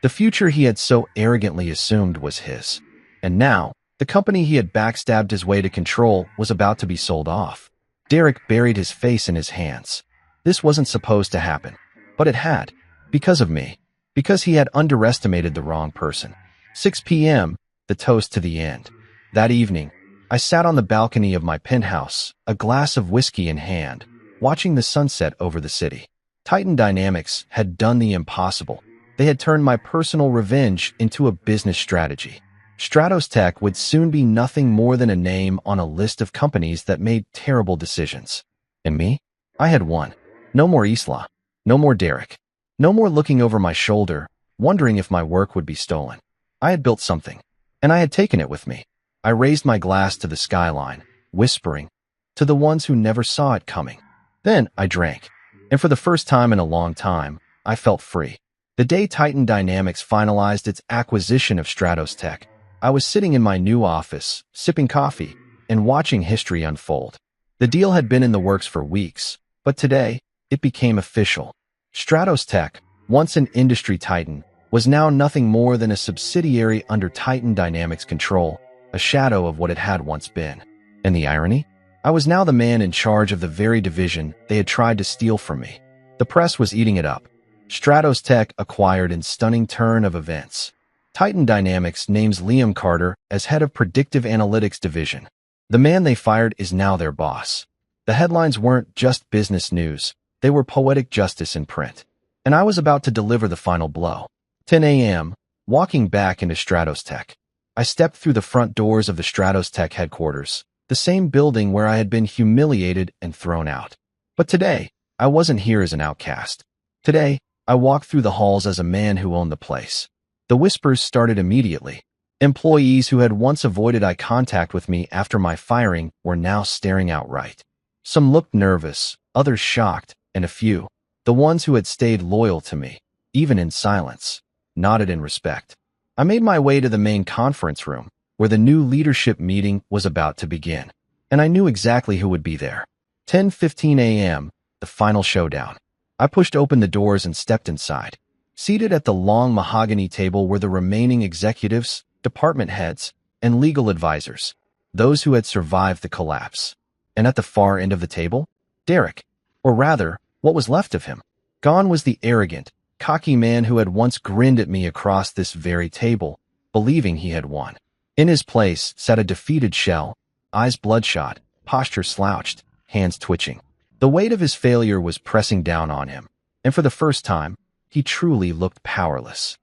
The future he had so arrogantly assumed was his. And now, the company he had backstabbed his way to control was about to be sold off. Derek buried his face in his hands. This wasn't supposed to happen, but it had. Because of me. Because he had underestimated the wrong person. 6 p.m., the toast to the end. That evening, I sat on the balcony of my penthouse, a glass of whiskey in hand, watching the sunset over the city. Titan Dynamics had done the impossible. They had turned my personal revenge into a business strategy. Stratos Tech would soon be nothing more than a name on a list of companies that made terrible decisions. And me? I had won. No more Isla. No more Derek. No more looking over my shoulder, wondering if my work would be stolen. I had built something, and I had taken it with me. I raised my glass to the skyline, whispering, to the ones who never saw it coming. Then I drank, and for the first time in a long time, I felt free. The day Titan Dynamics finalized its acquisition of Stratos Tech, I was sitting in my new office, sipping coffee, and watching history unfold. The deal had been in the works for weeks, but today, it became official. Stratos Tech, once an industry titan, was now nothing more than a subsidiary under Titan Dynamics control, a shadow of what it had once been. And the irony? I was now the man in charge of the very division they had tried to steal from me. The press was eating it up. Stratos Tech acquired in stunning turn of events. Titan Dynamics names Liam Carter as head of Predictive Analytics Division. The man they fired is now their boss. The headlines weren't just business news. They were poetic justice in print. And I was about to deliver the final blow. 10 a.m., walking back into Stratos Tech. I stepped through the front doors of the Stratos Tech headquarters, the same building where I had been humiliated and thrown out. But today, I wasn't here as an outcast. Today, I walked through the halls as a man who owned the place. The whispers started immediately. Employees who had once avoided eye contact with me after my firing were now staring outright. Some looked nervous, others shocked, and a few, the ones who had stayed loyal to me, even in silence, nodded in respect. I made my way to the main conference room, where the new leadership meeting was about to begin, and I knew exactly who would be there. 10:15 a.m., the final showdown. I pushed open the doors and stepped inside. Seated at the long mahogany table were the remaining executives, department heads, and legal advisors, those who had survived the collapse. And at the far end of the table, Derek, or rather, what was left of him. Gone was the arrogant, cocky man who had once grinned at me across this very table, believing he had won. In his place sat a defeated shell, eyes bloodshot, posture slouched, hands twitching. The weight of his failure was pressing down on him, and for the first time, he truly looked powerless.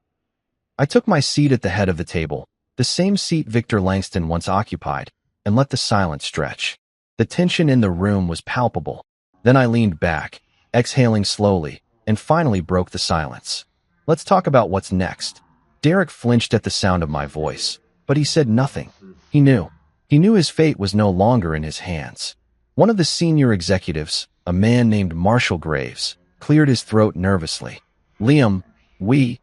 I took my seat at the head of the table, the same seat Victor Langston once occupied, and let the silence stretch. The tension in the room was palpable. Then I leaned back, exhaling slowly, and finally broke the silence. Let's talk about what's next. Derek flinched at the sound of my voice, but he said nothing. He knew. He knew his fate was no longer in his hands. One of the senior executives, a man named Marshall Graves, cleared his throat nervously. Liam, we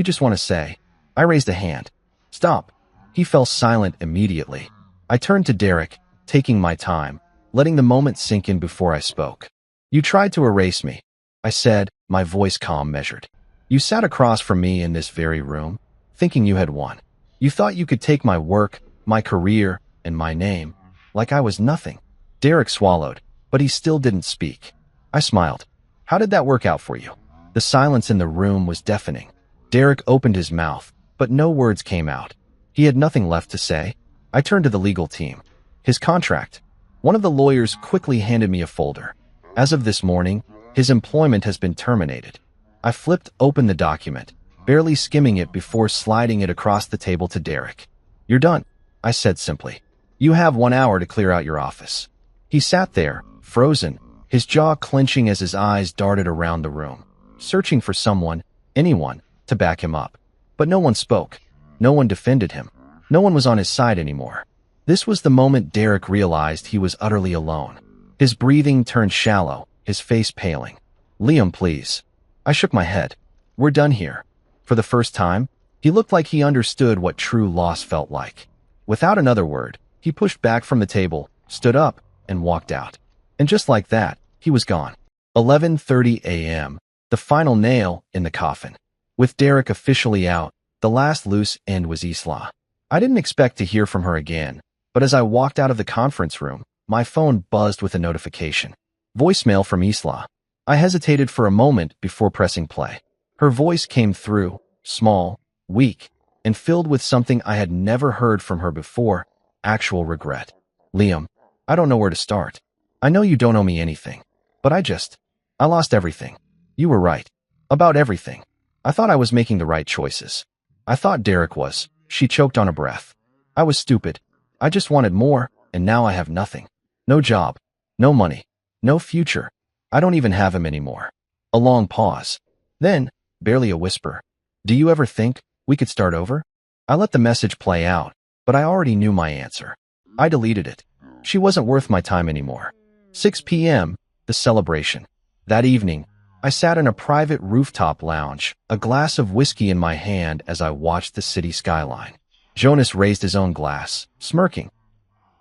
just want to say. I raised a hand. Stop. He fell silent immediately. I turned to Derek, taking my time, letting the moment sink in before I spoke. You tried to erase me, I said, my voice calm measured. You sat across from me in this very room, thinking you had won. You thought you could take my work, my career, and my name, like I was nothing. Derek swallowed, but he still didn't speak. I smiled. How did that work out for you? The silence in the room was deafening. Derek opened his mouth, but no words came out. He had nothing left to say. I turned to the legal team. His contract. One of the lawyers quickly handed me a folder. As of this morning, his employment has been terminated. I flipped open the document, barely skimming it before sliding it across the table to Derek. You're done, I said simply. You have 1 hour to clear out your office. He sat there, frozen, his jaw clenching as his eyes darted around the room, searching for someone, anyone, to back him up. But no one spoke. No one defended him. No one was on his side anymore. This was the moment Derek realized he was utterly alone. His breathing turned shallow, his face paling. Liam, please. I shook my head. We're done here. For the first time, he looked like he understood what true loss felt like. Without another word, he pushed back from the table, stood up, and walked out. And just like that, he was gone. 11:30 a.m. The final nail in the coffin. With Derek officially out, the last loose end was Isla. I didn't expect to hear from her again, but as I walked out of the conference room, my phone buzzed with a notification. Voicemail from Isla. I hesitated for a moment before pressing play. Her voice came through, small, weak, and filled with something I had never heard from her before, actual regret. Liam, I don't know where to start. I know you don't owe me anything, but I lost everything. You were right. About everything. I thought I was making the right choices. I thought Derek was. She choked on a breath. I was stupid. I just wanted more, and now I have nothing. No job. No money. No future. I don't even have him anymore. A long pause. Then, barely a whisper. Do you ever think we could start over? I let the message play out, but I already knew my answer. I deleted it. She wasn't worth my time anymore. 6 p.m., the celebration. That evening, I sat in a private rooftop lounge, a glass of whiskey in my hand as I watched the city skyline. Jonas raised his own glass, smirking.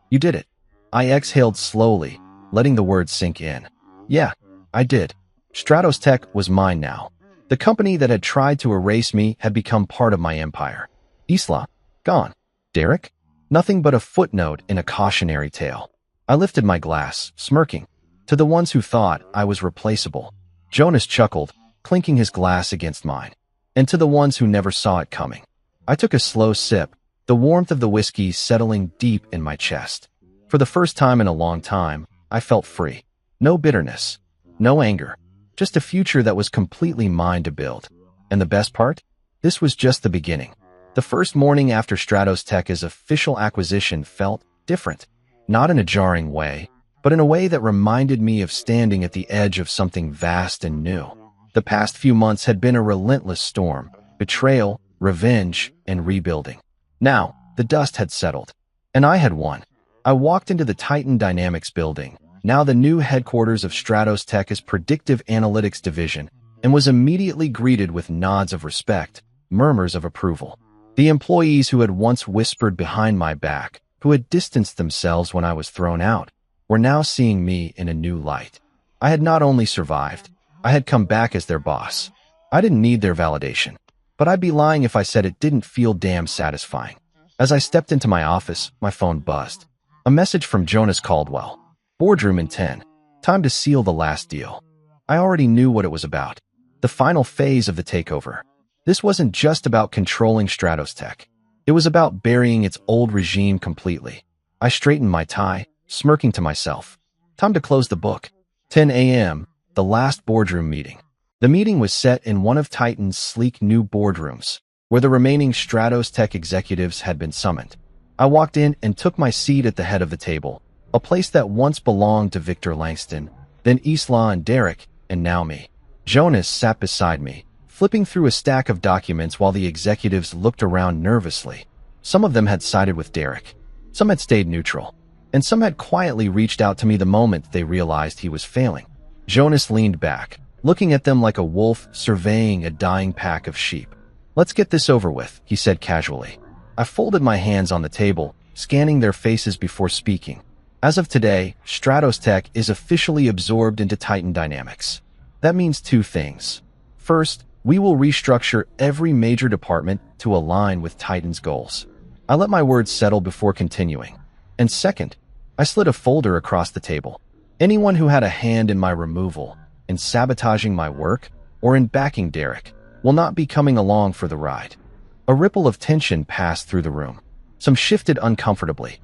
You did it. I exhaled slowly, letting the words sink in. Yeah, I did. Stratos Tech was mine now. The company that had tried to erase me had become part of my empire. Isla, gone. Derek? Nothing but a footnote in a cautionary tale. I lifted my glass, smirking. To the ones who thought I was replaceable. Jonas chuckled, clinking his glass against mine. And to the ones who never saw it coming. I took a slow sip, the warmth of the whiskey settling deep in my chest. For the first time in a long time, I felt free. No bitterness. No anger. Just a future that was completely mine to build. And the best part? This was just the beginning. The first morning after Stratos Tech's official acquisition felt different. Not in a jarring way, but in a way that reminded me of standing at the edge of something vast and new. The past few months had been a relentless storm, betrayal, revenge, and rebuilding. Now, the dust had settled, and I had won. I walked into the Titan Dynamics building, now the new headquarters of Stratos Tech's predictive analytics division, and was immediately greeted with nods of respect, murmurs of approval. The employees who had once whispered behind my back, who had distanced themselves when I was thrown out, were now seeing me in a new light. I had not only survived, I had come back as their boss. I didn't need their validation, but I'd be lying if I said it didn't feel damn satisfying. As I stepped into my office, my phone buzzed. A message from Jonas Caldwell. Boardroom in 10. Time to seal the last deal. I already knew what it was about. The final phase of the takeover. This wasn't just about controlling Stratos Tech. It was about burying its old regime completely. I straightened my tie, smirking to myself. Time to close the book. 10 a.m., the last boardroom meeting. The meeting was set in one of Titan's sleek new boardrooms, where the remaining Stratos Tech executives had been summoned. I walked in and took my seat at the head of the table, a place that once belonged to Victor Langston, then Isla and Derek, and now me. Jonas sat beside me, flipping through a stack of documents while the executives looked around nervously. Some of them had sided with Derek. Some had stayed neutral. And some had quietly reached out to me the moment they realized he was failing. Jonas leaned back, looking at them like a wolf surveying a dying pack of sheep. Let's get this over with, he said casually. I folded my hands on the table, scanning their faces before speaking. As of today, Stratos Tech is officially absorbed into Titan Dynamics. That means two things. First, we will restructure every major department to align with Titan's goals. I let my words settle before continuing. And second, I slid a folder across the table. Anyone who had a hand in my removal, in sabotaging my work, or in backing Derek, will not be coming along for the ride. A ripple of tension passed through the room. Some shifted uncomfortably.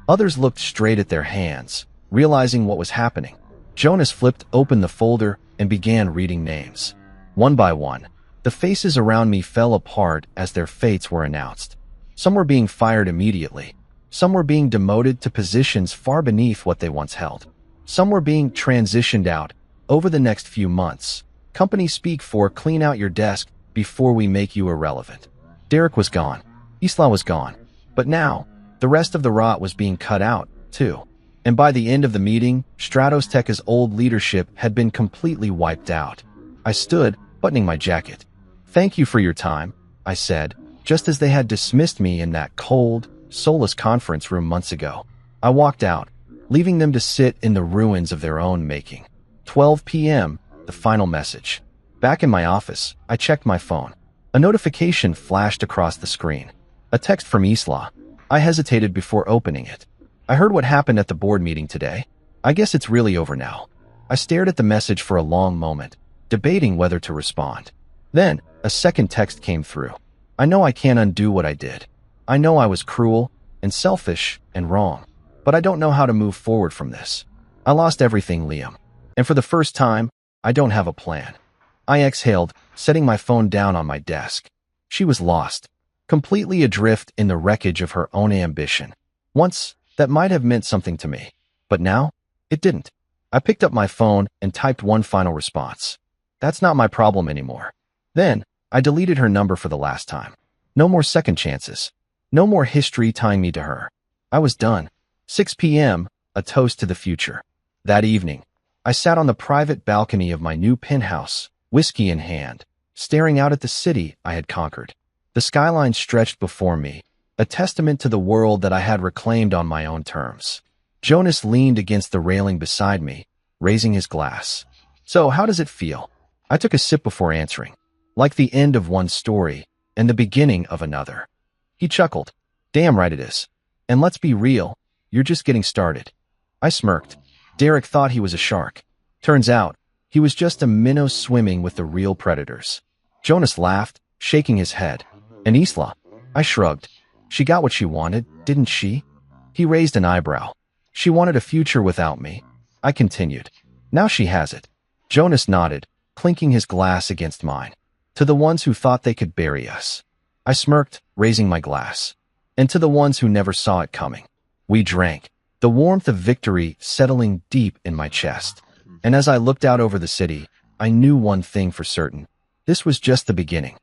Others looked straight at their hands, realizing what was happening. Jonas flipped open the folder and began reading names. One by one, the faces around me fell apart as their fates were announced. Some were being fired immediately. Some were being demoted to positions far beneath what they once held. Some were being transitioned out over the next few months. Company speak for clean out your desk before we make you irrelevant. Derek was gone. Isla was gone. But now, the rest of the rot was being cut out, too. And by the end of the meeting, Stratos Tech's old leadership had been completely wiped out. I stood, buttoning my jacket. Thank you for your time, I said, just as they had dismissed me in that cold, soulless conference room months ago. I walked out, leaving them to sit in the ruins of their own making. 12 p.m., the final message. Back in my office, I checked my phone. A notification flashed across the screen. A text from Isla. I hesitated before opening it. I heard what happened at the board meeting today. I guess it's really over now. I stared at the message for a long moment, debating whether to respond. Then, a second text came through. I know I can't undo what I did. I know I was cruel and selfish and wrong, but I don't know how to move forward from this. I lost everything, Liam. And for the first time, I don't have a plan. I exhaled, setting my phone down on my desk. She was lost, completely adrift in the wreckage of her own ambition. Once, that might have meant something to me, but now, it didn't. I picked up my phone and typed one final response. That's not my problem anymore. Then, I deleted her number for the last time. No more second chances. No more history tying me to her. I was done. 6 p.m., a toast to the future. That evening, I sat on the private balcony of my new penthouse, whiskey in hand, staring out at the city I had conquered. The skyline stretched before me, a testament to the world that I had reclaimed on my own terms. Jonas leaned against the railing beside me, raising his glass. So, how does it feel? I took a sip before answering. Like the end of one story and the beginning of another. He chuckled. Damn right it is. And let's be real, you're just getting started. I smirked. Derek thought he was a shark. Turns out, he was just a minnow swimming with the real predators. Jonas laughed, shaking his head. And Isla? I shrugged. She got what she wanted, didn't she? He raised an eyebrow. She wanted a future without me. I continued. Now she has it. Jonas nodded, clinking his glass against mine. To the ones who thought they could bury us. I smirked, raising my glass. And to the ones who never saw it coming. We drank, the warmth of victory settling deep in my chest. And as I looked out over the city, I knew one thing for certain. This was just the beginning.